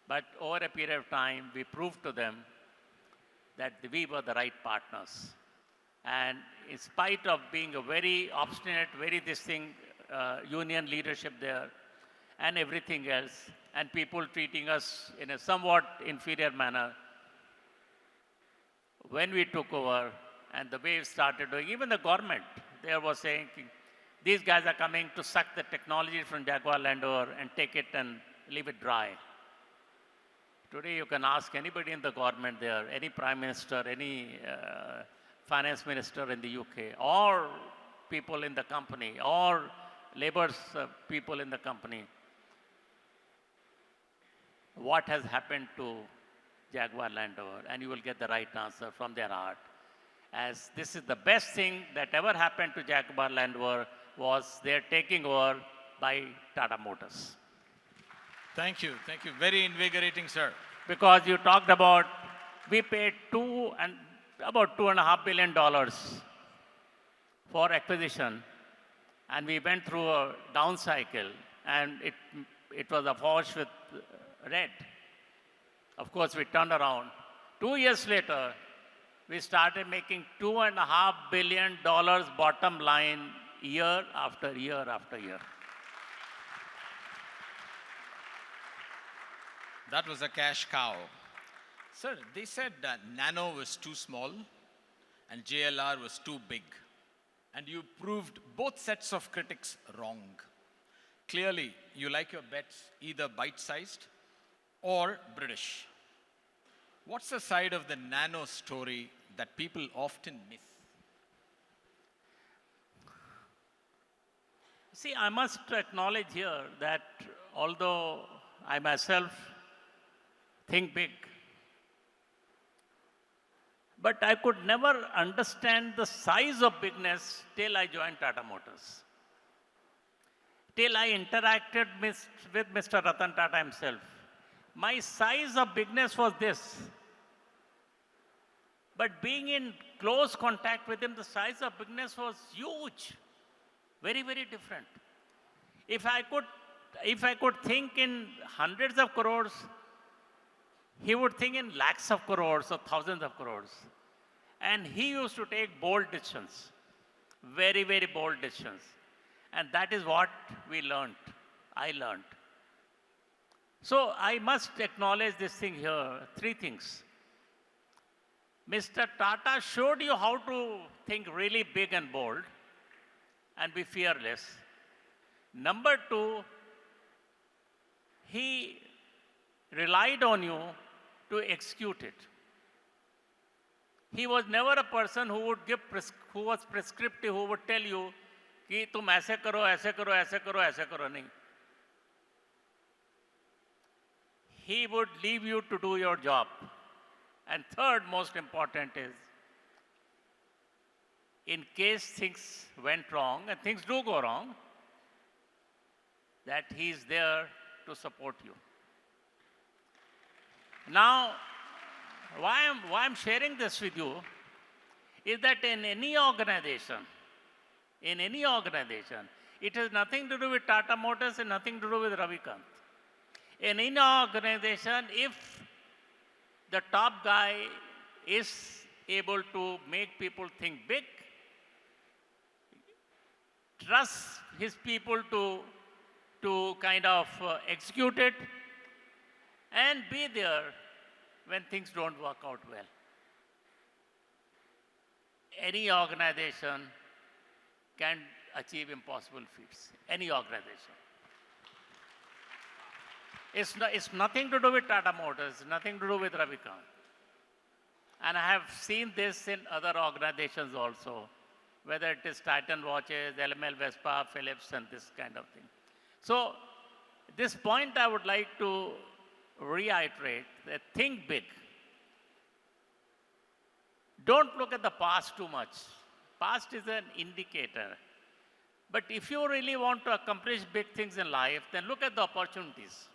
But over a period of time, we proved to them that we were the right partners. And in spite of being a very obstinate, union leadership there and everything else, and people treating us in a somewhat inferior manner, when we took over, and the way we started doing, even the government, there was saying, these guys are coming to suck the technology from Jaguar Land Rover and take it and leave it dry. Today you can ask anybody in the government there, any prime minister, any finance minister in the UK, or people in the company, or labor's people in the company, what has happened to Jaguar Land Rover, and you will get the right answer from their heart. As this is the best thing that ever happened to Jaguar Land Rover was their taking over by Tata Motors. Thank you. Thank you. Very invigorating, sir. Because you talked about, we paid about $2.5 billion for acquisition, and we went through a down cycle, and it was awash with red. Of course, we turned around. 2 years later, we started making $2.5 billion bottom line year after year after year. That was a cash cow. Sir, they said that Nano was too small and JLR was too big. And you proved both sets of critics wrong. Clearly, you like your bets either bite-sized or British. What's the side of the Nano story that people often miss? See, I must acknowledge here that although I myself think big, but I could never understand the size of bigness till I joined Tata Motors. Till I interacted with Mr. Ratan Tata himself. My size of bigness was this. But being in close contact with him, the size of bigness was huge. Very, very different. If I could think in hundreds of crores, he would think in lakhs of crores or thousands of crores. And he used to take bold decisions. Very, very bold decisions. And that is what we learned. I learned. So I must acknowledge this thing here. 3 things. Mr. Tata showed you how to think really big and bold and be fearless. Number 2, he relied on you to execute it. He was never a person who would who was prescriptive, who would tell you कि तुम ऐसे करो, ऐसे करो, ऐसे करो, ऐसे करो नहीं. He would leave you to do your job. And third, most important is, in case things went wrong, and things do go wrong, that he is there to support you. Now, why I'm sharing this with you is that in any organization, it has nothing to do with Tata Motors and nothing to do with Ravikant. In any organization, if the top guy is able to make people think big, trust his people to kind of execute it, and be there when things don't work out well. Any organization can achieve impossible feats. Any organization. It's nothing to do with Tata Motors, nothing to do with Ravikant. And I have seen this in other organizations also, whether it is Titan watches, LML Vespa, Philips, and this kind of thing. So, this point I would like to reiterate that think big. Don't look at the past too much. Past is an indicator. But if you really want to accomplish big things in life, then look at the opportunities.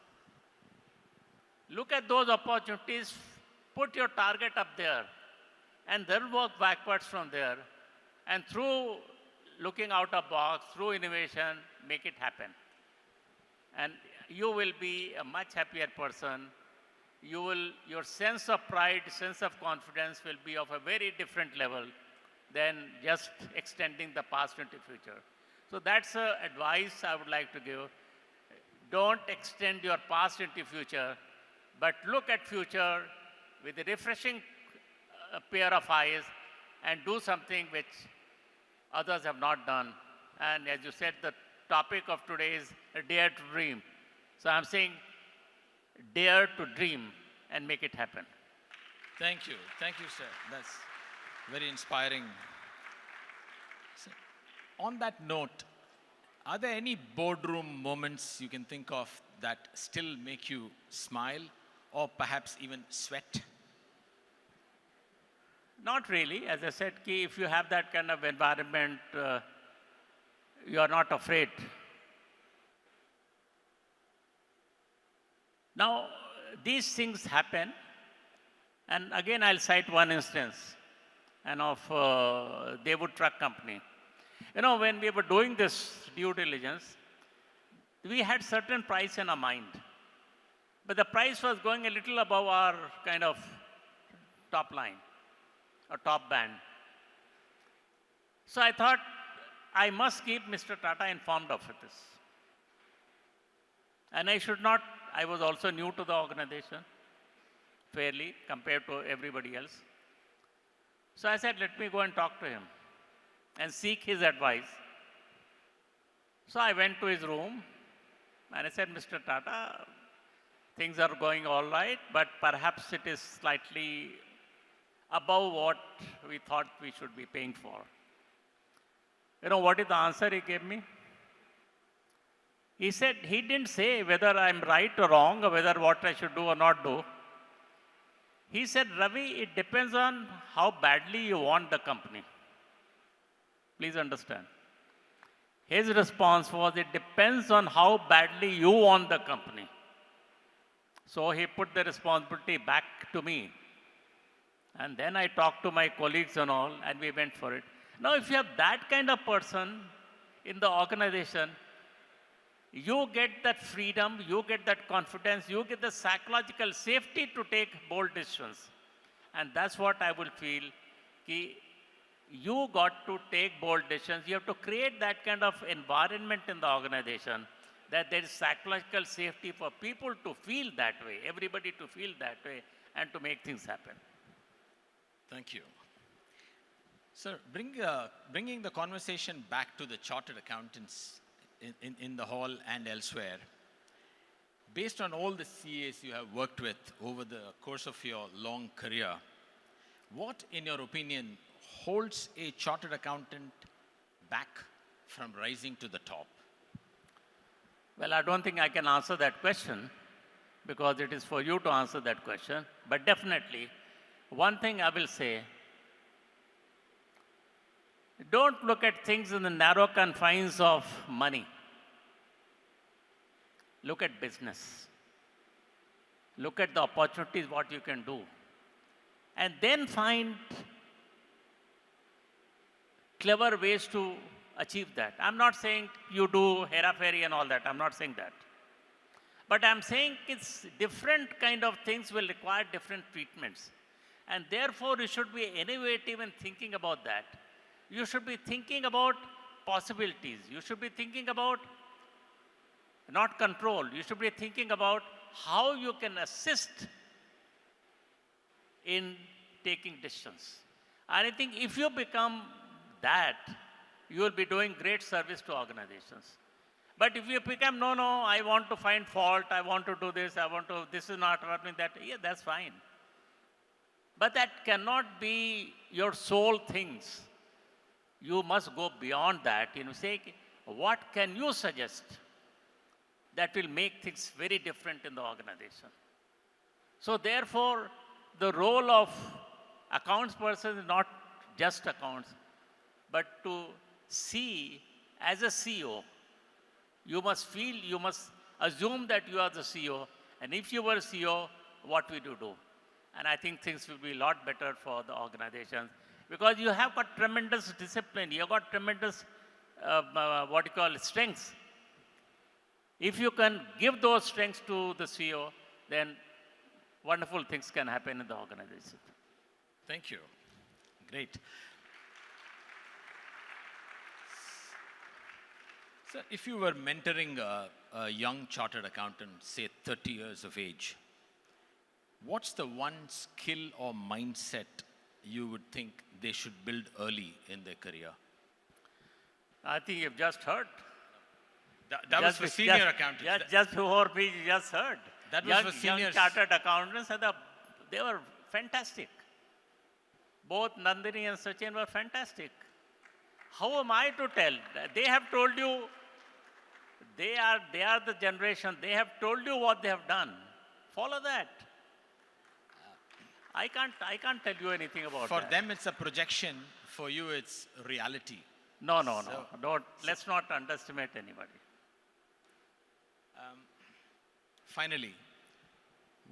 Look at those opportunities, put your target up there, and then work backwards from there. And through looking out of box, through innovation, make it happen. And you will be a much happier person. Your sense of pride, sense of confidence will be of a very different level than just extending the past into future. So that's the advice I would like to give. Don't extend your past into future, but look at future with a refreshing pair of eyes and do something which others have not done. And as you said, the topic of today is dare to dream. So I'm saying dare to dream and make it happen. Thank you. Thank you, sir. That's very inspiring. So, on that note, are there any boardroom moments you can think of that still make you smile or perhaps even sweat? Not really. As I said, ki if you have that kind of environment, you are not afraid. Now, these things happen, and again, I'll cite one instance, and of Daewoo Truck Company. You know, when we were doing this due diligence, we had certain price in our mind, but the price was going a little above our kind of top line or top band. So I thought I must keep Mr. Tata informed of this. And I should not, I was also new to the organization, fairly compared to everybody else. So I said, let me go and talk to him and seek his advice. So I went to his room and I said, Mr. Tata, things are going all right, but perhaps it is slightly above what we thought we should be paying for. You know what is the answer he gave me? He said, he didn't say whether I'm right or wrong or whether what I should do or not do. He said, Ravi, it depends on how badly you want the company. Please understand. His response was, it depends on how badly you want the company. So he put the responsibility back to me. And then I talked to my colleagues and all, and we went for it. Now, if you have that kind of person in the organization, you get that freedom, you get that confidence, you get the psychological safety to take bold decisions. And that's what I will feel, ki you got to take bold decisions. You have to create that kind of environment in the organization that there is psychological safety for people to feel that way, everybody to feel that way, and to make things happen. Thank you. Sir, bringing the conversation back to the chartered accountants in the hall and elsewhere, based on all the CAs you have worked with over the course of your long career, what, in your opinion, holds a chartered accountant back from rising to the top? Well, I don't think I can answer that question because it is for you to answer that question. But definitely, one thing I will say, don't look at things in the narrow confines of money. Look at business. Look at the opportunities, what you can do. And then find clever ways to achieve that. I'm not saying you do hera-fairy and all that. I'm not saying that. But I'm saying it's different kind of things will require different treatments. And therefore, you should be innovative in thinking about that. You should be thinking about possibilities. You should be thinking about not control. You should be thinking about how you can assist in taking decisions. And I think if you become that, you will be doing great service to organizations. But if you become, no, I want to find fault, I want to do this, this is not happening, that, yeah, that's fine. But that cannot be your sole things. You must go beyond that. Say, what can you suggest that will make things very different in the organization? So therefore, the role of accounts person is not just accounts, but to see as a CEO, you must feel, you must assume that you are the CEO. And if you were CEO, what would you do? And I think things will be a lot better for the organizations because you have got tremendous discipline. You have got tremendous, strengths. If you can give those strengths to the CEO, then wonderful things can happen in the organization. Thank you. Great. Sir, if you were mentoring a young chartered accountant, say 30 years of age, what's the one skill or mindset you would think they should build early in their career? I think you've just heard. That was for senior accountants. Just before me, you just heard. That was for Young seniors. chartered accountants, and they were fantastic. Both Nandini and Sachin were fantastic. How am I to tell? They have told you, they are the generation, they have told you what they have done. Follow that. I can't tell you anything about For that. them, it's a projection. For you, it's reality. No. Let's not underestimate anybody. Finally,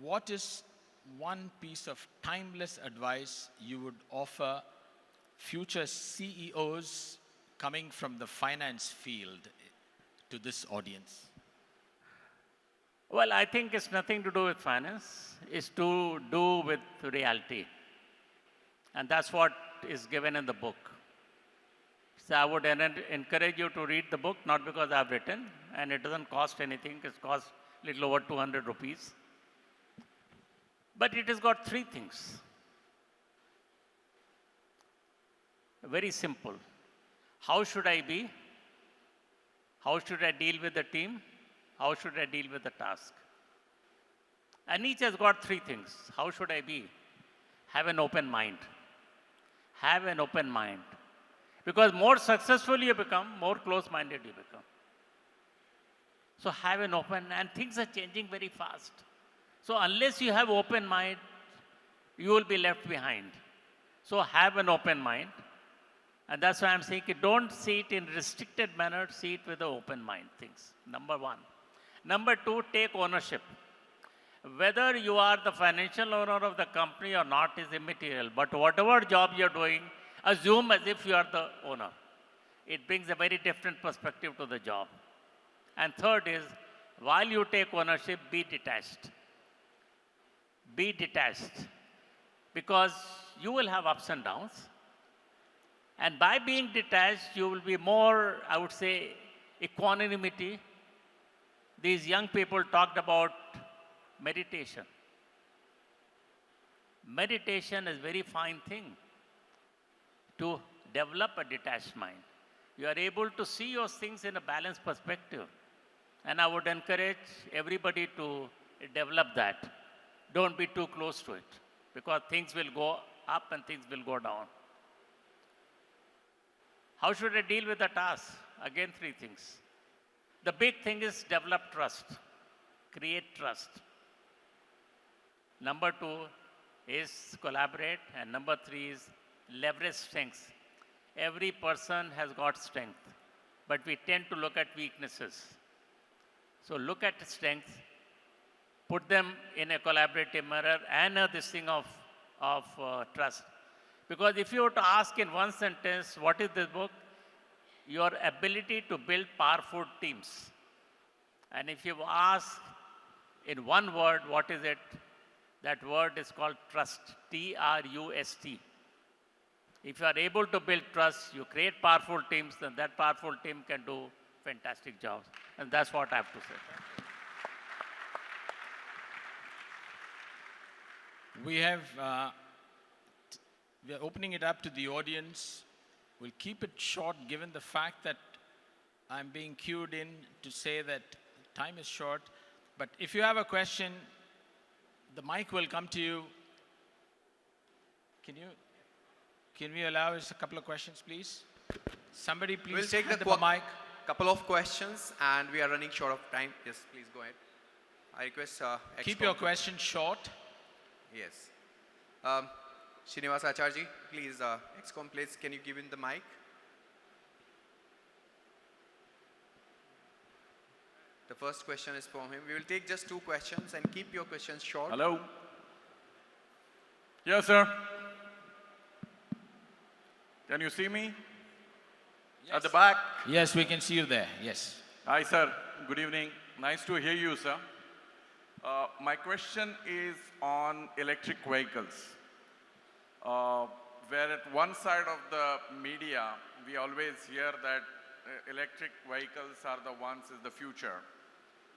what is one piece of timeless advice you would offer future CEOs coming from the finance field to this audience? Well, I think it's nothing to do with finance. It's to do with reality. And that's what is given in the book. So I would encourage you to read the book, not because I've written, and it doesn't cost anything. It costs a little over 200 rupees. But it has got three things. Very simple. How should I be? How should I deal with the team? How should I deal with the task? And each has got three things. How should I be? Have an open mind. Have an open mind. Because more successful you become, more close-minded you become. So have an open, and things are changing very fast. So unless you have open mind, you will be left behind. So have an open mind. And that's why I'm saying, don't see it in restricted manner, see it with an open mind, things. Number one. Number two, take ownership. Whether you are the financial owner of the company or not is immaterial. But whatever job you're doing, assume as if you are the owner. It brings a very different perspective to the job. And third is, while you take ownership, be detached. Be detached. Because you will have ups and downs. And by being detached, you will be more, I would say, equanimity. These young people talked about meditation. Meditation is a very fine thing to develop a detached mind. You are able to see those things in a balanced perspective. And I would encourage everybody to develop that. Don't be too close to it, because things will go up and things will go down. How should I deal with the task? Again, three things. The big thing is develop trust, create trust. Number two is collaborate, and number three is leverage strengths. Every person has got strength, but we tend to look at weaknesses. So look at strengths, put them in a collaborative manner, and this thing of trust. Because if you were to ask in one sentence, what is this book? Your ability to build powerful teams. And if you ask in one word, what is it? That word is called trust, T-R-U-S-T. If you are able to build trust, you create powerful teams, then that powerful team can do fantastic jobs. And that's what I have to say. We are opening it up to the audience. We'll keep it short given the fact that I'm being cued in to say that time is short. But if you have a question, the mic will come to you. Can we allow us a couple of questions, please? Somebody please We'll take hand the them a mic. couple of questions, and we are running short of time. Yes, please go ahead. I request Keep your question short. Yes. Srinivas Acharji, please, XCOM, please, can you give him the mic? The first question is from him. We will take just two questions and keep your questions short. Hello? Yes, sir. Can you see me? Yes. At the back? Yes, we can see you there. Yes. Hi, sir. Good evening. Nice to hear you, sir. My question is on electric vehicles. Where at one side of the media, we always hear that electric vehicles are the ones is the future.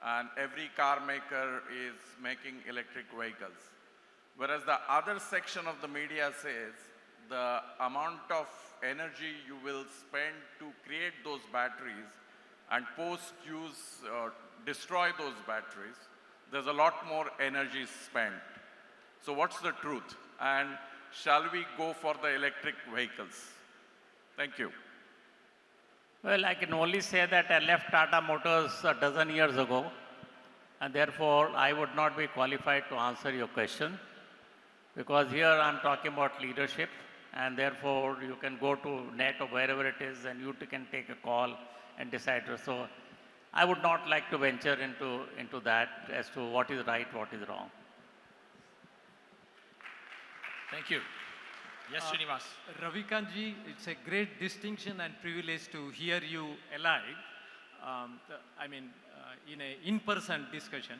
And every car maker is making electric vehicles. Whereas the other section of the media says the amount of energy you will spend to create those batteries and post-use destroy those batteries, there's a lot more energy spent. So what's the truth? And shall we go for the electric vehicles? Thank you. Well, I can only say that I left Tata Motors a dozen years ago, and therefore I would not be qualified to answer your question, because here I'm talking about leadership, and therefore you can go to net or wherever it is and you can take a call and decide. So I would not like to venture into that as to what is right, what is wrong. Thank you. Yes, Srinivas. Ravikant ji, it's a great distinction and privilege to hear you alive. In an in-person discussion.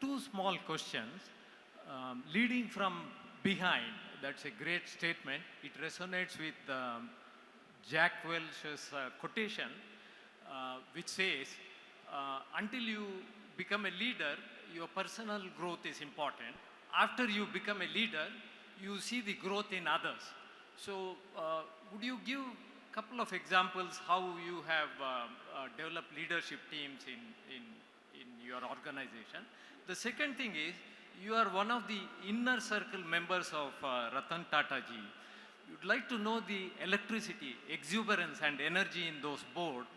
Two small questions. Leading from behind, that's a great statement. It resonates with Jack Welch's quotation, which says, until you become a leader, your personal growth is important. After you become a leader, you see the growth in others. So would you give a couple of examples how you have developed leadership teams in your organization? The second thing is, you are one of the inner circle members of Ratan Tata ji. You'd like to know the electricity, exuberance and energy in those boards,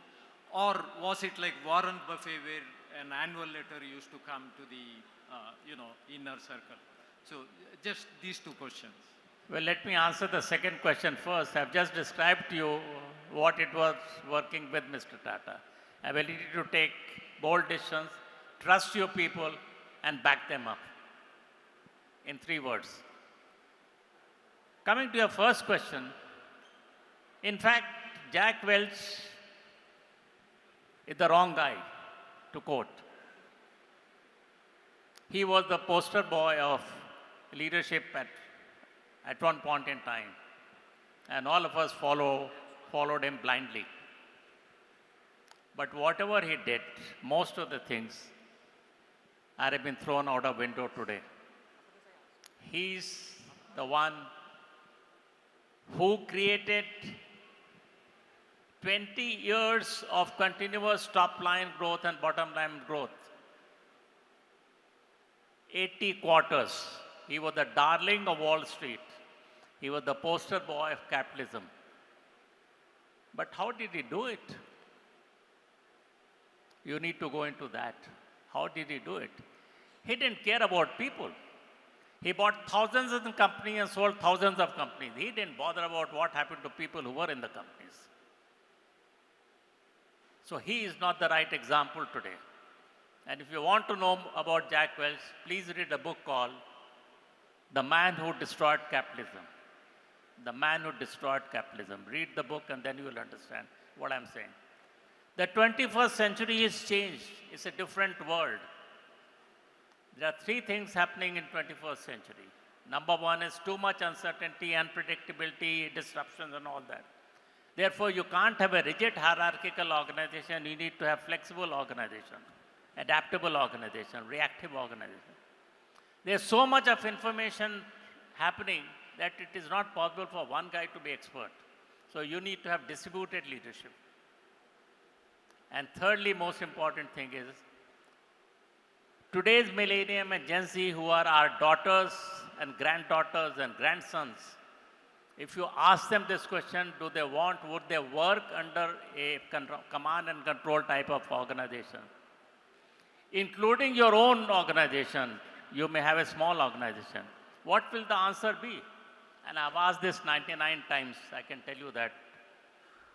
or was it like Warren Buffett where an annual letter used to come to the inner circle? So just these two questions. Well, let me answer the second question first. I've just described to you what it was working with Mr. Tata. Ability to take bold decisions, trust your people, and back them up. In 3 words. Coming to your first question, in fact, Jack Welch is the wrong guy to quote. He was the poster boy of leadership at one point in time, and all of us followed him blindly. But whatever he did, most of the things have been thrown out of window today. He's the one who created 20 years of continuous top line growth and bottom line growth. 80 quarters. He was the darling of Wall Street. He was the poster boy of capitalism. But how did he do it? You need to go into that. How did he do it? He didn't care about people. He bought thousands of companies and sold thousands of companies. He didn't bother about what happened to people who were in the companies. So he is not the right example today. And if you want to know about Jack Welch, please read a book called The Man Who Destroyed Capitalism. The Man Who Destroyed Capitalism. Read the book and then you will understand what I'm saying. The 21st century is changed. It's a different world. There are 3 things happening in 21st century. Number 1 is too much uncertainty, unpredictability, disruptions and all that. Therefore, you can't have a rigid hierarchical organization. You need to have flexible organization, adaptable organization, reactive organization. There's so much of information happening that it is not possible for one guy to be expert. So you need to have distributed leadership. And thirdly, most important thing is, today's millennium and Gen Z, who are our daughters and granddaughters and grandsons, if you ask them this question, would they work under a command and control type of organization? Including your own organization, you may have a small organization. What will the answer be? And I've asked this 99 times, I can tell you that.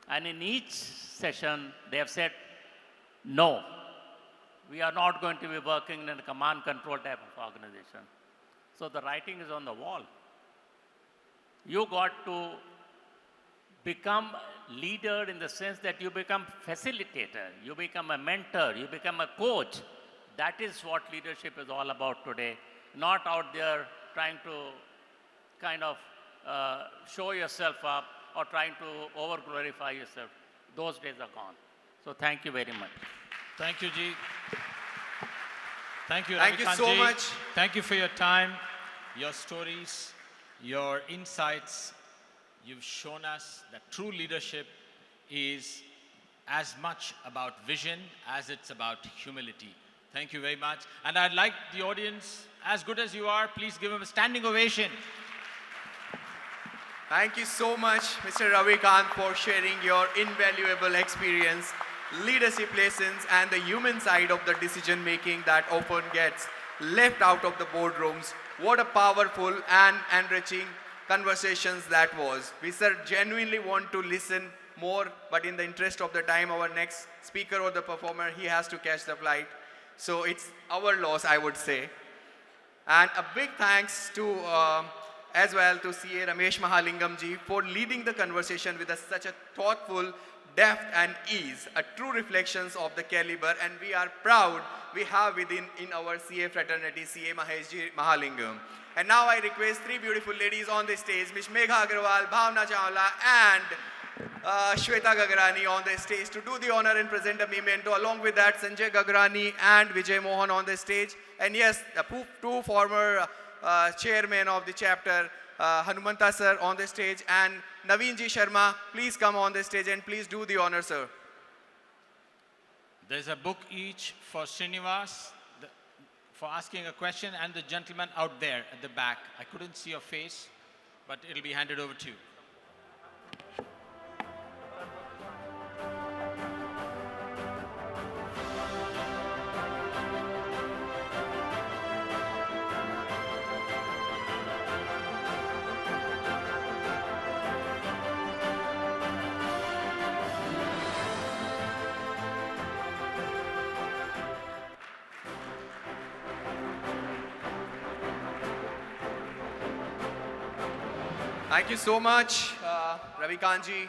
And in each session, they have said, no, we are not going to be working in a command control type of organization. So the writing is on the wall. You got to become leader in the sense that you become facilitator, you become a mentor, you become a coach. That is what leadership is all about today. Not out there trying to kind of show yourself up or trying to over-glorify yourself. Those days are gone. So thank you very much. Thank you, Ji. Thank you, Thank you Ravikant so ji. much. Thank you for your time, your stories, Your insights, you've shown us that true leadership is as much about vision as it's about humility. Thank you very much. And I'd like the audience, as good as you are, please give them a standing ovation. Thank you so much, Mr. Ravikant, for sharing your invaluable experience, leadership lessons, and the human side of the decision making that often gets left out of the boardrooms. What a powerful and enriching conversations that was. We sir genuinely want to listen more, but in the interest of the time, our next speaker or the performer, he has to catch the flight. So it's our loss, I would say. And a big thanks to as well to CA Ramesh Mahalingam ji for leading the conversation with such a thoughtful, depth and ease, a true reflections of the caliber, and we are proud we have within in our CA fraternity CA Mahesh ji Mahalingam. And now I request three beautiful ladies on the stage, Ms. Megha Agrawal, Bhavna Chawla and Shweta Gagrani on the stage to do the honor and present a memento. Along with that, Sanjay Gagrani and Vijay Mohan on the stage. And yes, the two former chairmen of the chapter, Hanumanta sir on the stage and Naveen ji Sharma, please come on the stage and please do the honor, sir. There's a book each for Srinivas for asking a question, and the gentleman out there at the back. I couldn't see your face, but it'll be handed over to you. Thank you so much, Ravikantji.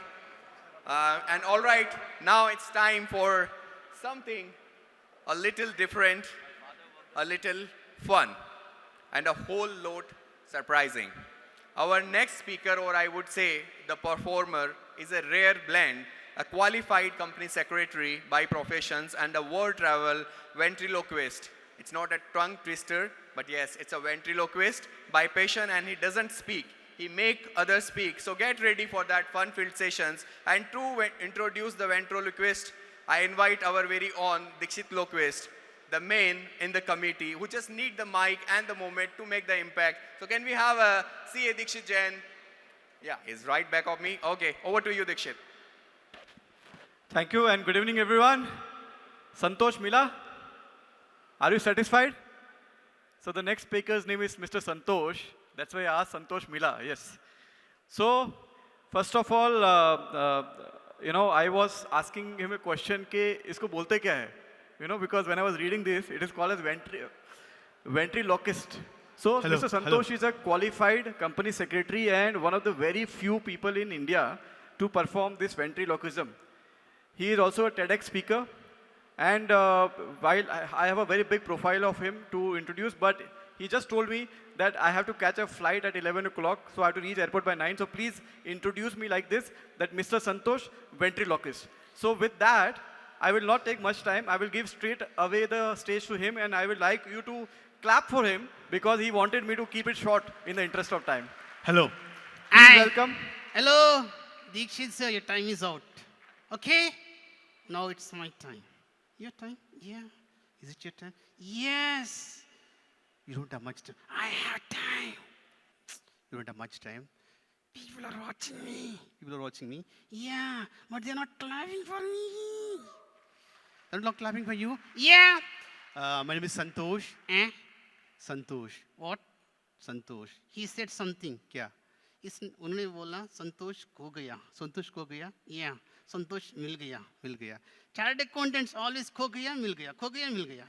And all right, now it's time for something a little different, a little fun, and a whole lot surprising. Our next speaker, or I would say the performer, is a rare blend, a qualified company secretary by professions and a world travel ventriloquist. It's not a tongue twister, but yes, it's a ventriloquist by passion, and he doesn't speak. He make others speak. So get ready for that fun-filled sessions. And to introduce the ventriloquist, I invite our very own Dikshit Loquist, the main in the committee, who just need the mic and the moment to make the impact. So can we have a CA Dikshit Jain? Yeah, he's right back of me. Okay, over to you, Dikshit. Thank you and good evening, everyone. Santosh Mila, are you satisfied? So the next speaker's name is Mr. Santosh. That's why I asked Santosh Mila, yes. So, first of all, I was asking him a question कि इसको बोलते क्या है? Because when I was reading this, it is called as ventriloquist. So, hello, Mr. Santosh is a qualified company secretary and one of the very few people in India to perform this ventriloquism. He is also a TEDx speaker, and while I have a very big profile of him to introduce, but he just told me that I have to catch a flight at 11 o'clock, so I have to reach airport by 9. So please introduce me like this, that Mr. Santosh, ventriloquist. So with that, I will not take much time. I will give straight away the stage to him, and I would like you to clap for him because he wanted me to keep it short in the interest of time. Hello. Please welcome. Hello, Dikshit sir, your time is out. Okay? Now it's my time. Your time? Yeah. Is it your time? Yes. You don't have much time. I have time. You don't have much time. People are watching me. People are watching me. Yeah, but they're not clapping for me. They're not clapping for you? Yeah. My name is Santosh. Eh? Santosh. What? Santosh. He said something. क्या? उन्होंने बोला संतोष खो गया. संतोष खो गया. Yeah. संतोष मिल गया. मिल गया. Chartered accountants always खो गया मिल गया. खो गया मिल गया.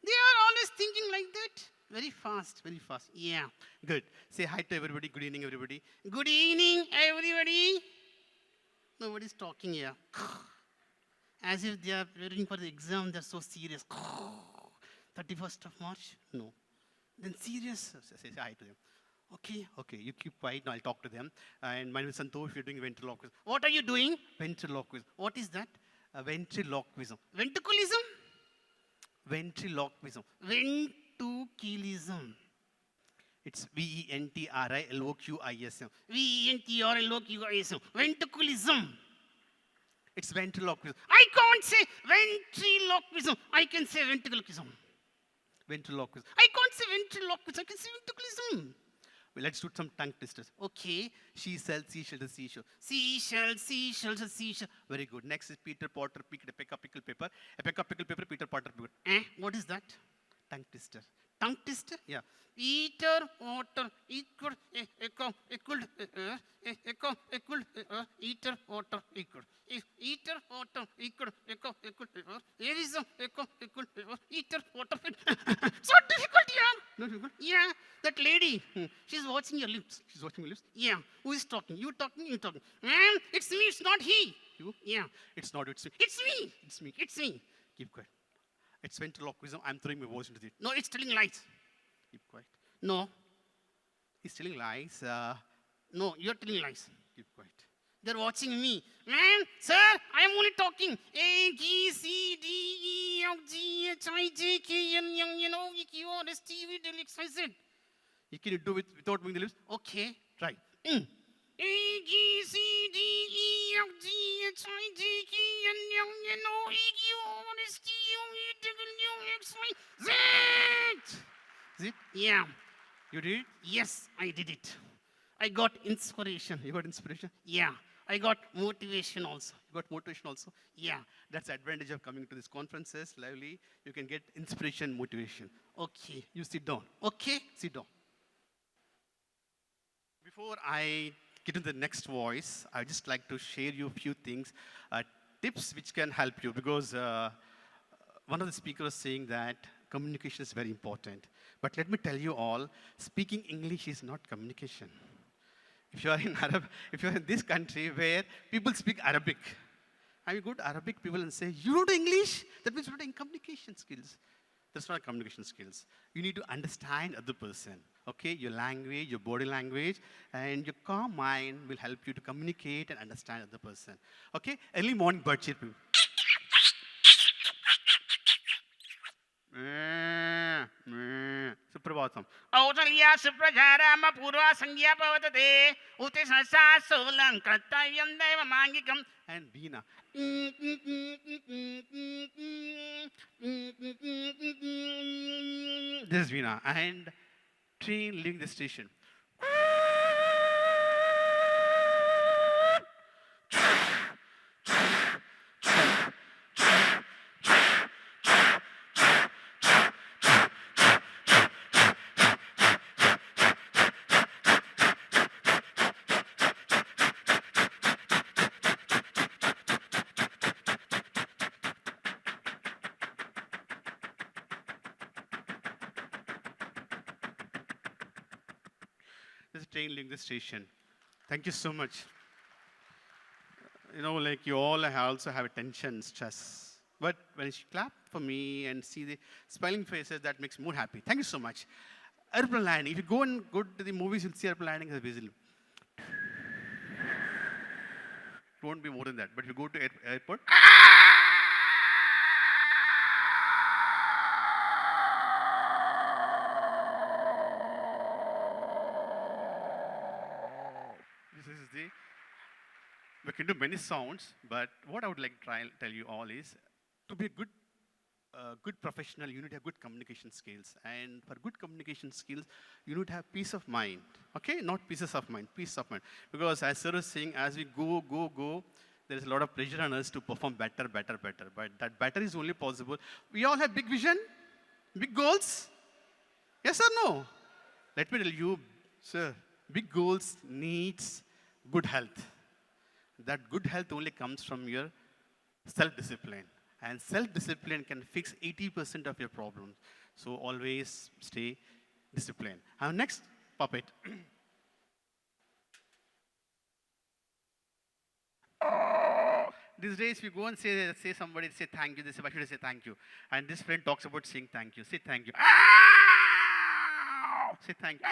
They are always thinking like that. Very fast, very fast. Yeah, good. Say hi to everybody. Good evening, everybody. Good evening, everybody. Nobody's talking here. As if they are preparing for the exam, they're so serious. 31st of March? No. Then serious? Say hi to them. Okay, you keep quiet. Now I'll talk to them. And my name is Santosh. We're doing ventriloquism. What are you doing? Ventriloquism. What is that? Ventriloquism. Ventriloquism? Ventriloquism. Ventriloquism. It's Ventriloquism. Ventriloquism. Ventriloquism. It's ventriloquism. I can't say ventriloquism. I can say ventriloquism. Ventriloquism. I can't say ventriloquism. I can say ventriloquism. Well, let's do some tongue twisters. Okay. She sells seashells, seashell. Seashells, seashells, seashell. Very good. Next is Peter Potter picked a peck of pickled pepper. A peck of pickled pepper, Peter Potter picked. What is that? Tongue twister. Tongue twister? Yeah. Peter Potter equal eater Potter equal. Eater Potter equal here is a eater Potter. So difficult, yeah. No difficult? Yeah. That lady, she's watching your lips. She's watching your lips? Yeah. Who is talking? You talking? You talking? It's me, it's not he. You? Yeah. It's not, it's me. It's me. It's me. It's me. Keep quiet. It's ventriloquism. I'm throwing my voice into it. No, it's telling lies. Keep quiet. No. He's telling lies. No, you're telling lies. Keep quiet. They're watching me. Man, sir, I am only talking. A, G, C, D, E, F, G, H, I, J, K, L, M, N, O, P, Q, R, S, T, V, W, X, Y, Z. You can do it without moving the lips? Okay, try. A, G, C, D, E, F, G, H, I, J, K, L, M, N, O, P, Q, R, S, T, U, V, W, X, Y, Z. Is it? Yeah. You did it? Yes, I did it. I got inspiration. You got inspiration? Yeah. I got motivation also. You got motivation also? Yeah. That's the advantage of coming to these conferences, lively. You can get inspiration, motivation. Okay. You sit down. Okay? Sit down. Before I get into the next voice, I'd just like to share you a few things, tips which can help you, because one of the speakers was saying that communication is very important. But let me tell you all, speaking English is not communication. If you are in this country where people speak Arabic, and you go to Arabic people and say, you don't know English? That means you don't have communication skills. That's not communication skills. You need to understand other person. Okay, your language, your body language, and your calm mind will help you to communicate and understand other person. Okay, early morning bird chirping. Suprabhatam. Autalya suprajarama purva sangya pavatade uti sasa solam kartavyam deva mangikam. And Veena. This is Veena. And train leaving the station. This is train leaving the station. Thank you so much. You know, like you all also have tension, stress. But when you clap for me and see the smiling faces, that makes me more happy. Thank you so much. Airplane landing. If you go to the movies, you'll see airplane landing as a whistle. It won't be more than that. But if you go to airport, we can do many sounds, but what I would like to tell you all is, to be a good professional, you need to have good communication skills. And for good communication skills, you need to have peace of mind. Okay? Not pieces of mind, peace of mind. Because as Sir was saying, as we go, there is a lot of pressure on us to perform better. But that better is only possible. We all have big vision, big goals. Yes or no? Let me tell you, sir, big goals needs good health. That good health only comes from your self-discipline. And self-discipline can fix 80% of your problems. So always stay disciplined. Our next puppet. These days, we go and say somebody, say thank you. They say, why should I say thank you? And this friend talks about saying thank you. Say thank you. Say thank you.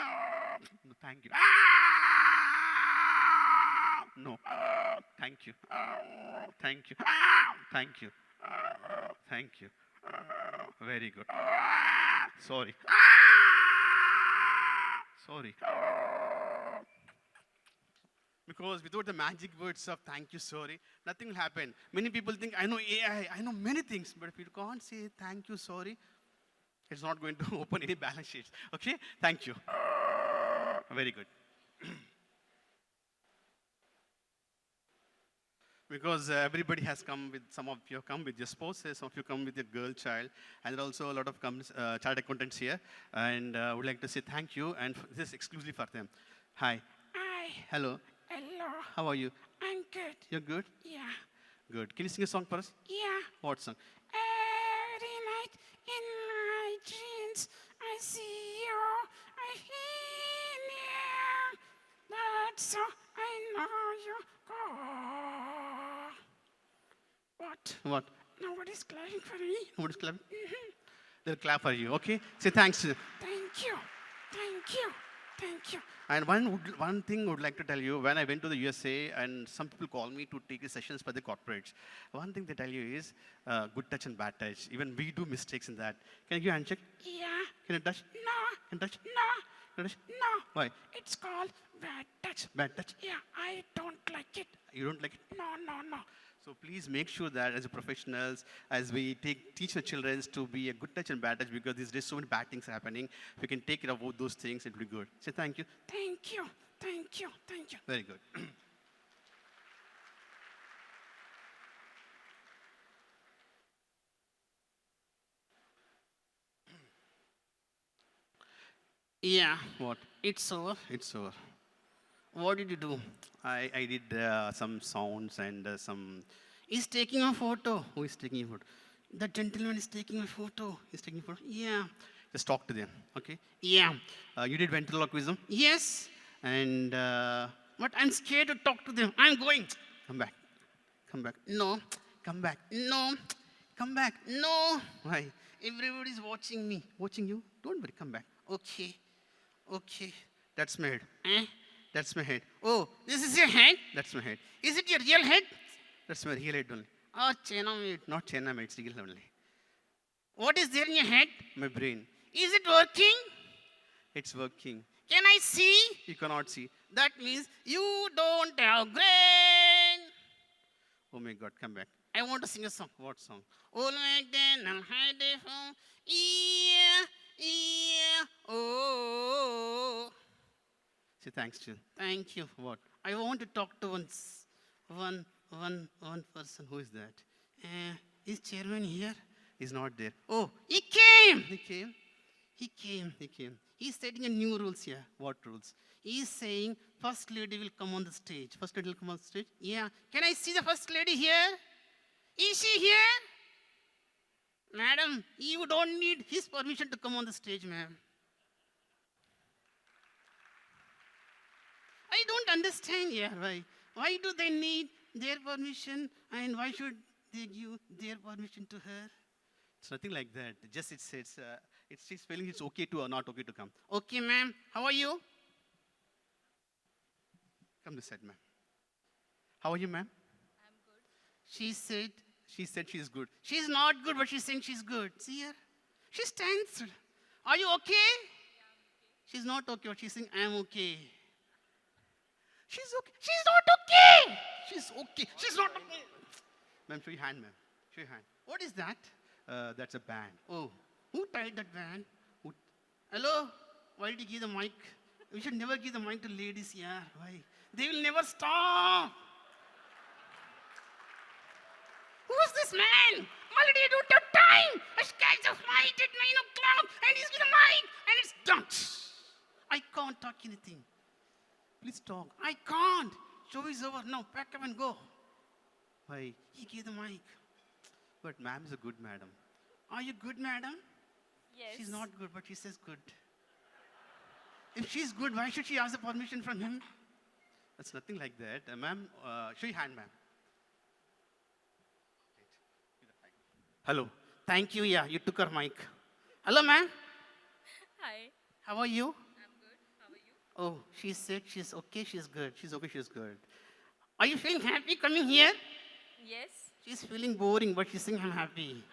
No, thank you. No. Thank you. Thank you. Thank you. Thank you. Very good. Sorry. Sorry. Because without the magic words of thank you, sorry, nothing will happen. Many people think, I know AI, I know many things, but if you can't say thank you, sorry, it's not going to open any balance sheets. Okay? Thank you. Very good. Because everybody has come with, some of you have come with your spouses, some of you come with your girl child, and there are also a lot of child accountants here, and I would like to say thank you, and this is exclusively for them. Hi. Hi. Hello. Hello. How are you? I'm good. You're good? Yeah. Good. Can you sing a song for us? Yeah. What song? Every night in my dreams, I see you, I hear you. That's how I know you go. What? What? Nobody's clapping for me. Nobody's clapping? They'll clap for you, okay? Say thanks. Thank you. Thank you. Thank you. And one thing I would like to tell you, when I went to the USA and some people call me to take the sessions for the corporates, one thing they tell you is good touch and bad touch. Even we do mistakes in that. Can I give you a handshake? Yeah. Can you touch? No. Can you touch? No. Can you touch? No. Why? It's called bad touch. Bad touch? Yeah, I don't like it. You don't like it? No, no, no. So please make sure that as a professionals, as we teach the children to be a good touch and bad touch, because these days so many bad things are happening. If we can take care of both those things, it will be good. Say thank you. Thank you. Thank you. Thank you. Very good. Yeah. What? It's over. It's over. What did you do? I did some sounds and some... He's taking a photo. Who is taking a photo? The gentleman is taking a photo. He's taking a photo? Yeah. Just talk to them, okay? Yeah. You did ventriloquism? Yes. And... But I'm scared to talk to them. I'm going. Come back. Come back. No. Come back. No. Come back. No. Why? Everybody's watching me. Watching you? Don't worry, come back. Okay. Okay. That's my head. Eh? That's my head. Oh, this is your head? That's my head. Is it your real head? That's my real head only. Oh, China made. Not China made, it's real only. What is there in your head? My brain. Is it working? It's working. Can I see? You cannot see. That means you don't have brain. Oh my God, come back. I want to sing a song. What song? Old MacDonald had a phone. Oh. Say thanks to you. Thank you. What? I want to talk to one person. Who is that? Is chairman here? He's not there. Oh, he came. He came? He came. He came. He's setting a new rules here. What rules? He's saying first lady will come on the stage. First lady will come on the stage? Yeah. Can I see the first lady here? Is she here? Madam, you don't need his permission to come on the stage, ma'am. I don't understand here. Why do they need their permission and why should they give their permission to her? It's nothing like that. Just she's feeling it's okay to or not okay to come. Okay, ma'am. How are you? Come this side, ma'am. How are you, ma'am? I'm good. She said she's good. She's not good, but she's saying she's good. See her? She stands. Are you okay? Yeah, I'm okay. She's not okay, but she's saying I'm okay. She's okay. She's not okay. She's okay. She's not okay. Ma'am, show your hand, ma'am. Show your hand. What is that? That's a band. Oh, who tied that band? Hello? Why did you give the mic? We should never give the mic to ladies here. Why? They will never stop. Who's this man? Already out of time. A catch of light at 9 o'clock and he's with the mic and it's done. I can't talk anything. Please talk. I can't. Show is over. Now pack up and go. Why? He gave the mic. But ma'am is a good madam. Are you good, madam? Yes. She's not good, but she says good. If she's good, why should she ask the permission from him? That's nothing like that. Ma'am, show your hand, ma'am. Hello. Thank you, yeah. You took her mic. Hello, ma'am. Hi. How are you? I'm good. How are you? Oh, she said she's okay, she's good. She's okay, she's good. Are you feeling happy coming here? Yes. She's feeling boring, but she's saying I'm happy.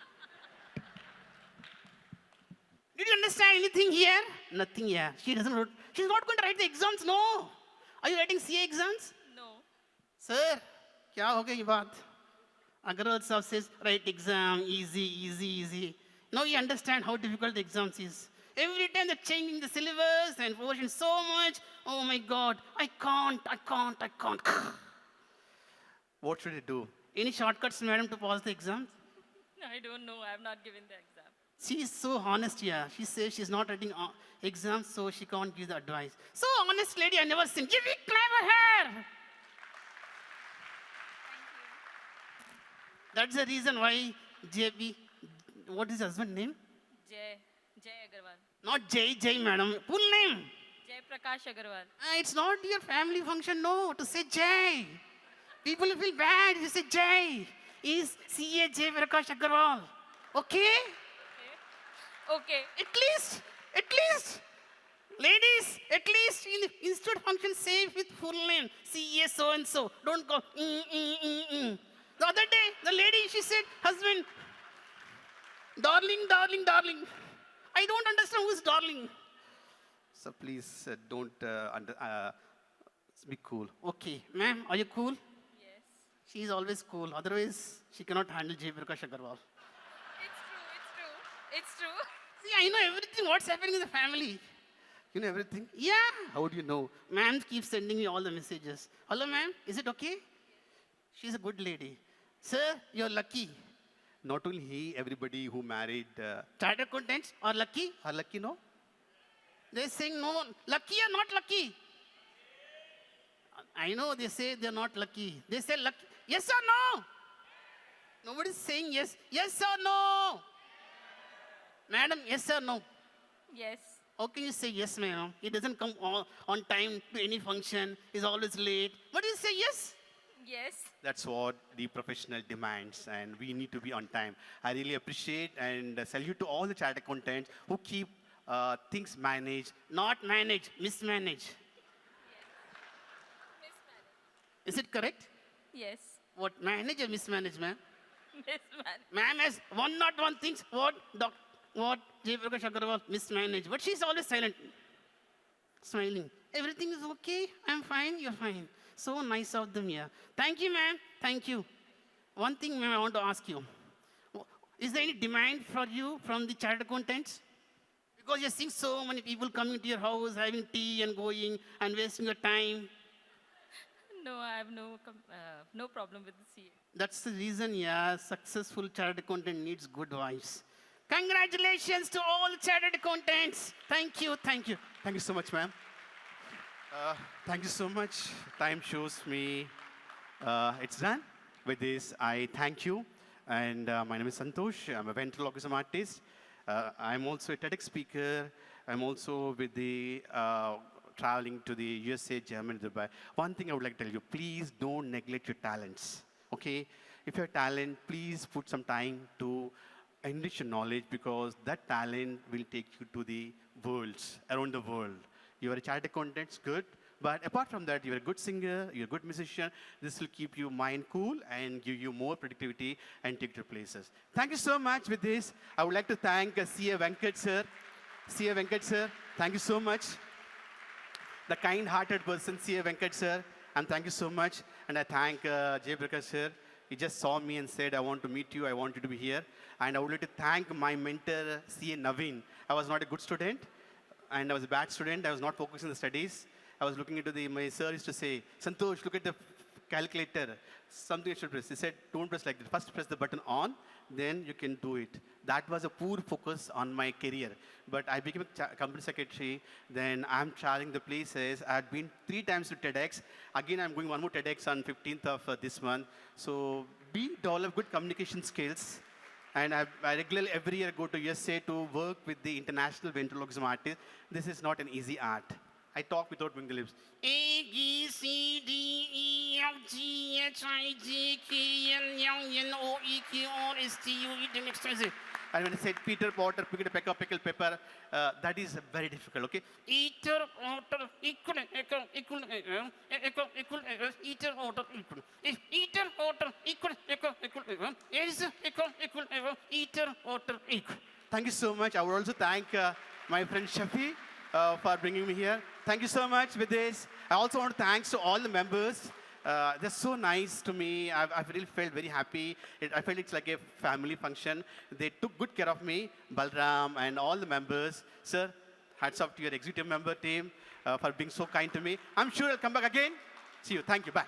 Did you understand anything here? Nothing here. She's not going to write the exams, no. Are you writing CA exams? No. Sir, क्या हो गई ये बात? Agarwal sir says, write exam, easy, easy, easy. Now you understand how difficult the exams is. Every time they're changing the syllabus and version so much. Oh my God, I can't. What should I do? Any shortcuts, madam, to pass the exams? I don't know. I have not given the exam. She is so honest here. She says she's not writing exams, so she can't give the advice. So honest lady, I never seen. Give me clap for her. That's the reason why JB, what is his husband's name? Jay Agarwal. Not Jay, madam. Full name. Jay Prakash Agarwal. It's not your family function, no, to say Jay. People will feel bad if you say Jay. Is CA Jay Prakash Agarwal. Okay? Okay. At least, ladies, at least in the institute function, say with full name, CA so and so. Don't go. The other day, the lady, she said, husband, darling. I don't understand who's darling. So please don't be cool. Okay, ma'am, are you cool? Yes. She is always cool. Otherwise, she cannot handle Jay Prakash Agarwal. It's true. See, I know everything. What's happening in the family? You know everything? Yeah. How do you know? Ma'am keeps sending me all the messages. Hello, ma'am. Is it okay? She's a good lady. Sir, you're lucky. Not only he, everybody who married chartered accountants are lucky. Are lucky, no? They're saying no. Lucky or not lucky? I know they say they're not lucky. They say lucky. Yes or no? Nobody's saying yes. Yes or no? Madam, yes or no? Yes. How can you say yes, ma'am? He doesn't come on time to any function. He's always late. But you say yes? Yes. That's what the professional demands, and we need to be on time. I really appreciate and salute to all the chartered accountants who keep things managed, not managed, mismanaged. Is it correct? Yes. What, manage or mismanage, ma'am? Mismanaged. Ma'am has 101 things. What Jay Prakash Agarwal mismanaged. But she's always silent, smiling. Everything is okay. I'm fine. You're fine. So nice of them here. Thank you, ma'am. Thank you. One thing, ma'am, I want to ask you. Is there any demand for you from the chartered accountants? Because you're seeing so many people coming to your house, having tea and going and wasting your time. No, I have no problem with the CA. That's the reason, yeah, successful chartered accountant needs good wives. Congratulations to all the chartered accountants. Thank you. Thank you so much, ma'am. Thank you so much. Time shows me it's done. With this, I thank you. And my name is Santosh. I'm a ventriloquism artist. I'm also a TEDx speaker. I'm also with the traveling to the USA, Germany, Dubai. One thing I would like to tell you, please don't neglect your talents, okay? If you have talent, please put some time to enrich your knowledge, because that talent will take you to the worlds, around the world. You are a chartered accountant, good. But apart from that, you're a good singer, you're a good musician. This will keep your mind cool and give you more productivity and take you to places. Thank you so much with this. I would like to thank C.A. Venkat sir. C.A. Venkat sir, thank you so much. The kind-hearted person, C.A. Venkat sir. And thank you so much. And I thank Jay Prakash sir. He just saw me and said, I want to meet you. I want you to be here. And I would like to thank my mentor, C.A. Naveen. I was not a good student. And I was a bad student. I was not focused on the studies. I was looking into my sir used to say, Santosh, look at the calculator. Something I should press. He said, don't press like that. First press the button on, then you can do it. That was a poor focus on my career. But I became a company secretary. Then I'm traveling the places. I had been 3 times to TEDx. Again, I'm going one more TEDx on 15th of this month. So develop good communication skills. And I regularly every year go to USA to work with the international ventriloquism artists. This is not an easy art. I talk without moving the lips. A, B, C, D, E, F, G, H, I, J, K, L, M, N, O, P, Q, R, S, T, U, V, W, X, Y, Z. And when I said Peter, Potter, picked a pecker, pickle, pepper, that is very difficult, okay? Eater, otter, equal, equal, eater, otter, equal. Eater, otter, equal, is equal, eater, otter, equal. Thank you so much. I would also thank my friend Shafi, for bringing me here. Thank you so much with this. I also want to thanks to all the members. They're so nice to me. I've really felt very happy. I felt it's like a family function. They took good care of me, Balram and all the members. Sir, hats off to your executive member team for being so kind to me. I'm sure I'll come back again. See you. Thank you. Bye.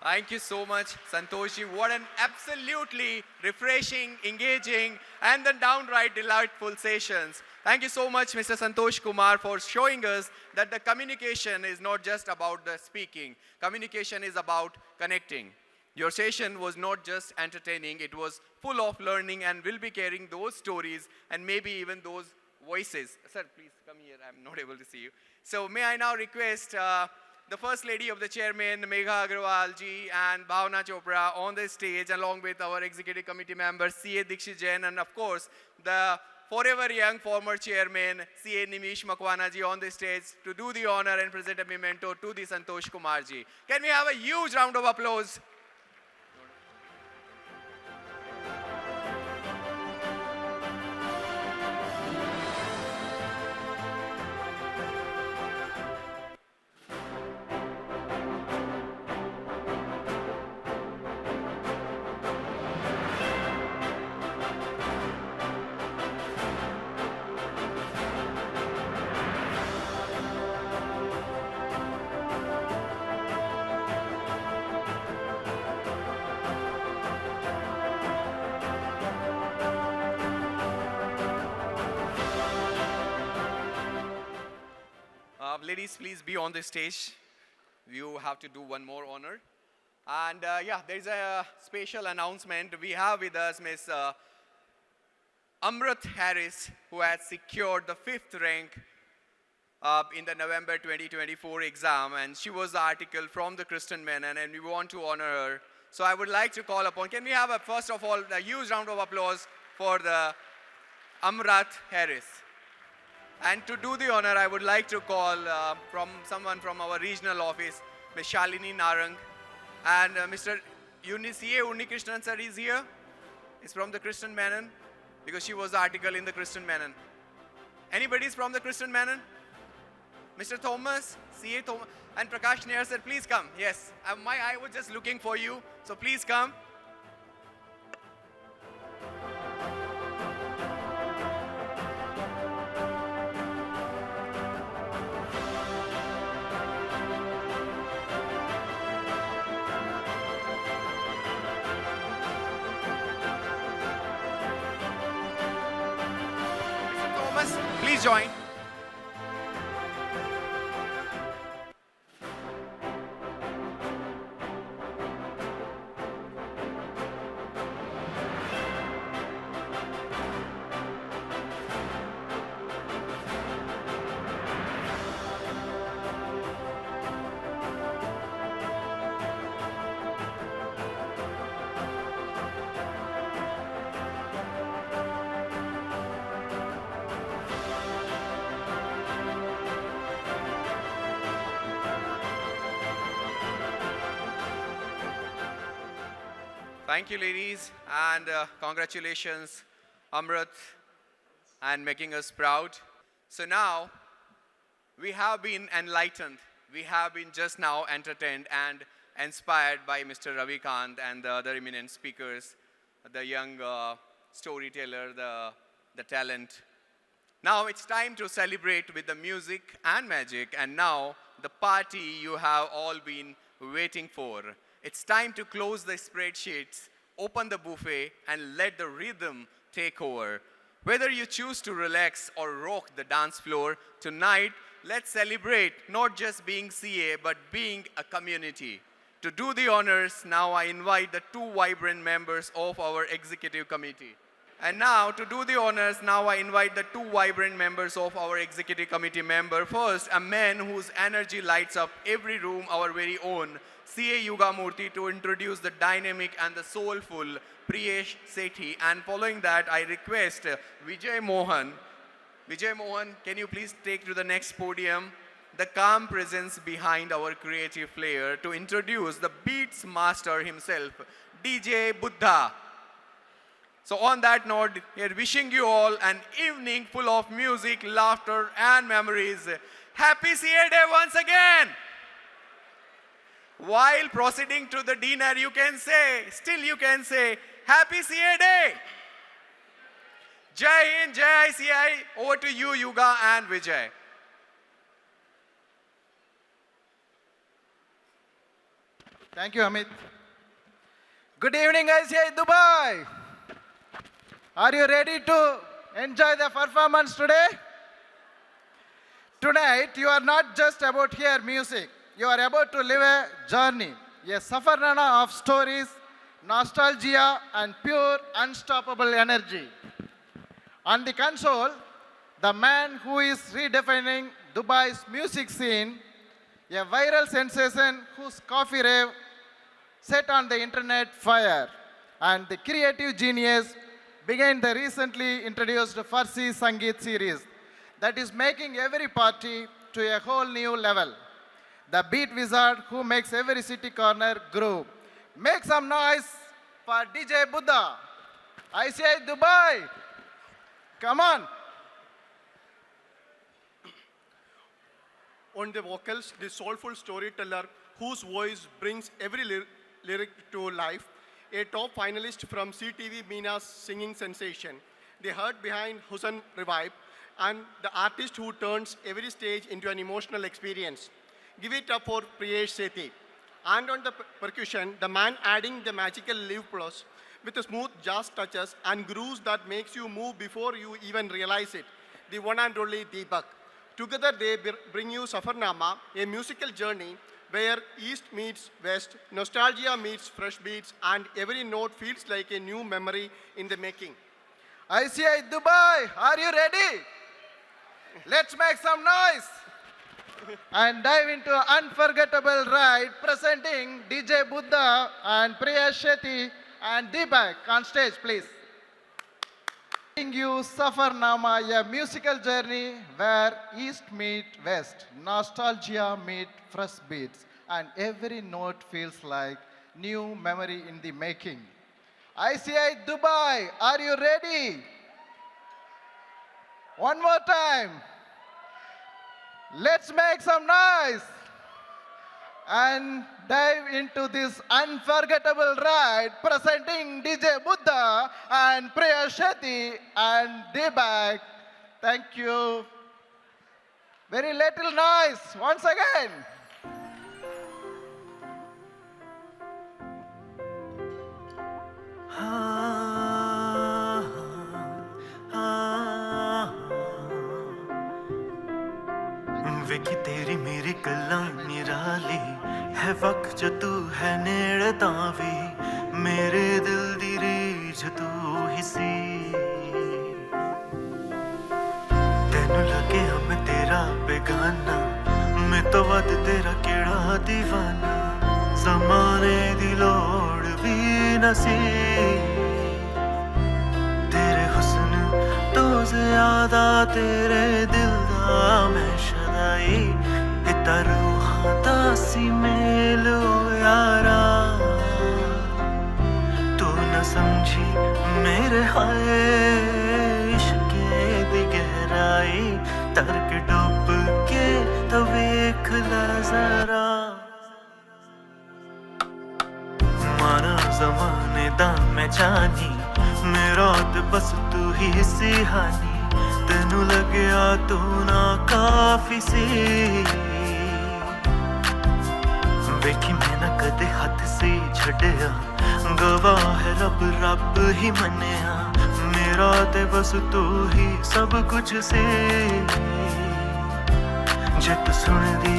Thank you so much, Santoshi. What an absolutely refreshing, engaging, and then downright delightful sessions. Thank you so much, Mr. Santosh Kumar, for showing us that the communication is not just about the speaking. Communication is about connecting. Your session was not just entertaining, it was full of learning and will be carrying those stories and maybe even those voices. Sir, please come here. I'm not able to see you. So may I now request the First Lady of the Chairman, Megha Agrawal ji, and Bhavna Chopra on the stage, along with our Executive Committee members, C.A. Dikshit Jain, and of course, the forever young former Chairman, C.A. Nimish Makwana ji, on the stage to do the honor and present a memento to the Santosh Kumar ji. Can we have a huge round of applause? Ladies, please be on the stage. You have to do one more honor. And yeah, there's a special announcement. We have with us Miss Amrit Harris, who has secured the 5th rank in the November 2024 exam. And she was the article from the Christian Menon, and we want to honor her. So I would like to call upon, can we have first of all, a huge round of applause for the Amrit Harris. And to do the honor, I would like to call from someone from our regional office, Ms. Shalini Narang. And Mr. C.A. Unnikrishnan sir is here. He's from the Christian Menon, because she was the article in the Christian Menon. Anybody is from the Christian Menon? Mr. Thomas, C.A. Thomas, and Prakash Nair sir, please come. Yes, my eye was just looking for you, so please come. Please join. Thank you, ladies, and congratulations, Amrit, and making us proud. So now, we have been enlightened. We have been just now entertained and inspired by Mr. Ravi Kant and the other eminent speakers, the young storyteller, the talent. Now it's time to celebrate with the music and magic, and now the party you have all been waiting for. It's time to close the spreadsheets, open the buffet, and let the rhythm take over. Whether you choose to relax or rock the dance floor, tonight, let's celebrate not just being CA, but being a community. To do the honors, now I invite the 2 vibrant members of our executive committee. And now, to do the honors, now I invite the 2 vibrant members of our executive committee member. First, a man whose energy lights up every room, our very own, C.A. Yugamurthy, to introduce the dynamic and the soulful Priyesh Sethi. And following that, I request Vijay Mohan. Vijay Mohan, can you please take to the next podium the calm presence behind our creative flair to introduce the beats master himself, DJ Buddha. So on that note, here wishing you all an evening full of music, laughter and memories. Happy CA Day once again. While proceeding to the dinner, you can say, Happy CA Day. Jai Hind, Jai ICI. Over to you, Yuga and Vijay. Thank you, Amit. Good evening, ICI Dubai. Are you ready to enjoy the performance today? Tonight, you are not just about hear music. You are about to live a journey, a safarnana of stories, nostalgia, and pure, unstoppable energy. On the console, the man who is redefining Dubai's music scene, a viral sensation whose coffee rave set on the internet fire, and the creative genius behind the recently introduced Farsi Sangeet series that is making every party to a whole new level. The beat wizard who makes every city corner groove. Make some noise for DJ Buddha. ICI Dubai. Come on. On the vocals, the soulful storyteller whose voice brings every lyric to life, a top finalist from CTV Meena's singing sensation, the heart behind Hussain Revive, and the artist who turns every stage into an emotional experience. Give it up for Priyesh Sethi. And on the percussion, the man adding the magical live plus with the smooth jazz touches and grooves that makes you move before you even realize it, the one and only Deepak. Together they bring you Safarnama, a musical journey where East meets West, nostalgia meets fresh beats, and every note feels like a new memory in the making. ICI Dubai, are you ready? Let's make some noise and dive into an unforgettable ride presenting DJ Buddha and Priya Shetty and Deepak on stage, please. Bring you Safarnama, a musical journey where East meet West, nostalgia meet fresh beats, and every note feels like new memory in the making. ICI Dubai, are you ready? One more time. Let's make some noise and dive into this unforgettable ride presenting DJ Buddha and Priya Shetty and Deepak. Thank you. Very little noise once again. ਵੇਖੀ ਤੇਰੀ ਮੇਰੀ ਗੱਲਾਂ ਨਿਰਾਲੀ ਹੈ ਵਕਤ ਜੋ ਤੂੰ ਹੈ ਨੇੜੇ ਤਾਂ ਵੀ ਮੇਰੇ ਦਿਲ ਦੀ ਰੀਝ ਤੂੰ ਹੀ ਸੀ ਤੈਨੂੰ ਲੱਗਿਆ ਮੈਂ ਤੇਰਾ ਬੇਗਾਨਾ ਮੈਂ ਤੋਂ ਵੱਧ ਤੇਰਾ ਕਿਹੜਾ دیਵਾਨਾ ਜ਼ਮਾਨੇ ਦੀ ਲੋੜ ਵੀ ਨਾ ਸੀ ਤੇਰੇ ਹੁਸਨ ਤੋਂ ਜ਼ਿਆਦਾ ਤੇਰੇ ਦਿਲ ਦਾ ਮੈਂ ਸ਼ਦਾਈ इतना रूहां दा सी मेलो यारा तू न समझी मेरे हाय इश्के दी गहराई तरक डूब के तो वेख ला जरा माना जमाने दा मैं जानी मेरा तो बस तू ही सी हानी तेनू लग्या तू ना काफी सी ਵੇਖੀ ਮੈਂ ਨਾ ਕਦੇ ਹੱਥ ਸੇ ਛੱਡਿਆ ਗਵਾਹ ਹੈ ਰੱਬ ਰੱਬ ਹੀ ਮੰਨਿਆ ਮੇਰਾ ਤੇ ਬਸ ਤੂੰ ਹੀ ਸਭ ਕੁਝ ਸੀ ਜੇ ਤੂੰ ਸੁਣਦੀ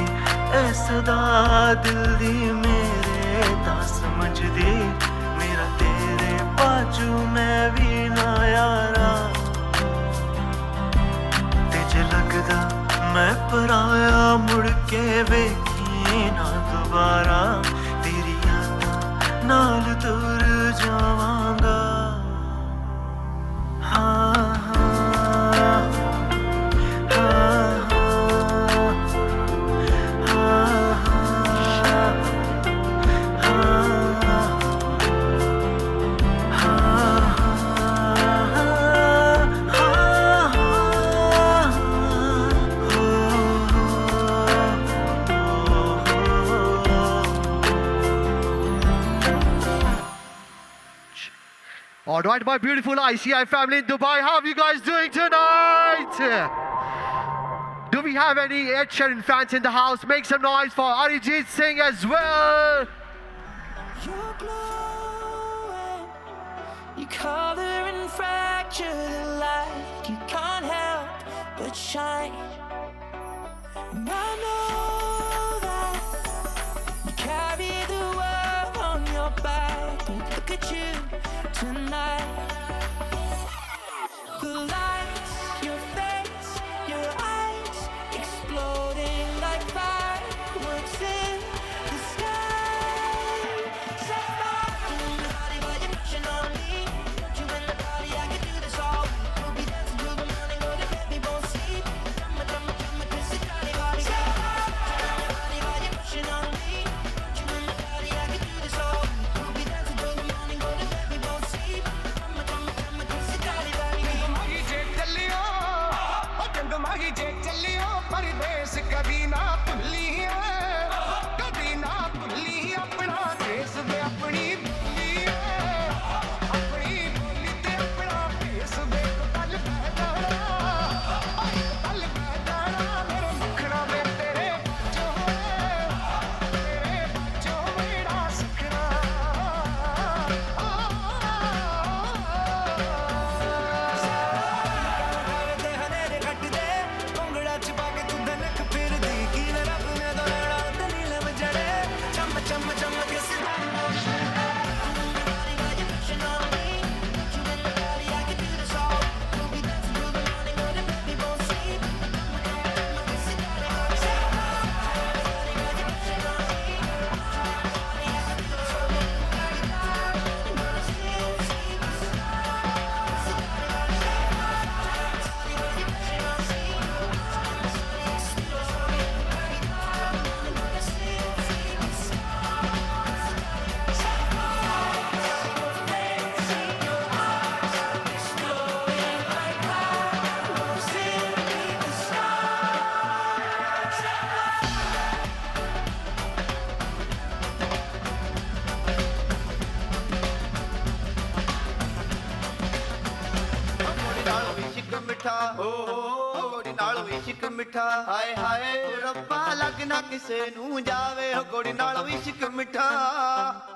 ਇਸ ਦਾ ਦਿਲ ਦੀ ਮੇਰੇ ਤਾਂ ਸਮਝਦੀ ਮੇਰਾ ਤੇਰੇ ਬਾਝੂ ਮੈਂ ਵੀ ਨਾ ਯਾਰਾ ਤੇ ਜੇ ਲੱਗਦਾ ਮੈਂ ਪਰਾਇਆ ਮੁੜ ਕੇ ਵੇਖ ना दोबारा तेरी यादां नाल तुर जावांगा हाँ हाँ हाँ All right, my beautiful ICI family in Dubai, how are you guys doing tonight? Do we have any Ed Sheeran fans in the house? Make some noise for Arijit Singh as well. You're glowing, you color and fracture the light. You can't help but shine. And I know that you carry the world on your back. But look at you tonight. The lights, your face, your eyes, exploding like fireworks in the sky. Set fire to the body while you're pushing on me. Put you in the body, I can do this all week. We'll be dancing till the morning, go to bed, we won't sleep. Drumma, drumma, drumma, kiss the body, body. Set fire to the body while you're pushing on me. Put you in the body, I can do this all week. We'll be dancing till the morning, go to bed, we won't sleep. Drumma, drumma, drumma, kiss the body, body. माही जे चलियो परदेस कभी ना भूली कभी ना भूली अपना देश वे अपनी बोली अपनी बोली ते अपना देश वे पल बह जाना मेरे मुखड़ा में तेरे बच्चों मेरा सुखना ਗੋੜੀ ਨਾਲੋਂ ਇਸ਼ਕ ਮਿੱਠਾ ਹਾਏ ਹਾਏ ਰੱਬਾ ਲੱਗਣਾ ਕਿਸੇ ਨੂੰ ਜਾਵੇ ਹੋ ਗੋੜੀ ਨਾਲੋਂ ਇਸ਼ਕ ਮਿੱਠਾ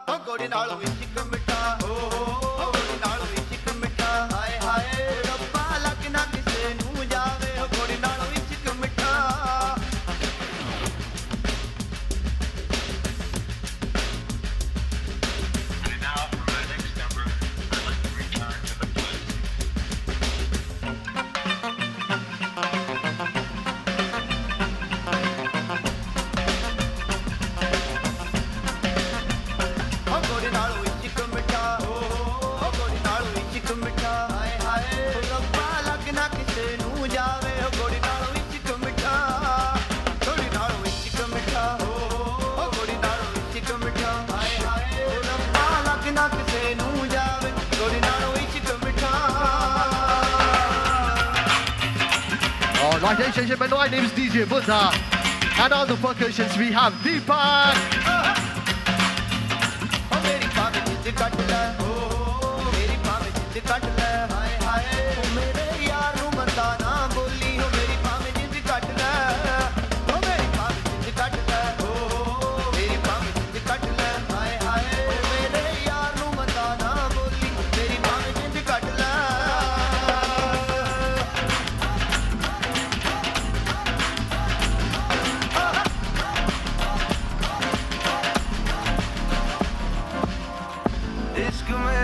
ਹੋ ਗੋੜੀ ਨਾਲੋਂ ਇਸ਼ਕ ਮਿੱਠਾ ਗੋੜੀ ਨਾਲੋਂ ਇਸ਼ਕ ਮਿੱਠਾ ਹਾਏ ਹਾਏ ਰੱਬਾ ਲੱਗਣਾ ਕਿਸੇ ਨੂੰ ਜਾਵੇ ਹੋ ਗੋੜੀ ਨਾਲੋਂ ਇਸ਼ਕ ਮਿੱਠਾ Right, ladies and gentlemen, my name is DJ Buddha, and on the percussions we have Deepak. मेरी बात जिद कट ले मेरी बात जिद कट ले हाय हाय मेरे यार नू मंदा ना बोली हो मेरी बात जिद कट ले मेरी बात जिद कट ले मेरी बात जिद कट ले हाय हाय मेरे यार नू मंदा ना बोली मेरी बात जिद कट ले इश्क में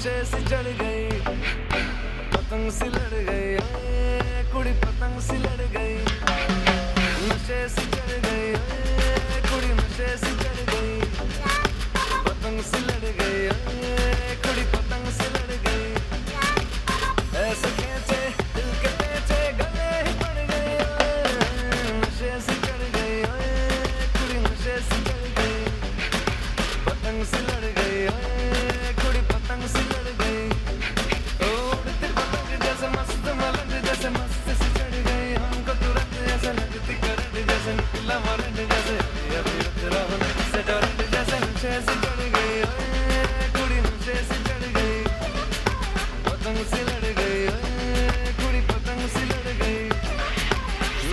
नशे से चढ़ गई पतंग सी लड़ गई कुड़ी पतंग सी लड़ गई नशे से चढ़ गई कुड़ी नशे से चढ़ गई पतंग सी लड़ गई कुड़ी पतंग सी लड़ गई ऐसे खींचे दिल के पेचे गले ही पड़ गए नशे से चढ़ गई कुड़ी नशे से चढ़ गई पतंग सी लड़ गई कुड़ी पतंग सी लड़ गई उड़ती पतंग जैसे मस्त मलंग जैसे मस्त सी चढ़ गई हमको तुरंत ऐसे लगती करंट जैसे निकला वारंट जैसे अभी तेरा होने से डरंट जैसे नशे से चढ़ गई कुड़ी नशे से चढ़ गई पतंग सी लड़ गई कुड़ी पतंग सी लड़ गई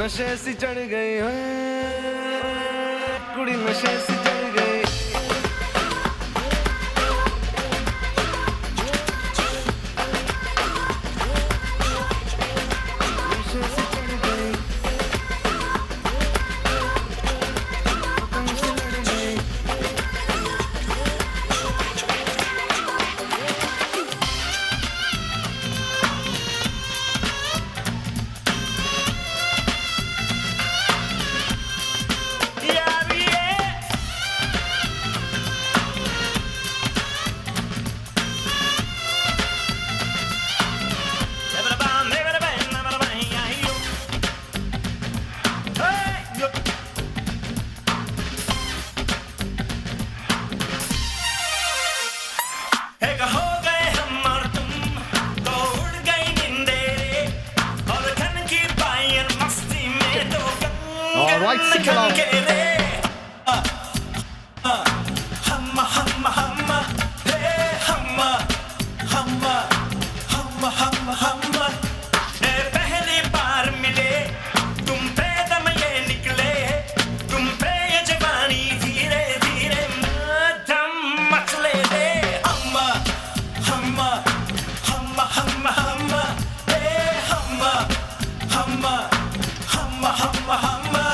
नशे से चढ़ गई कुड़ी नशे से चढ़ गई All right, sing along. पहली बार मिले तुम पे दम ये निकले तुम पे ये जवानी धीरे धीरे दम मचले दे हम्मा हम्मा हम्मा हम्मा हम्मा हम्मा हम्मा हम्मा हम्मा हम्मा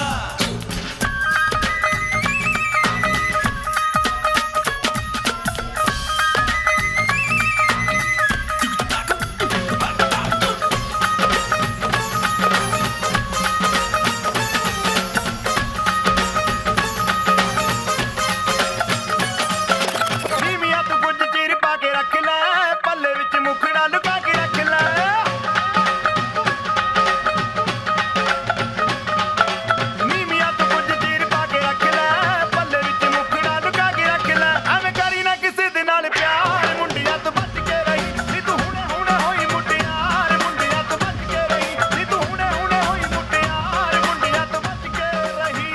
ਨੀਵੀਆਂ ਤੂੰ ਕੁਝ ਚੀਰ ਪਾ ਕੇ ਰੱਖ ਲੈ ਪੱਲੇ ਵਿੱਚ ਮੁਖੜਾ ਲੁਕਾ ਕੇ ਰੱਖ ਲੈ ਨੀਵੀਆਂ ਤੂੰ ਕੁਝ ਚੀਰ ਪਾ ਕੇ ਰੱਖ ਲੈ ਪੱਲੇ ਵਿੱਚ ਮੁਖੜਾ ਲੁਕਾ ਕੇ ਰੱਖ ਲੈ ਐਵੇਂ ਕਰੀ ਨਾ ਕਿਸੇ ਦੇ ਨਾਲ ਪਿਆਰ ਮੁੰਡਿਆਂ ਤੋਂ ਬਚ ਕੇ ਰਹੀ ਨੀ ਤੂੰ ਹੁਣੇ ਹੁਣੇ ਹੋਈ ਮੁਟਿਆਰ ਮੁੰਡਿਆਂ ਤੋਂ ਬਚ ਕੇ ਰਹੀ ਨੀ ਤੂੰ ਹੁਣੇ ਹੁਣੇ ਹੋਈ ਮੁਟਿਆਰ ਮੁੰਡਿਆਂ ਤੋਂ ਬਚ ਕੇ ਰਹੀ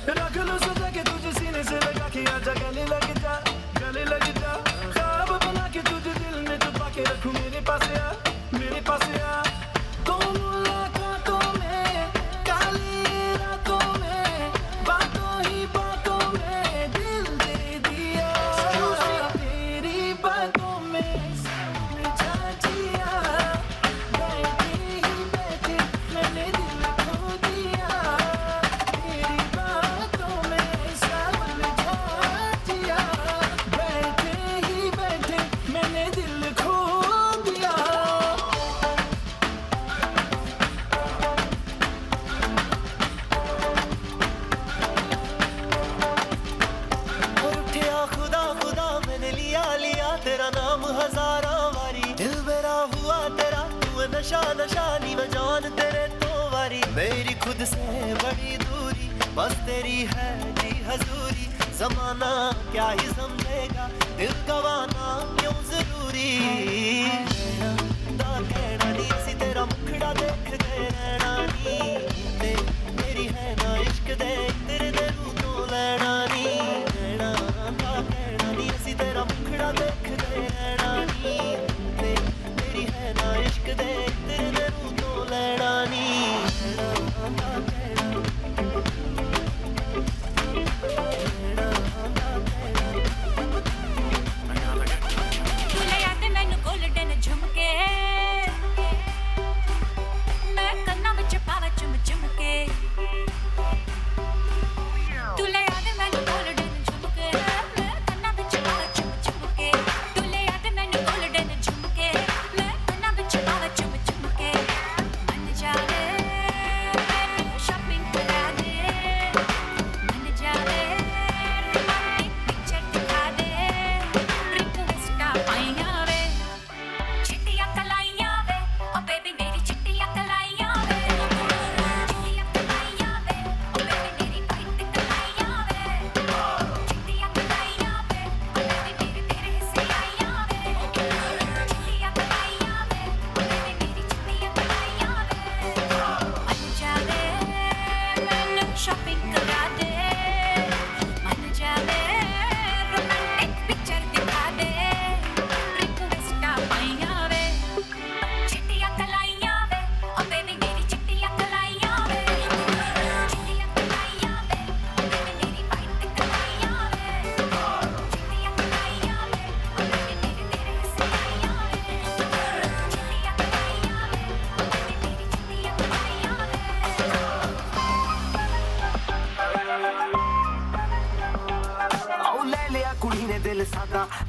रख लो सजा के तुझे सीने से लगा के आजा गले लग जा ख्वाब बना के तुझे दिल में छुपा के रखूं मेरे पास आ तो मुलाकातों में काली रातों में बातों ही बातों में दिल दे दिया तेरी बातों में समझा जिया बैठे ही बैठे मैंने दिल खो दिया तेरी बातों में समझा जिया बैठे ही बैठे मैंने दिल खो दिया और उठिया खुदा खुदा मैंने लिया लिया तेरा नाम हजारों बारी दिल मेरा हुआ तेरा तू नशा नशा नी मैं जान तेरे तो वारी मेरी खुद से बड़ी दूरी बस तेरी है जी हजूरी जमाना क्या ही समझेगा दिल गवाना क्यों जरूरी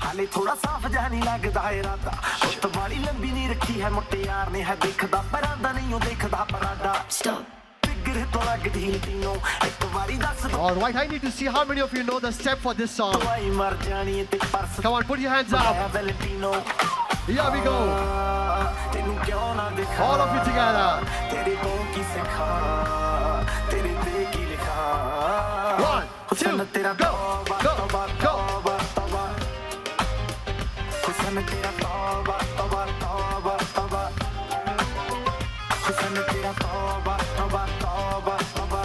ਹਾਲੇ ਥੋੜਾ ਸਾਫ ਜਿਹਾ ਨਹੀਂ ਲੱਗਦਾ ਇਰਾਦਾ ਉੱਤ ਵਾਲੀ ਲੰਬੀ ਨਹੀਂ ਰੱਖੀ ਹੈ ਮੁਟਿਆਰ ਨੇ ਹੈ ਦੇਖਦਾ ਪਰਾਂਦਾ ਨਹੀਂ ਉਹ ਦੇਖਦਾ ਪਰਾਂਦਾ ਫਿਗਰ ਤੋਂ ਲੱਗਦੀ ਤੀਨੋਂ ਇੱਕ ਵਾਰੀ ਦੱਸ All right, I need to see how many of you know the step for this song. ਮਰ ਜਾਣੀ ਤੇ purse Come on, put your hands up. ਵੈਲੈਂਟੀਨੋ Here we go. ਤੈਨੂੰ ਕਿਉਂ ਨਾ ਦਿਖਾ All of you together. ਤੇਰੇ ਤੋਂ ਕੀ ਸਿੱਖਾਂ ਤੇਰੇ ਤੇ ਕੀ ਲਿਖਾਂ 1, 2, ਤੇਰਾ go, ਤੋਬਾ go, ਤੋਬਾ ਤੋਬਾ ਹੁਸਨ ਤੇਰਾ ਤੋਬਾ ਤੋਬਾ ਤੋਬਾ ਤੋਬਾ ਹੁਸਨ ਤੇਰਾ ਤੋਬਾ ਤੋਬਾ ਤੋਬਾ ਤੋਬਾ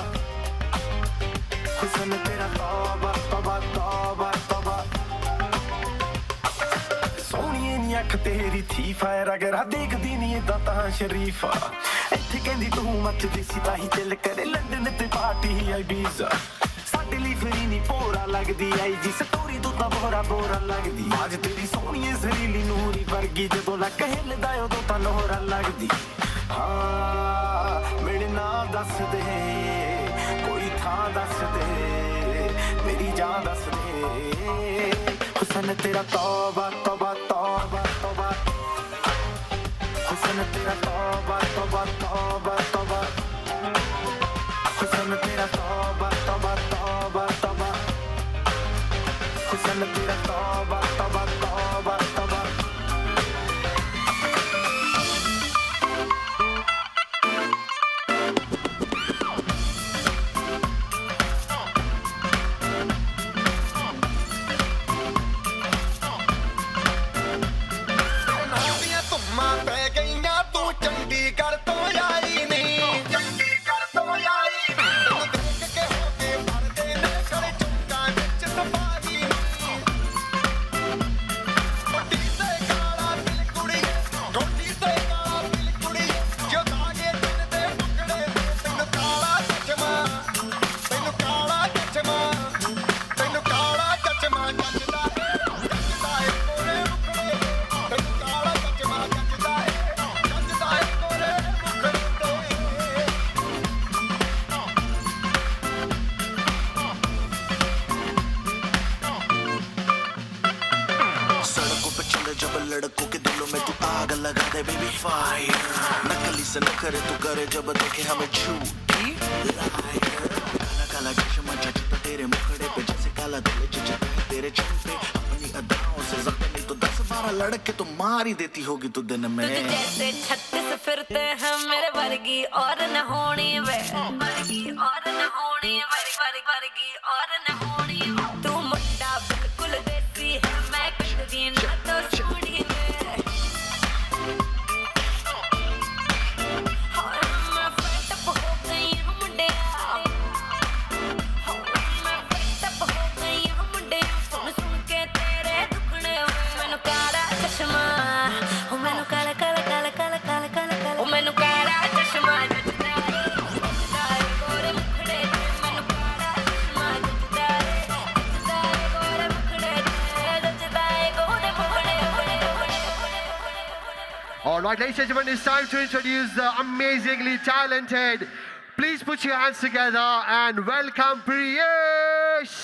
ਹੁਸਨ ਤੇਰਾ ਤੋਬਾ ਤੋਬਾ ਤੋਬਾ ਤੋਬਾ ਸੋਹਣੀਏ ਨੀ ਅੱਖ ਤੇਰੀ ਥੀ ਫਾਇਰ ਅਗਰ ਦੇਖਦੀ ਨੀ ਏਦਾਂ ਤਾਂ ਸ਼ਰੀਫਾ ਇੱਥੇ ਕਹਿੰਦੀ ਤੂੰ ਮੱਚਦੀ ਸੀ ਤਾਂ ਹੀ ਦਿਲ ਕਰੇ ਲੰਡਨ ਤੇ ਪਾਰਟੀ ਆਈ ਵੀਜ਼ਾ ਸਾਡੇ ਲਈ ਫਰੀ ਨੀ ਪੋਰਾ ਲੱਗਦੀ ਆਈ ਜੀ ਸਟੋਰੀ ਤੂੰ ਤਾਂ ਬੋਰਾ ਲੱਗਦੀ ਅੱਜ ਤੇਰੀ ਸੋਹਣੀਏ ਜ਼ਰੀਲੀ ਨੂਰੀ ਵਰਗੀ ਜਦੋਂ ਲੱਕ ਹਿੱਲਦਾ ਉਦੋਂ ਤਾਂ ਨੋਹਰਾ ਲੱਗਦੀ ਹਾਂ ਮੇਰੇ ਨਾਂ ਦੱਸ ਦੇ ਕੋਈ ਥਾਂ ਦੱਸ ਦੇ ਮੇਰੀ ਜਾਨ ਦੱਸ ਦੇ ਹੁਸਨ ਤੇਰਾ ਤੋਬਾ ਤੋਬਾ ਤੋਬਾ ਤੋਬਾ ਹੁਸਨ ਤੇਰਾ ਤੋਬਾ ਤੋਬਾ ਤੋਬਾ ਤੋਬਾ ਹੁਸਨ ਤੇਰਾ ਤੋਬਾ ਤੋਬਾ ਤੋਬਾ ਤੋਬਾ ਹੁਸਨ ਤੇਰਾ ਤੋਬਾ ਤੋਬਾ ਤੋਬਾ ਤੋਬਾ ਧੁੰਮਾਂ ਪੈ ਗਈਆਂ ਤੂੰ ਚੰਡੀਗੜ੍ਹ ਤੋਂ ਆਈ ਨਹੀਂ ਚੰਡੀਗੜ੍ਹ ਤੋਂ ਆਈ ਤੈਨੂੰ ਦੇਖ ਕੇ ਹੋ ਕੇ ਭਰਦੇ ਨੇ ਖੜੇ ਚੁੱਕਾਂ ਵਿੱਚ ਸਫਾਰੀ ਗੋਡੀ ਤੇ ਕਾਲਾ ਦਿਲ ਕੁੜੀਏ ਗੋਡੀ ਤੇ ਕਾਲਾ ਦਿਲ ਕੁੜੀਏ ਜੋ ਦਾਗੇ ਦਿਨ ਦੇ ਟੁਕੜੇ ਤੈਨੂੰ ਕਾਲਾ ਚਸ਼ਮਾ ਤੈਨੂੰ ਕਾਲਾ ਚਸ਼ਮਾ ਤੈਨੂੰ ਕਾਲਾ ਚਸ਼ਮਾ ਜੱਜਦਾ ਜੱਜਦਾ ਏ ਕੋਰੇ ਮੁਖੜੇ ਤੈਨੂੰ ਕਾਲਾ ਚਸ਼ਮਾ ਜੱਜਦਾ ਏ ਕੋਰੇ ਮੁਖੜੇ सड़कों पे चले जब लड़कों के दिलों में तू आग लगा दे बेबी फायर नकली से न करे तू करे जब देखे हमें झूठी लायर काला काला चश्मा जचता तेरे मुखड़े पे जैसे काला दिल जचता है तेरे चेहरे पे अपनी अदाओं से जख्मी तो 10-12 लड़के तो मार ही देती होगी तू दिन में तुझ जैसे 36 फिरते हैं मेरे वर्गी और न होनी वे वर्गी और न होनी वर्गी और न होनी तू मुंडा बिल्कुल देसी है मैं कितनी ना तो सोनी वे और मैं fed up हो गई हूँ मुंडिया मैं fed up हो गई हूँ मुंडिया सुन सुन के तेरे दुखड़े मैनू काला चश्मा मैनू काला काला काला काला काला काला काला मैनू काला चश्मा जचदा ਏ ਗੋਰੇ ਮੁਖੜੇ ਤੇ ਮੈਨੂ ਕਾਲਾ ਚਸ਼ਮਾ ਜਚਦਾ ਏ ਗੋਰੇ ਮੁਖੜੇ ਤੇ ਜਚਦਾ ਏ ਗੋਰੇ ਮੁਖੜੇ All right, ladies and gentlemen, it's time to introduce the amazingly talented. Please put your hands together and welcome Priyesh.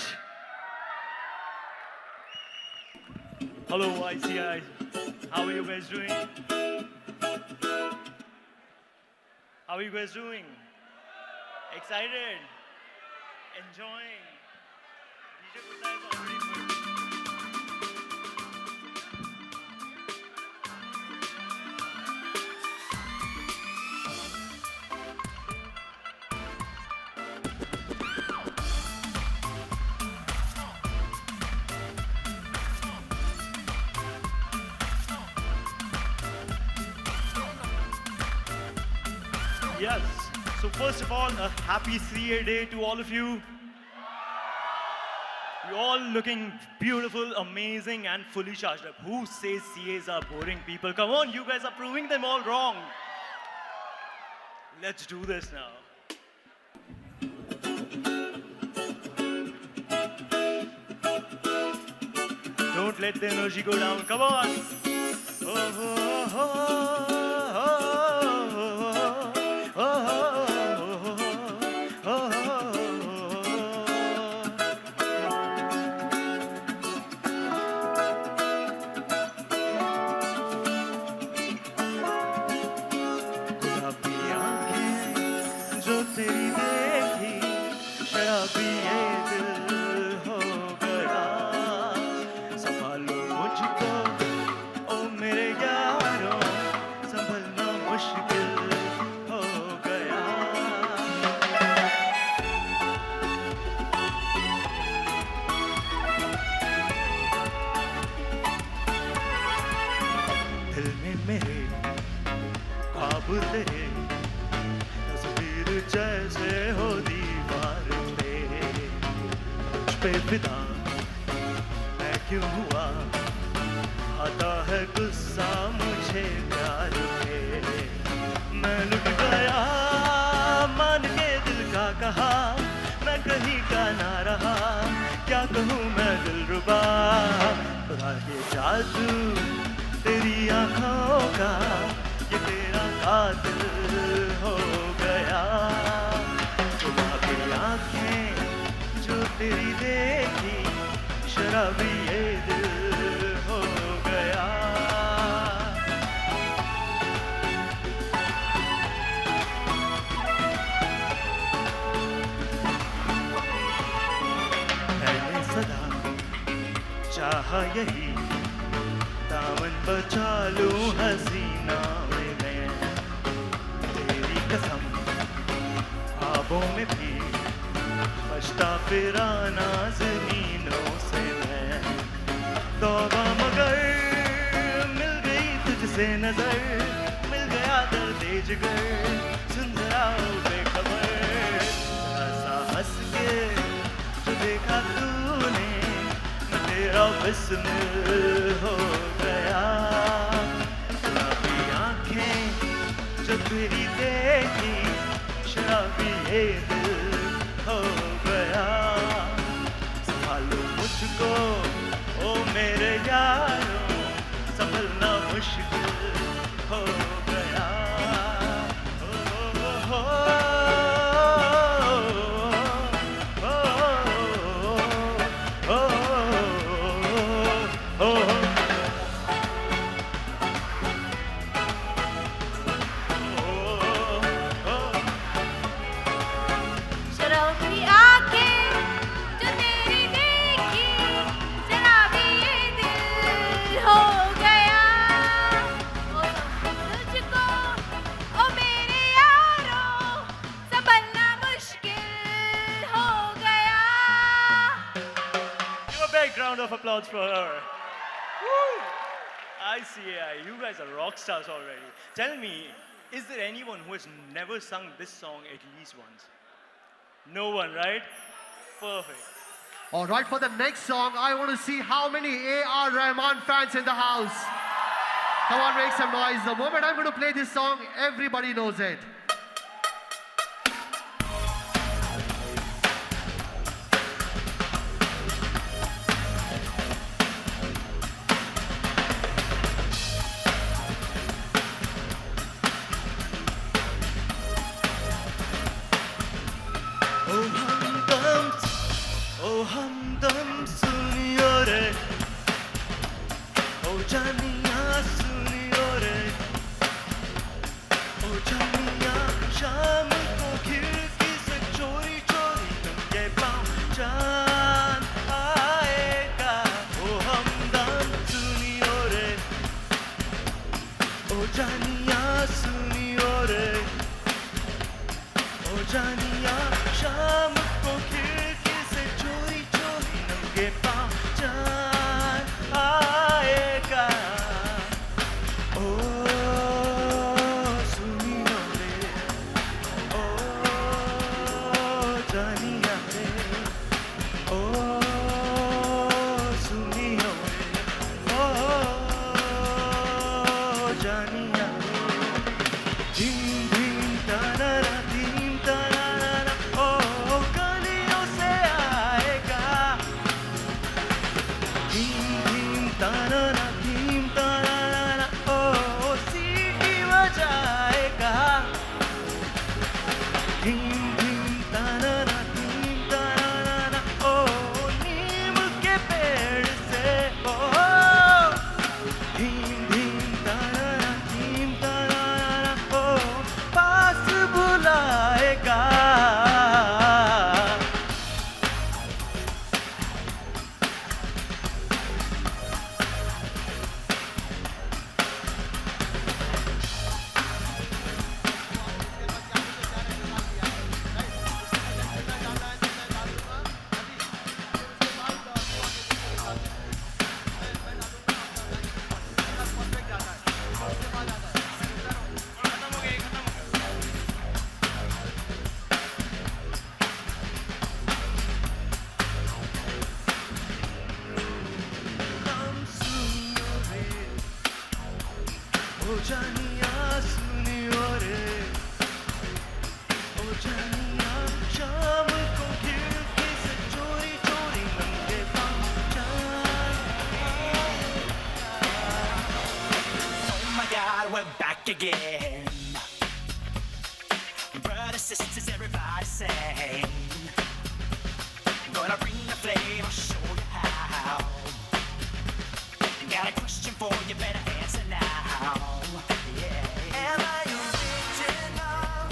Hello, ICI. How are you guys doing? How are you guys doing? Excited? Enjoying? DJ Kuta is already good. Yes. So first of all, a happy CA day to all of you. You're all looking beautiful, amazing, and fully charged up. Who says CAs are boring people? Come on, you guys are proving them all wrong. Let's do this now. Don't let the energy go down. Come on. Oh, oh, oh, उतरे तस्वीर जैसे हो दीवार पे तुझ पे फिदा मैं क्यों हुआ आता है गुस्सा मुझे प्यार पे मैं लुट गया मान के दिल का कहा मैं कहीं का ना रहा क्या कहूँ मैं दिलरुबा खुदा के जादू तेरी आँखों का ये तेरा कातिल हो गया गुलाबी आँखें जो तेरी देखी शराबी ये दिल हो गया मैंने सदा चाहा यही दामन बचा लूं हसीना में मैं तेरी कसम ख्वाबों में भी बचता फिरा नाज़नीनों से मैं तौबा मगर मिल गई तुझसे नजर मिल गया दर्द जिगर सुन जरा ओ बेखबर जरा सा हंस के जो देखा तूने मैं तेरा बिस्मिल हो गया शराबी आँखें जो तेरी देखी शराबी ये दिल हो गया संभालो मुझको ओ मेरे यारों संभलना मुश्किल हो गया हो शराबी आंखें जो तेरी देखी शराबी ये दिल हो गया ओ तुझको ओ मेरे यारों संभलना मुश्किल हो गया Give a big round of applause for her. Woo! ICAI, you guys are rock stars already. Tell me, is there anyone who has never sung this song at least once? No one, right? Perfect. All right, for the next song, I want to see how many A.R. Rahman fans in the house. Come on, make some noise. The moment I'm going to play this song, everybody knows it. Oh हमदम सुनियो रे ओ जानिया सुनियो रे ओ जानिया शाम को खिड़की से चोरी चोरी तुमके पाँव जान आएगा ओ हमदम सुनियो रे ओ जानिया सुनियो रे ओ जानिया शाम को खिड़की से चोरी चोरी नंगे पाँव जान आएगा ओ सुनियो रे ओ जानिया रे ओ सुनियो रे ओ जानिया रे धीम धीम तानारा धीम तानारा ओ जानिया सुनियो रे, ओ जानिया शाम को खिड़की से चोरी चोरी नंगे पाँव जाए। Oh my God, we're back again. Brothers, sisters, everybody sing. Gonna bring the flame, I'll show you how. Got a question for you, better answer now. Yeah. Am I original?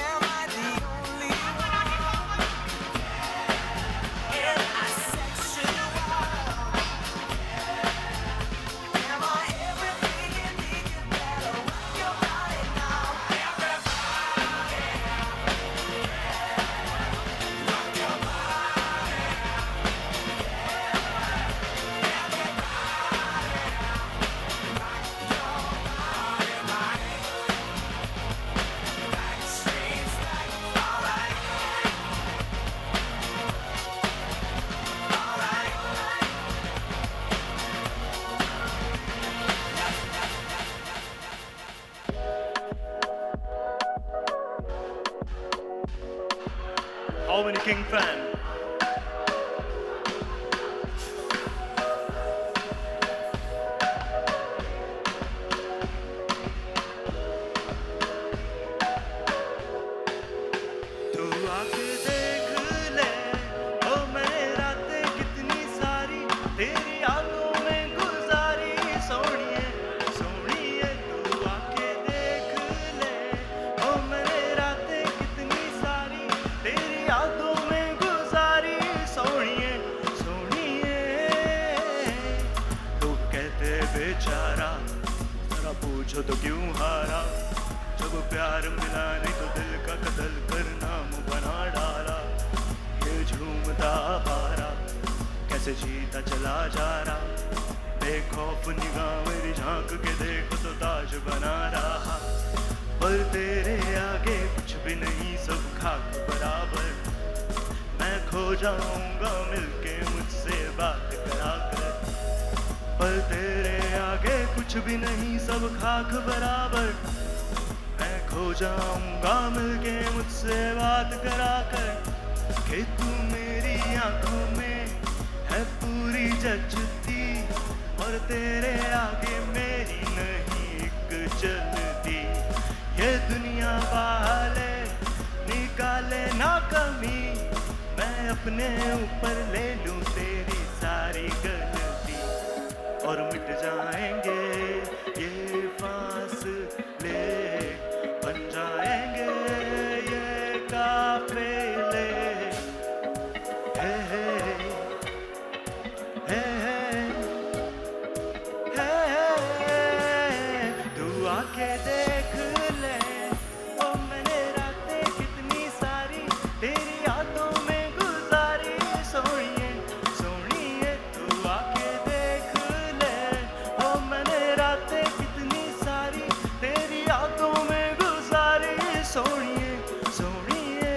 Am I the only one? Am I sexual? Am I everything you need? You better rock your body now. Everybody, rock your body. Backstreet's back, alright. Alright. How many King fan? तू आके देख ले, ओ मैंने रातें कितनी सारी तेरी यादों में गुजारी। सोनिए सोनिए तू आके देख ले, ओ मैंने रातें कितनी सारी तेरी यादों में गुजारी। सोनिए सोनिए तो कहते बेचारा, जरा पूछो तो क्यों हारा। जब प्यार मिला नहीं तो दिल का कत्ल कर नाम बना डाला। ये झूमता पारा कैसे जीता चला जा रहा। बेखौफ निगाह मेरी झांक के देखो तो ताज बना रहा। पर तेरे आगे कुछ भी नहीं, सब खाक बराबर। मैं खो जाऊंगा मिलके मुझसे बात करा कर। पर तेरे आगे कुछ भी नहीं, सब खाक बराबर। मैं खो जाऊंगा मिलके मुझसे बात करा कर। कि तू मेरी आंखों में है पूरी जचती, और तेरे आगे मेरी नहीं एक चलती। ये दुनिया वाले निकाले ना कमी, मैं अपने ऊपर ले लूं तेरी सारी गलती। और मिट जाएंगे ये फासले, बन जाएंगे ये काफिले। हे हे हे हे हे तू आके देख ले, ओ मैंने रातें कितनी सारी तेरी यादों में गुजारी। सोनिए सोनिए तू आके देख ले, ओ मैंने रातें कितनी सारी तेरी यादों में गुजारी। सोनिए सोनिए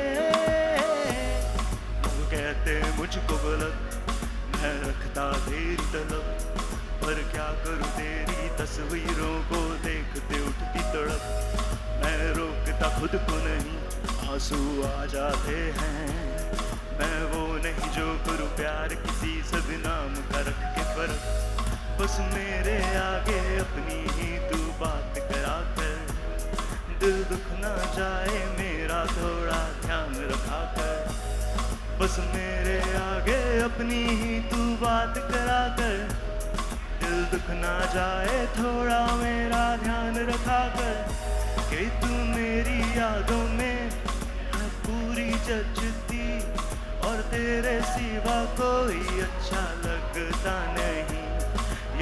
लोग कहते मुझको गलत, मैं रखता तेरी तलब। पर क्या करूं तेरी तस्वीरों को देखते उठती तड़प। मैं रोकता खुद को नहीं, आंसू आ जाते हैं। मैं वो नहीं जो करूं प्यार किसी से भी नाम का रख के फर्क। बस मेरे आगे अपनी ही तू बात करा कर। दिल दुख ना जाए मेरा थोड़ा ध्यान रखा कर। बस मेरे आगे अपनी ही तू बात करा कर। दिल दुख ना जाए थोड़ा मेरा ध्यान रखा कर। कि तू मेरी यादों में है पूरी जचती, और तेरे सिवा कोई अच्छा लगता नहीं।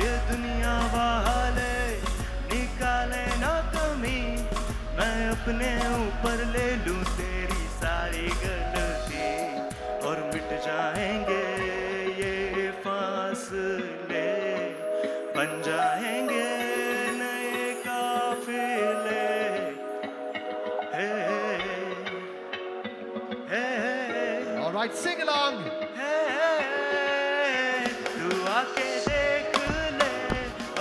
ये दुनिया वाले निकाले ना कमी, मैं अपने ऊपर ले लूं तेरी सारी गलती। और मिट जाएंगे ये फासले, बन जाएंगे नए काफिले। हे हे All right, sing along. तू आके देख ले,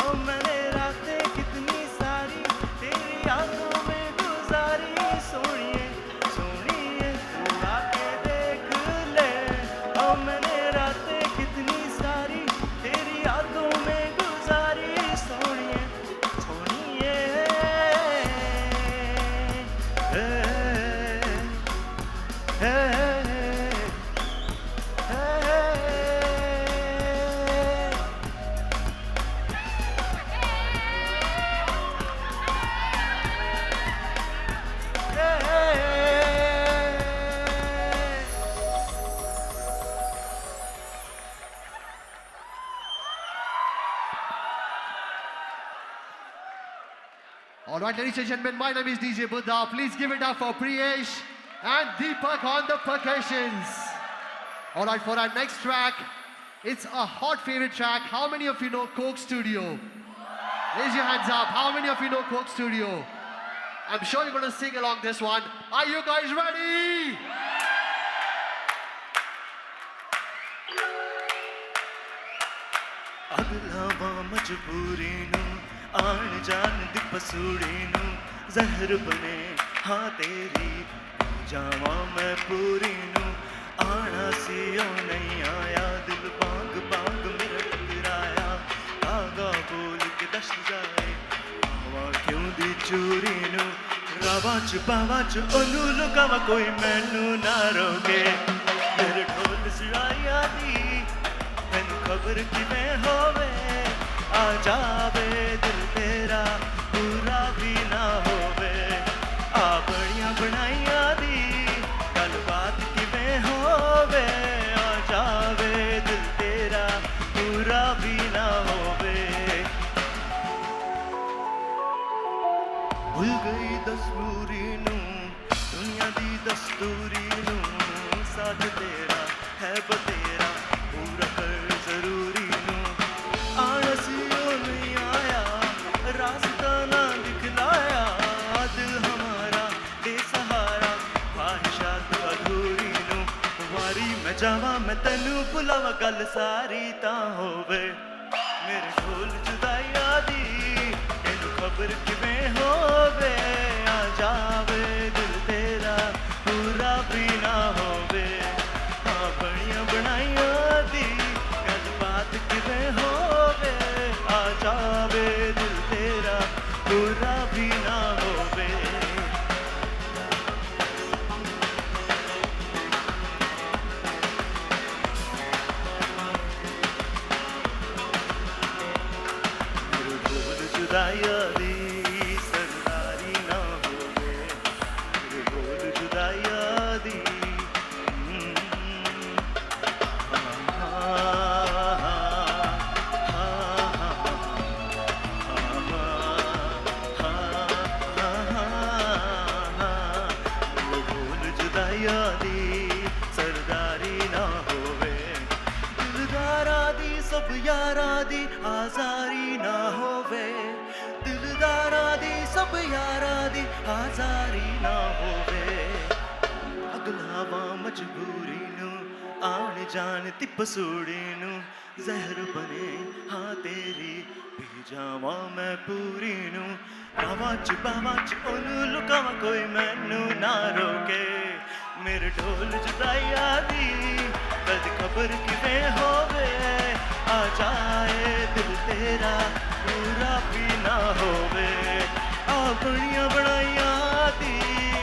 ओ मैंने यादों में गुजारी सोनिए सोनिए All right, ladies and gentlemen, my name is DJ Buddha. Please give it up for Priyesh and Deepak on the percussions. All right, for our next track, it's a hot favorite track. How many of you know Coke Studio? Raise your hands up. How many of you know Coke Studio? I'm sure you're going to sing along this one. Are you guys ready? अगलावा मजबूरी नू आन जान दी पसूड़ी नू जहर बने हाँ तेरी जावा मैं पूरी नू आना सी ओ नहीं आया दिल बांग बांग मेरा टकराया आगा बोल के दस जाए आवा क्यों दी चूरी नू रावा च पावा च ओनू लुकावा कोई मैनू ना रोके मेरे ढोल सुराया दी मैनू खबर किवें होवे आ जावे दिल तेरा पूरा भी ना होवे आ बड़ियां बनाइया दी गल बात किवें होवे आ जावे दिल तेरा पूरा भी ना होवे भूल गई दस्तूरी नू दुनिया दी दस्तूरी नू साथ तेरा है बतेरा पूरा कर जरूरी नू आलसियों नहीं आया रास्ता ना दिखलाया दिल हमारा बेसहारा ख्वाहिशात अधूरी नू वारी मैं जावा मैं तेनू भुलावा गल सारी तां होवे मेरे ढोल जुदाइया दी इनू खबर किवें होवे आ जावे दिल तेरा पूरा भी ना होवे हाँ बड़ियां बनाइया दी गल बात किवें होवे आ जावे दिल तेरा पूरा भी ना होवे मेरे ढोल जुदाइया दी सरदारी ना होवे मेरे ढोल जुदाइया दी सरदारी ना होवे दिलदारा दी सब यारा दी आजारी ना होवे दिलदारा दी सब यारा दी आजारी ना होवे अगलावा मजबूरी नू आन जान ती पसूड़ी नू जहर बने हाँ तेरी पी जावा मैं पूरी नू रावा च बावा च ओनू लुकावा कोई मैनू ना रोके मेरे ढोल जुदाइया दी कद खबर किवें होवे आ जाए दिल तेरा पूरा भी ना होवे आ बड़ियां बनाइया दी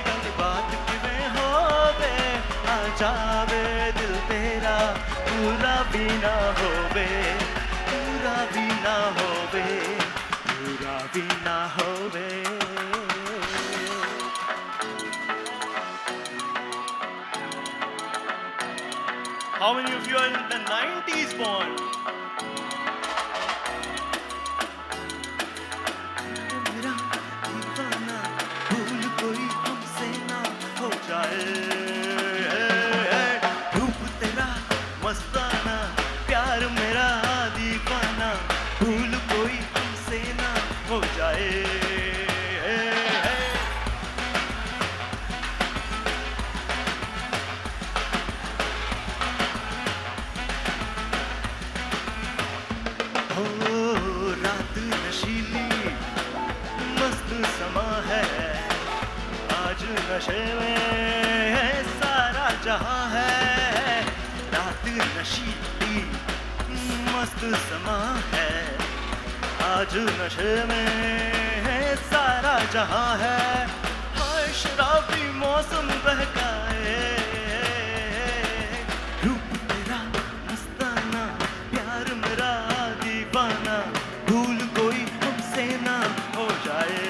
गल बात किवें होवे आ जावे दिल तेरा पूरा भी ना होवे पूरा भी ना होवे पूरा भी ना होवे How many of you are in the 90s born? मेरा दीवाना भूल कोई हमसे ना हो जाए रूप तेरा मस्ताना प्यार मेरा दीवाना भूल कोई हमसे ना हो जाए रात नशीली मस्त समा है आज नशे में सारा जहां है रात नशीली मस्त मस्त समा है, आज नशे में सारा जहां है, हाय शराबी मौसम बहकाए, रूप तेरा मस्ताना, प्यार मेरा दीवाना, भूल कोई हमसे ना हो जाए।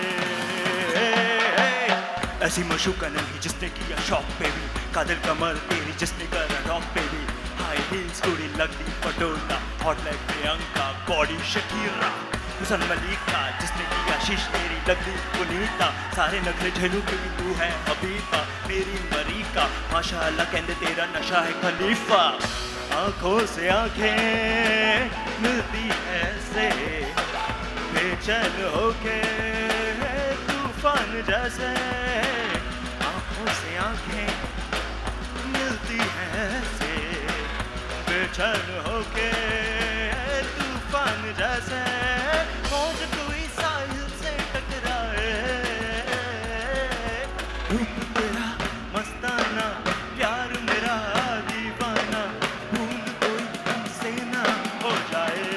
ऐसी मशूका नहीं जिसने किया शौक पे भी, कादिर कमर तेरी जिसने करा रॉक पे भी, हाई हील्स कुड़ी लगती Patola, hot like Priyanka, body Shakira, हुसन मलिका जिसने किया शीश तेरी लगती पुनीता, सारे नखरे झेलू क्योंकि तू है हबीबा मेरी मरीका, माशाअल्लाह कहते तेरा नशा है खलीफा। आंखों से आंखें मिलती ऐसे, बेचैन होके तूफान जैसे, आंखों से आंखें मिलती हैं ऐसे, बेचैन होके तूफान जैसे, मौज कोई साहिल से टकराए, रूप तेरा मस्ताना, प्यार मेरा दीवाना, भूल कोई हमसे ना हो जाए।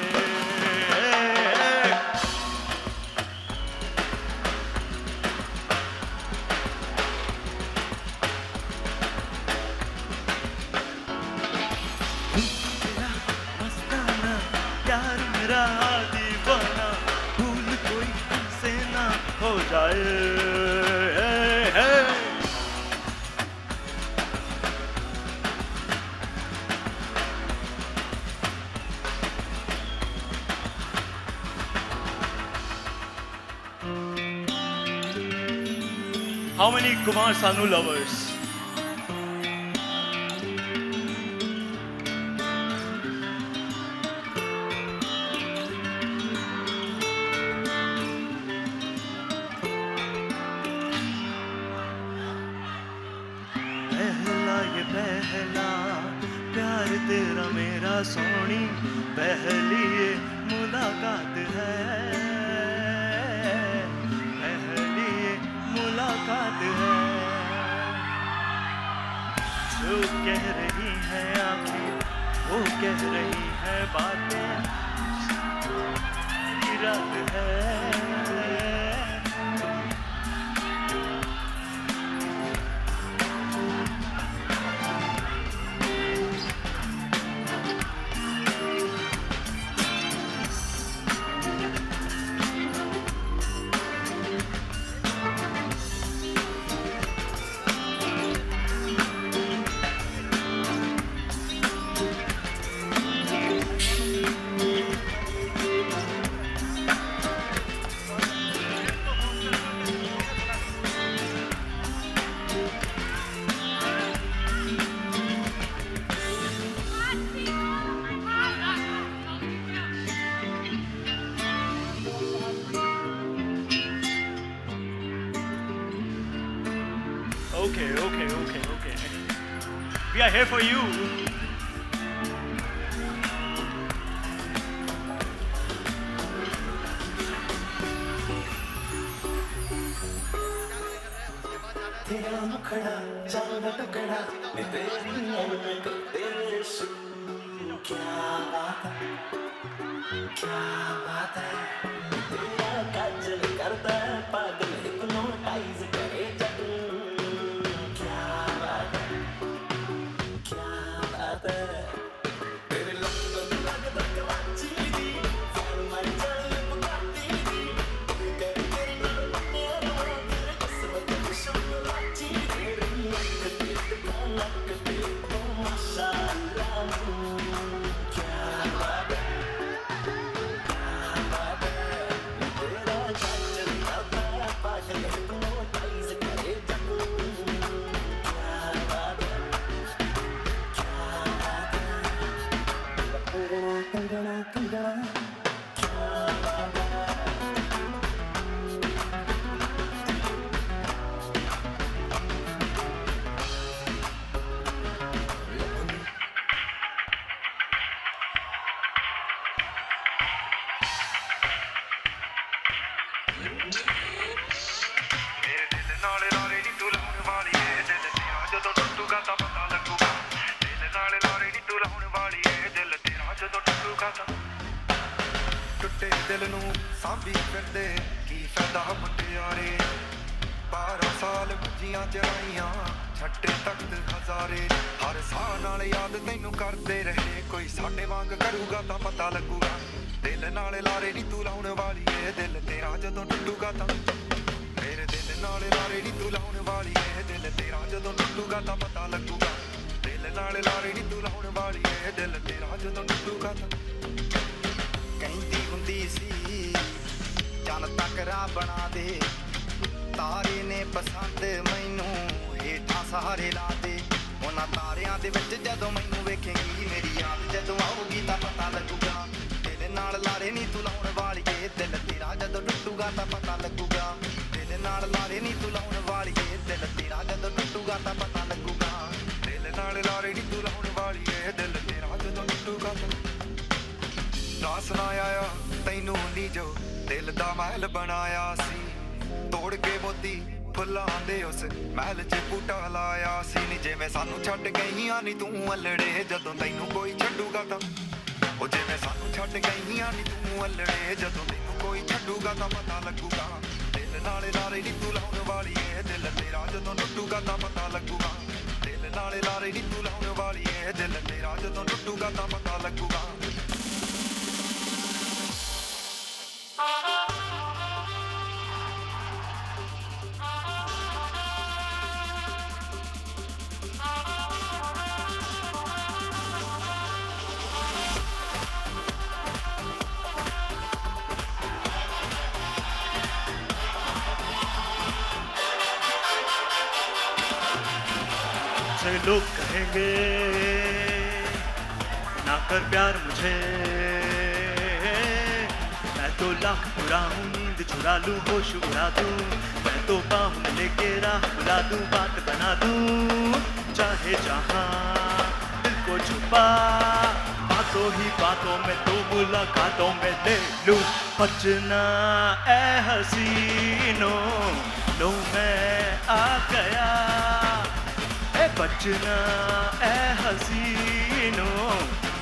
मस्ताना, प्यार मेरा दीवाना, भूल कोई हमसे ना हो जाए। How many Kumar Sanu lovers? पहला ये पहला प्यार तेरा मेरा सोनी, पहली ये मुलाकात है, पहली ये मुलाकात है, जो कह रही है आंखें वो कह रही है बातें, सारी रात है। Okay. We are here for you. तेरा मुखड़ा चांद टुकड़ा मैं तेरी अनक तेरे सू, क्या बात है, क्या बात है, तेरा काजल करता है पागल, हिप्नोटाइज करे जादू, क्या बात है, क्या बात है, तेरे लंदन लगदा कराची दी, फैन मारी जाने बुगाटी दी, तेरे तेरे नाल बन्ने रवा, तेरे किस्मत खुशबू लाची, तेरे नक ते माशाअल्लाह, क्या बात है, क्या बात है, तेरा काजल करता है पागल, हिप्नोटाइज करे जादू, क्या बात है, क्या बात है, कंगना कंगना क्या बात है। ਮੇਰੇ ਦਿਲ ਨਾਲ ਲਾਰੇ ਨੀ ਤੂੰ ਲਾਉਣ ਵਾਲੀ ਏ, ਦਿਲ ਤੇਰਾ ਜਦੋਂ ਟੁੱਟੂਗਾ ਤਾਂ ਪਤਾ ਲੱਗੂਗਾ, ਦਿਲ ਨਾਲ ਲਾਰੇ ਨੀ ਤੂੰ ਲਾਉਣ ਵਾਲੀ ਏ, ਦਿਲ ਤੇਰਾ ਜਦੋਂ ਟੁੱਟੂਗਾ ਤਾਂ ਟੁੱਟੇ ਦਿਲ ਨੂੰ ਸਾਂਭੀ ਫਿਰਦੇ ਕੀ ਫਾਇਦਾ ਮੁਟਿਆਰੇ 12 ਸਾਲ ਵੱਜੀਆਂ ਚਰਾਈਆਂ ਛੱਡੇ ਤਖਤ ਹਜ਼ਾਰੇ ਹਰ ਸਾਹ ਨਾਲ ਯਾਦ ਤੈਨੂੰ ਕਰਦੇ ਰਹੇ ਕੋਈ ਸਾਡੇ ਵਾਂਗ ਕਰੂਗਾ ਤਾਂ ਪਤਾ ਲੱਗੂਗਾ ਦਿਲ ਨਾਲ ਲਾਰੇ ਨੀ ਤੂੰ ਲਾਉਣ ਵਾਲੀ ਏ ਦਿਲ ਤੇਰਾ ਜਦੋਂ ਟੁੱਟੂਗਾ ਤਾਂ ਮੇਰੇ ਦਿਲ ਨਾਲ ਲਾਰੇ ਨੀ ਤੂੰ ਲਾਉਣ ਵਾਲੀ ਏ ਦਿਲ ਤੇਰਾ ਜਦੋਂ ਟੁੱਟੂਗਾ ਤਾਂ ਪਤਾ ਲੱਗੂਗਾ ਦਿਲ ਨਾਲ ਲਾਰੇ ਨੀ ਤੂੰ ਲਾਉਣ ਵਾਲੀ ਏ ਦਿਲ ਤੇਰਾ ਜਦੋਂ ਟੁੱਟੂਗਾ ਤਾਂ ਕਹਿੰਦੀ ਹੁੰਦੀ ਸੀ ਚੰਨ ਤੱਕ ਰਾਹ ਬਣਾ ਦੇ ਤਾਰੇ ਨੇ ਪਸੰਦ ਮੈਨੂੰ ਹੇਠਾਂ ਸਹਾਰੇ ਲਾ ਦੇ ਉਹਨਾਂ ਤਾਰਿਆਂ ਦੇ ਵਿੱਚ ਜਦੋਂ ਮੈਨੂੰ ਵੇਖੇਂਗੀ ਮੇਰੀ ਯਾਦ ਜਦੋਂ ਆਊਗੀ ਤਾਂ ਪਤਾ ਲੱਗੂਗਾ ਦਿਲ ਨਾਲ ਲਾਰੇ ਨੀ ਤੂੰ ਲਾਉਣ ਵਾਲੀ ਏ ਦਿਲ ਤੇਰਾ ਜਦੋਂ ਟੁੱਟੂਗਾ ਤਾਂ ਪਤਾ ਲੱਗੂਗਾ ਦਿਲ ਨਾਲ ਲਾਰੇ ਨੀ ਤੂੰ ਲਾਉਣ ਵਾਲੀ ਏ ਦਿਲ ਤੇਰਾ ਜਦੋਂ ਟੁੱਟੂਗਾ ਤਾਂ ਪਤਾ ਲੱਗੂਗਾ ਦਿਲ ਨਾਲ ਲਾਰੇ ਨੀ ਤੂੰ ਲਾਉਣ ਵਾਲੀ ਏ ਦਿਲ ਤੇਰਾ ਜਦੋਂ ਟੁੱਟੂਗਾ ਤਾਂ ਰਾਸ ਨਾ ਆਇਆ ਤੈਨੂੰ ਨੀ ਜੋ ਦਿਲ ਦਾ ਮਹਿਲ ਬਣਾਇਆ ਸੀ ਤੋੜ ਕੇ ਮੋਤੀ ਫੁੱਲਾਂ ਦੇ ਉਸ ਮਹਿਲ 'ਚ ਬੂਟਾ ਲਾਇਆ ਸੀ ਨੀ ਜਿਵੇਂ ਸਾਨੂੰ ਛੱਡ ਗਈਆਂ ਨੀ ਤੂੰ ਅਲੜੇ ਜਦੋਂ ਤੈਨੂੰ ਕੋਈ ਛੱਡੂਗਾ ਤਾਂ ਉਹ ਜਿਵੇਂ ਸਾਨੂੰ ਛੱਡ ਗਈਆਂ ਨੀ ਤੂੰ ਅਲੜੇ ਜਦੋਂ ਤੈਨੂੰ ਕੋਈ ਛੱਡੂਗਾ ਤਾਂ ਪਤਾ ਲੱਗੂਗਾ ਦਿਲ ਨਾਲ ਲਾਰੇ ਨੀ ਤੂੰ ਲਾਉਣ ਵਾਲੀ ਏ ਦਿਲ ਤੇਰਾ ਜਦੋਂ ਟੁੱਟੂਗਾ ਤਾਂ ਪਤਾ ਲੱਗੂਗਾ ਦਿਲ ਨਾਲ ਲਾਰੇ ਨੀ ਤੂੰ ਲਾਉਣ ਵਾਲੀ ਏ ਦਿਲ ਤੇਰਾ ਜਦੋਂ ਟੁੱਟੂਗਾ ਤਾਂ ਪਤਾ ਲੱਗੂਗਾ मुझे लोग कहेंगे ना कर प्यार मुझे मैं तो लाख बुरा हूँ नींद चुरा लूँ होश उड़ा दूँ मैं तो बाहों में लेके राह बुला दूँ बात बना दूँ चाहे जहाँ दिल को छुपा बातों ही बातों में तो मुलाकातों में ले लूँ बचना ए हसीनो लो मैं आ गया बचना ए हसीनो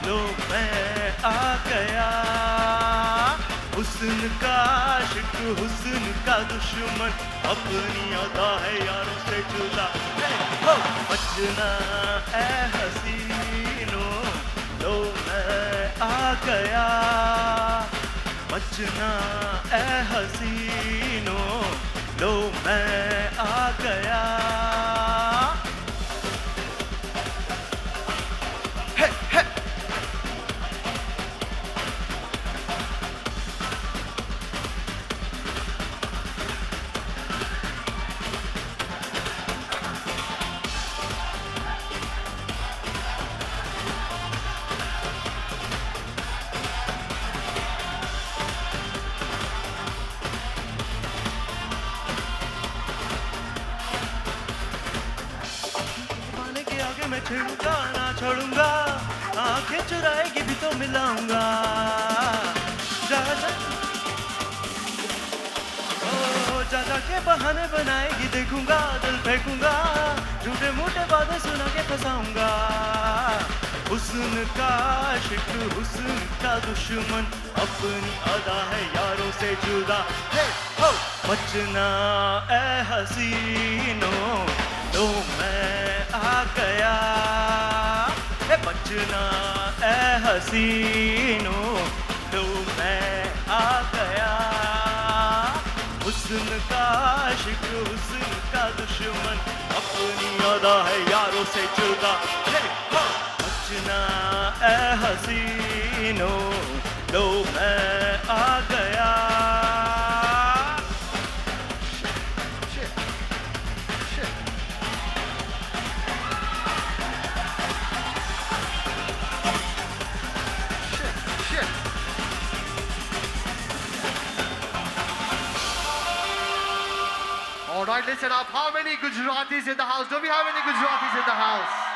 लो मैं आ गया हुस्न का आशिक हुस्न का दुश्मन अपनी अदा है यारों से जुदा हो बचना ए हसीनो लो मैं आ गया बचना ए हसीनो लो मैं आ गया मैं छेड़ूंगा ना छोड़ूंगा आंखें चुराएगी भी तो मिलाऊंगा ज्यादा के बहाने बनाएगी देखूंगा दिल फेंकूंगा झूठे मूठे वादे सुना के फंसाऊंगा हुस्न का आशिक हुस्न का दुश्मन अपनी अदा है यारों से जुदा हो बचना ए हसीनो लो मैं आ गया बचना ए हसीनो लो मैं आ गया हुस्न का आशिक हुस्न का दुश्मन अपनी अदा है यारों से जुदा बचना ए हसीनो लो मैं आ गया All right, listen up. How many Gujaratis in the house? Do we have any Gujaratis in the house?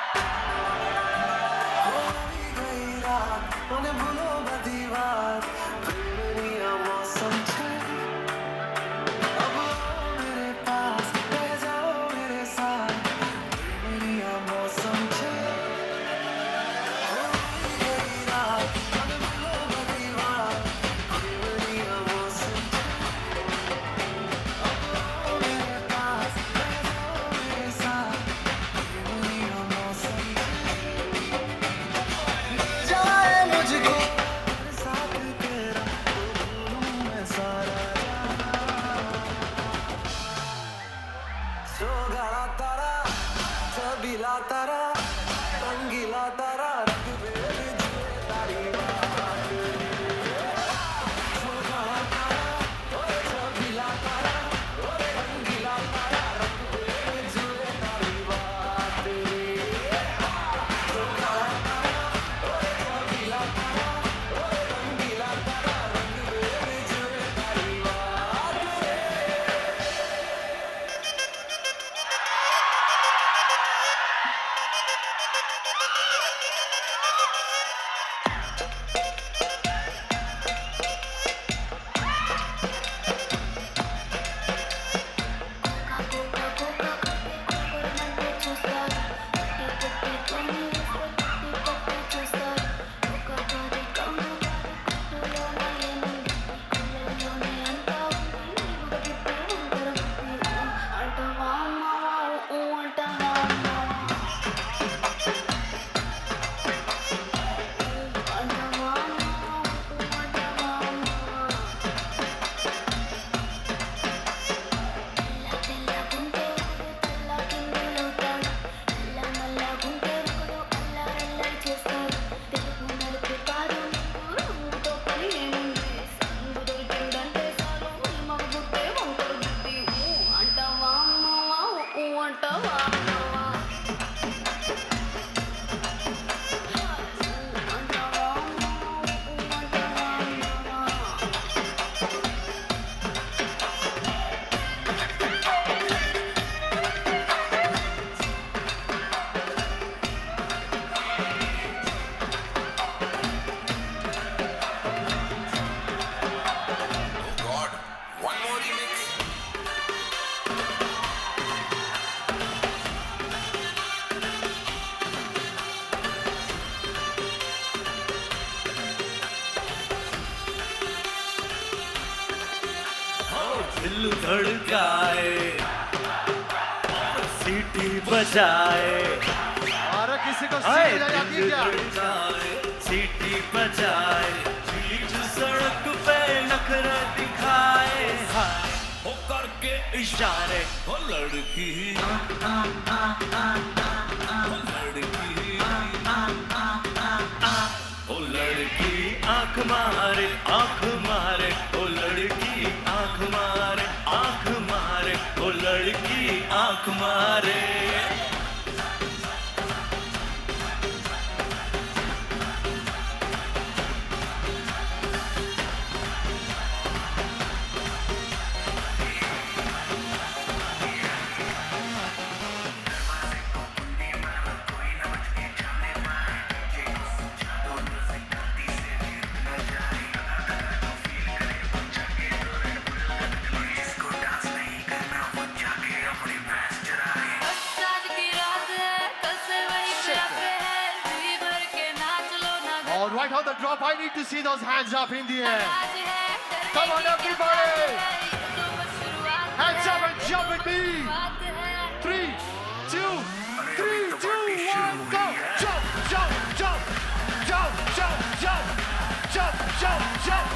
दिल धड़काए सीटी बजाए अरे किसी को हाय सीटी जाती है दिल क्या? धड़काए सीटी बजाए बीच सड़क पे नखरा दिखाए हाय हो करके इशारे हो लड़की ओ लड़की आंख मारे ओ लड़की आंख मारे ओ लड़की आंख मारे आज की रात है कल से वही प्यार पे है जी भर के नाच लो ना All right, on the drop, I need to see those hands up in the air. आज है डरने Come on, की everybody. ये तो बस शुरुआत Hands है up and jump with me. बात है 3, 2, 3, 2, 1, go. Jump, jump, jump, jump, jump, jump, jump, jump, jump.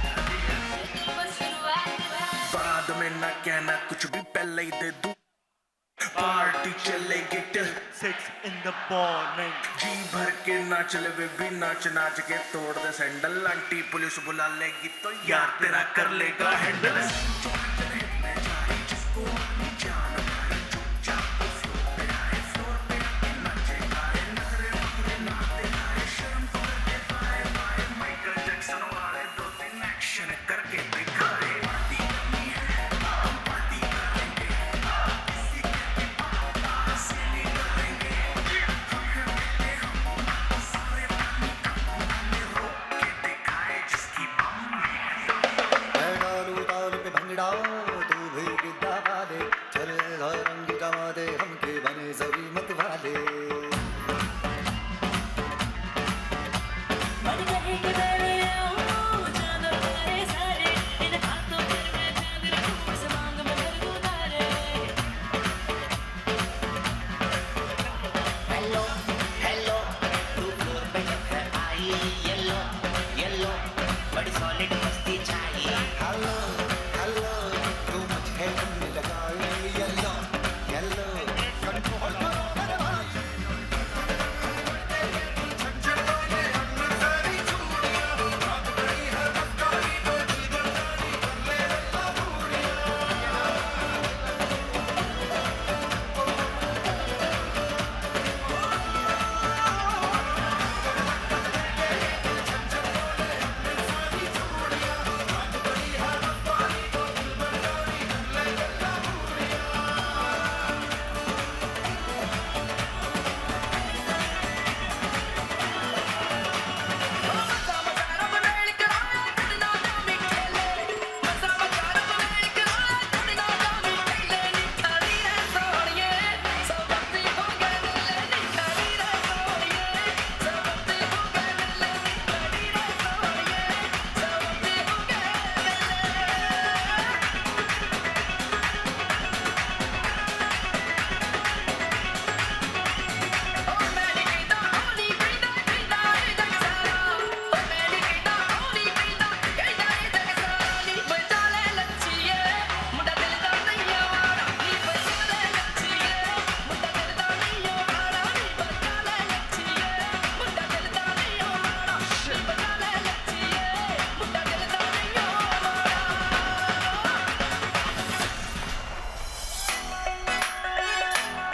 बस शुरुआत है बाद में ना कहना कुछ भी पहले ही दे दूं पार्टी चलेगी till 6 in the morning जी भर के नाच ले वे भी नाच नाच के तोड़ दे सैंडल आंटी पुलिस बुला लेगी तो यार तेरा कर लेगा हैंडल करके दिखाए मैं डालू ताल पे भंगड़ा तू भी गिद्दा वाले चल रंग जमा दे हमके बने सभी मत वाले मन कहे कि तेरे आओ जान तेरे सारे इन हाथों पर मैं चांद रखूं इस मांग में भर उतारे हेलो हेलो तू फ्लोर पे जब है आई येलो येलो बड़ी सॉलिड मस्ती चाहिए हेलो हेलो तू मुझे गले लगाए येलो येलो कंट्रोल करो मेरे भाई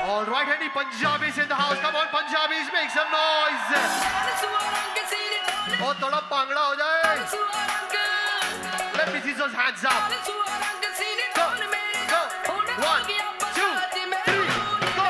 All right, any Punjabis in the house? Come on, Punjabis, make some noise. Oh, thoda bhangra ho jaye. Let me see those hands up. Go, go. 1, 2, 3, go.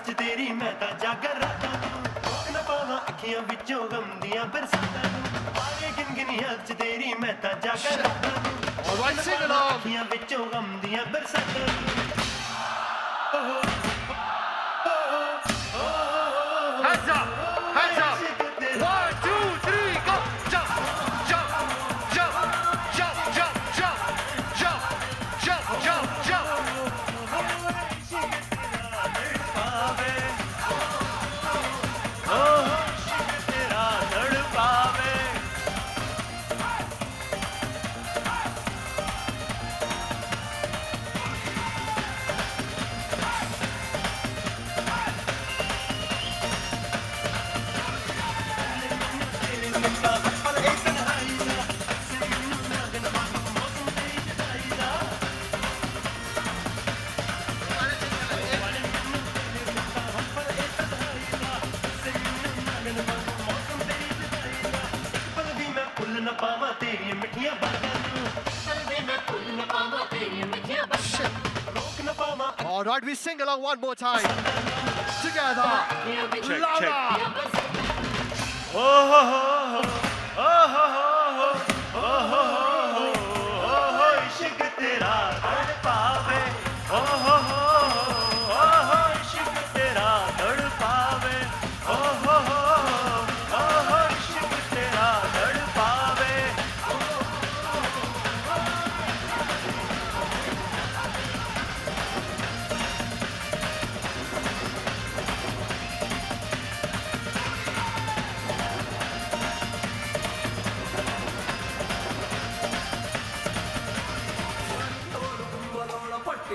ਚ ਤੇਰੀ ਮੈਂ ਤਾਂ ਜਾਗਰ ਰਾਤਾਂ ਨੂੰ ਰੋਕ ਨਾ ਪਾਵਾਂ ਅੱਖੀਆਂ ਵਿੱਚੋਂ ਗਮ ਦੀਆਂ ਬਰਸਾਤਾਂ ਨੂੰ ਆਏ ਗਿਣਗਿਣੀਆਂ ਚ ਤੇਰੀ ਮੈਂ ਤਾਂ ਜਾਗਰ ਰਾਤਾਂ ਨੂੰ Alright, sing along. ਅੱਖੀਆਂ ਵਿੱਚੋਂ ਗਮ ਦੀਆਂ ਬਰਸਾਤਾਂ ਨੂੰ Hands up, hands up. 1, 2, 3, go. Jump, jump, jump, jump, jump, jump, jump, jump, jump, jump. All right, we sing along one more time. Together. Check, Louder. Oh, oh, oh, oh, oh, oh, oh, oh, oh, इश्क तेरा तड़पावे oh, oh, oh, oh, इश्क तेरा तड़पावे oh, oh, oh, oh, इश्क तेरा तड़पावे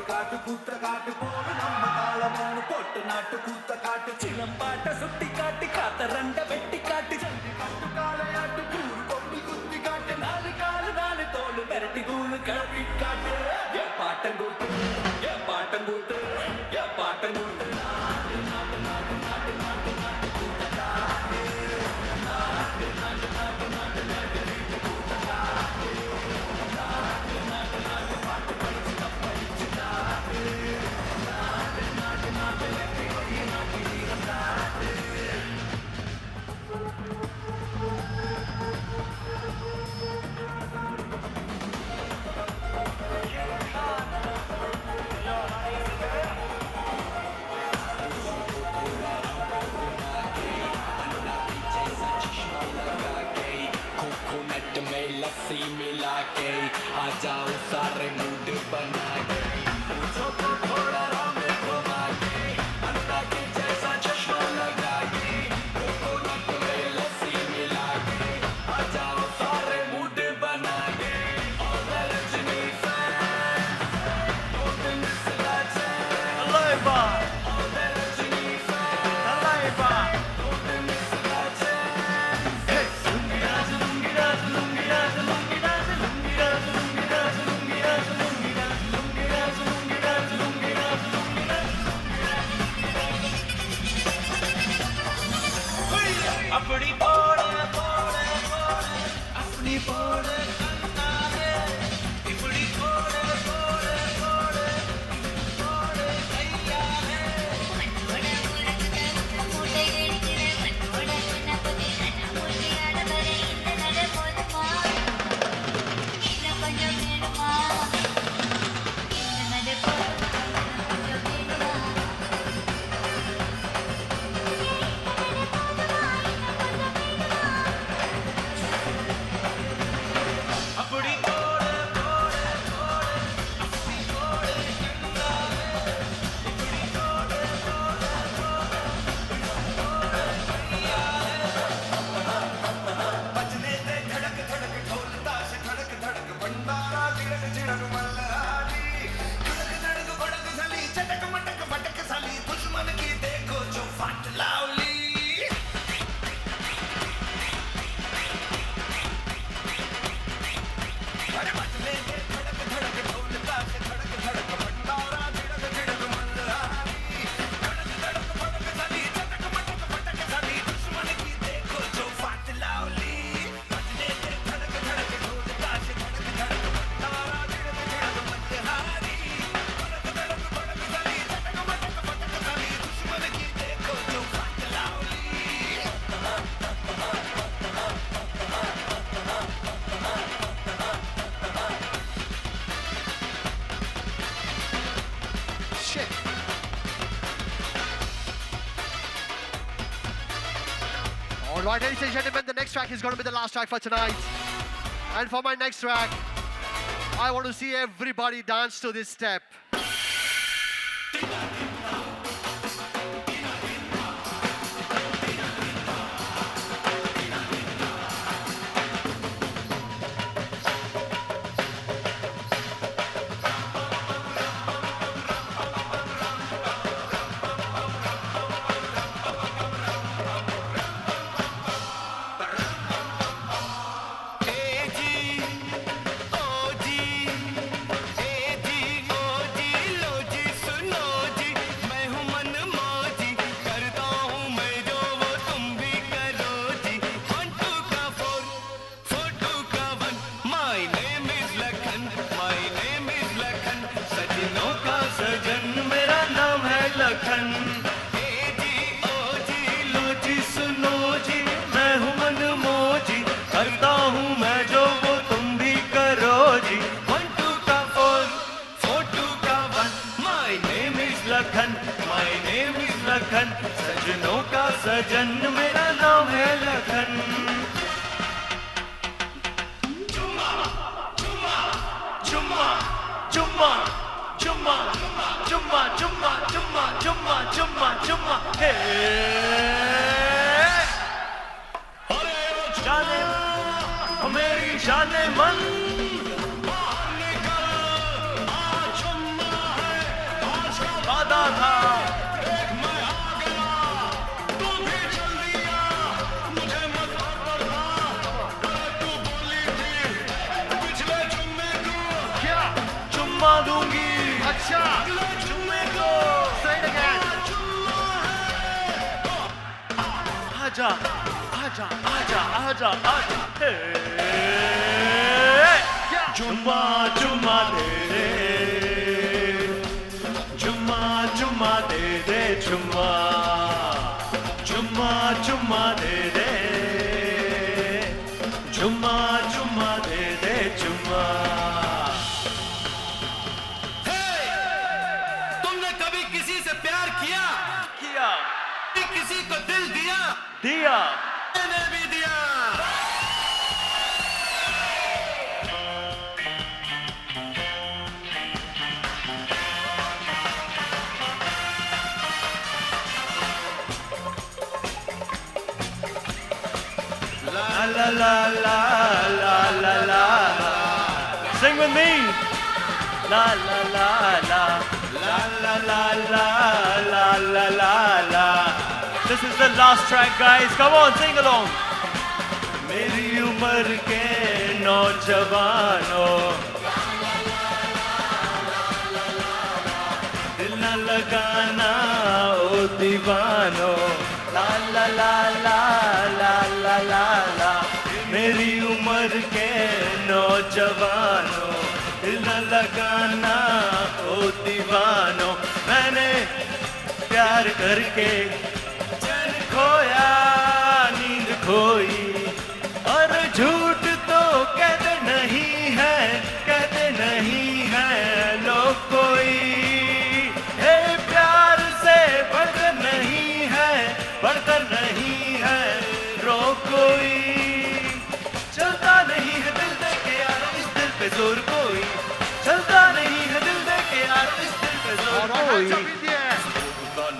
కాటు కూత కాటు పోడు నమ్మ తాళమోను పొట్టు నాటు కూత కాటు చిలంపాట సుట్టి కాటి కాత రండ పెట్టి కాటి చండి కట్టు కాలయాటు కూరు కొమ్మి కుత్తి కాటి నాలు కాలు నాలు తోలు పెరటి గూలు కడపి కాటి ఏ పాటం కూతు ఏ పాటం కూతు ఏ పాటం కూతు लस्सी मिला के आ जाओ सारे मूड बना के पूछो तो थोड़ा राम घुमा के अंडा के जैसा चश्मा लगा के कोकोनट में लस्सी मिला के आ जाओ सारे मूड बना के और Rajni fan don't miss that chance Alive और Rajni fan Alive don't miss that chance hey lungi raj lungi raj lungi raj lungi raj lungi raj lungi raj lungi raj lungi raj lungi raj lungi raj lungi raj lungi raj अपनी पोड़े पोड़े पोड़े अपनी पोड़े अन्नारे इपड़ी पोड़े पोड़े पोड़े पोड़े कैया है Thank you. All right, ladies and gentlemen, the next track is going to be the last track for tonight. And for my next track, I want to see everybody dance to this step. सजनों का सजन मेरा नाम है लखन चुम्मा चुम्मा चुम्मा चुम्मा चुम्मा चुम्मा चुम्मा चुम्मा चुम्मा चुम्मा चुम्मा हे जाने मेरी जाने मन वादा था दूंगी अच्छा चुम्मे को say it again आजा आजा आजा आजा आजा हे चुम्मा चुम्मा दे दे चुम्मा चुम्मा दे दे चुम्मा चुम्मा चुम्मा दे दे चुम्मा चुम्मा दे दे चुम्मा किसी को दिल दिया दिया मैंने भी दिया la la la la la la la sing with me la la la la la la la la la la la la This is the last track, guys. Come on, sing along. मेरी उम्र के नौजवानों दिल न लगाना ओ दीवानों ला ला ला ला ला ला ला ला मेरी उम्र के नौजवानों दिल न लगाना ओ दीवानों मैंने प्यार करके खोया नींद खोई और झूठ तो कहते नहीं है लोग कोई हे प्यार से बढ़कर नहीं है रो कोई चलता नहीं है दिल दे के यार इस दिल पे जोर कोई चलता नहीं है दिल दे के यार इस दिल पे जोर कोई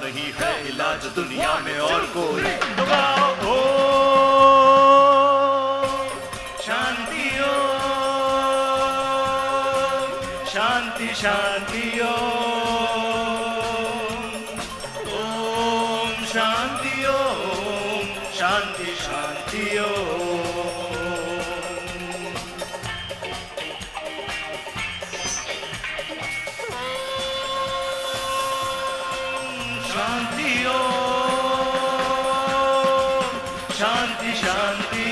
नहीं है इलाज दुनिया में और कोई ओ शांति ओ शांति शांति ओ ओम शांति ओम शांति शांति ओ शांति शांति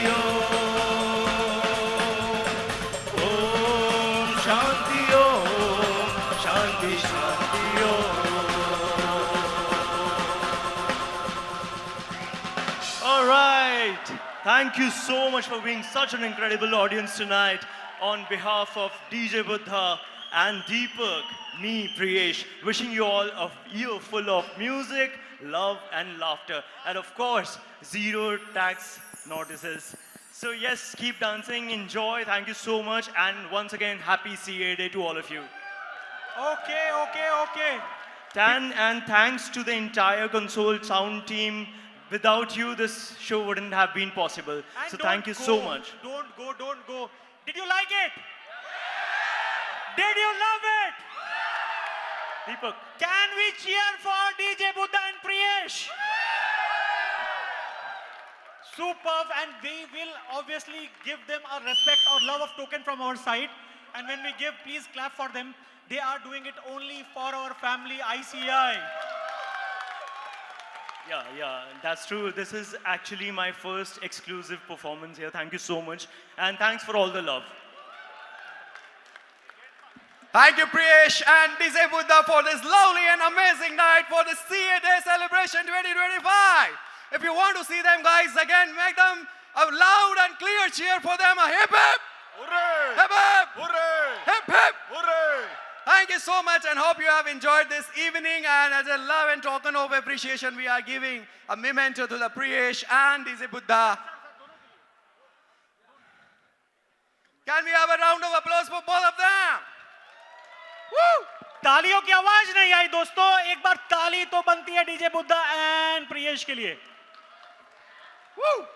ओम शांति शांति All right. Thank you so much for being such an incredible audience tonight. On behalf of DJ Buddha and Deepak, me, Priyesh, wishing you all a year full of music, love and laughter. And of course, zero tax notices. So yes, keep dancing, enjoy, thank you so much. And once again, happy CA Day to all of you. Okay. And thanks to the entire console sound team. Without you, this show wouldn't have been possible. And So don't thank you go, so much. Don't go. Did you like it? Did you love it? Deepak. Can we cheer for DJ Buddha and Priyesh? Superb, and we will obviously give them a respect or love of token from our side. And when we give, please clap for them. They are doing it only for our family ICI. Yeah, that's true. This is actually my first exclusive performance here. Thank you so much. And thanks for all the love. Thank you, Priyesh and DJ Buddha, for this lovely and amazing night for the CA Day Celebration 2025. If you want to see them, guys, again, make them a loud and clear cheer for them. A hip hip! Hooray! Hip hip! Hooray! Hip hip! Hooray! Thank you so much, and hope you have enjoyed this evening. And as a love and token of appreciation, we are giving a memento to the Priyesh and DJ Buddha. Can we have a round of applause for both of them? Woo! तालियों की आवाज नहीं आई दोस्तों, एक बार ताली तो बनती है डीजे बुद्धा एंड प्रियेश के लिए. Woo!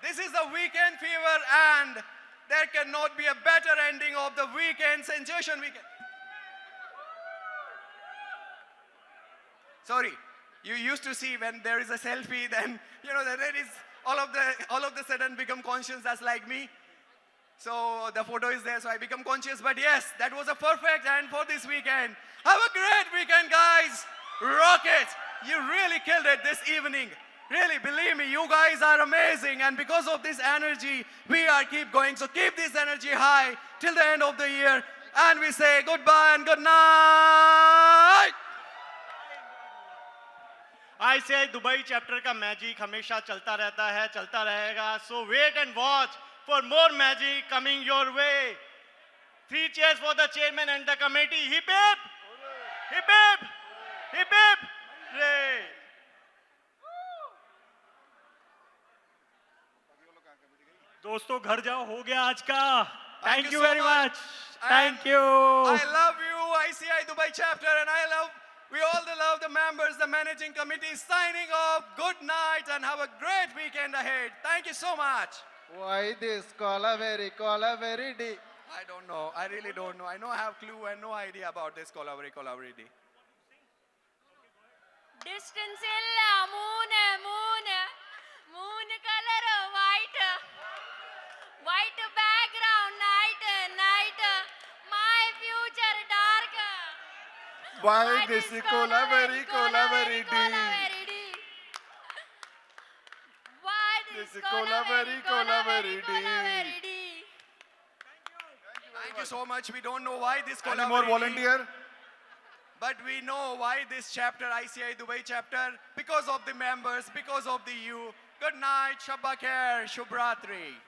This is the weekend fever, and there cannot be a better ending of the weekend, sensation weekend. Sorry, you used to see when there is a selfie, then there is all of the sudden become conscious. That's like me. So the photo is there, so I become conscious. But yes, that was a perfect end for this weekend. Have a great weekend, guys. Rock it. You really killed it this evening. Really, believe me, you guys are amazing. And because of this energy, we are keep going. So keep this energy high till the end of the year. And we say goodbye and good night. ICI Dubai chapter का magic हमेशा चलता रहता है, चलता रहेगा. So wait and watch for more magic coming your way. 3 cheers for the chairman and the committee. Hip hip! Hip hip! Hip hip! Hooray! दोस्तों घर जाओ, हो गया आज का. Thank you so very much. And Thank you. I love you, ICI Dubai chapter, and we all love the members, the managing committee. Signing off. Good night and have a great weekend ahead. Thank you so much. Why this Colaveri D? I don't know. I really don't know. I know I have clue and no idea about this Colaveri D. Distance illa moon color white background night my future dark. Why this Colaveri D? Why this Colaveri D? Thank you so much. We don't know why this Any more Colaveri D, volunteer? but we know why this chapter, ICI Dubai chapter, because of the members, because of the you. Good night, Shabba Khair, Shubh Ratri.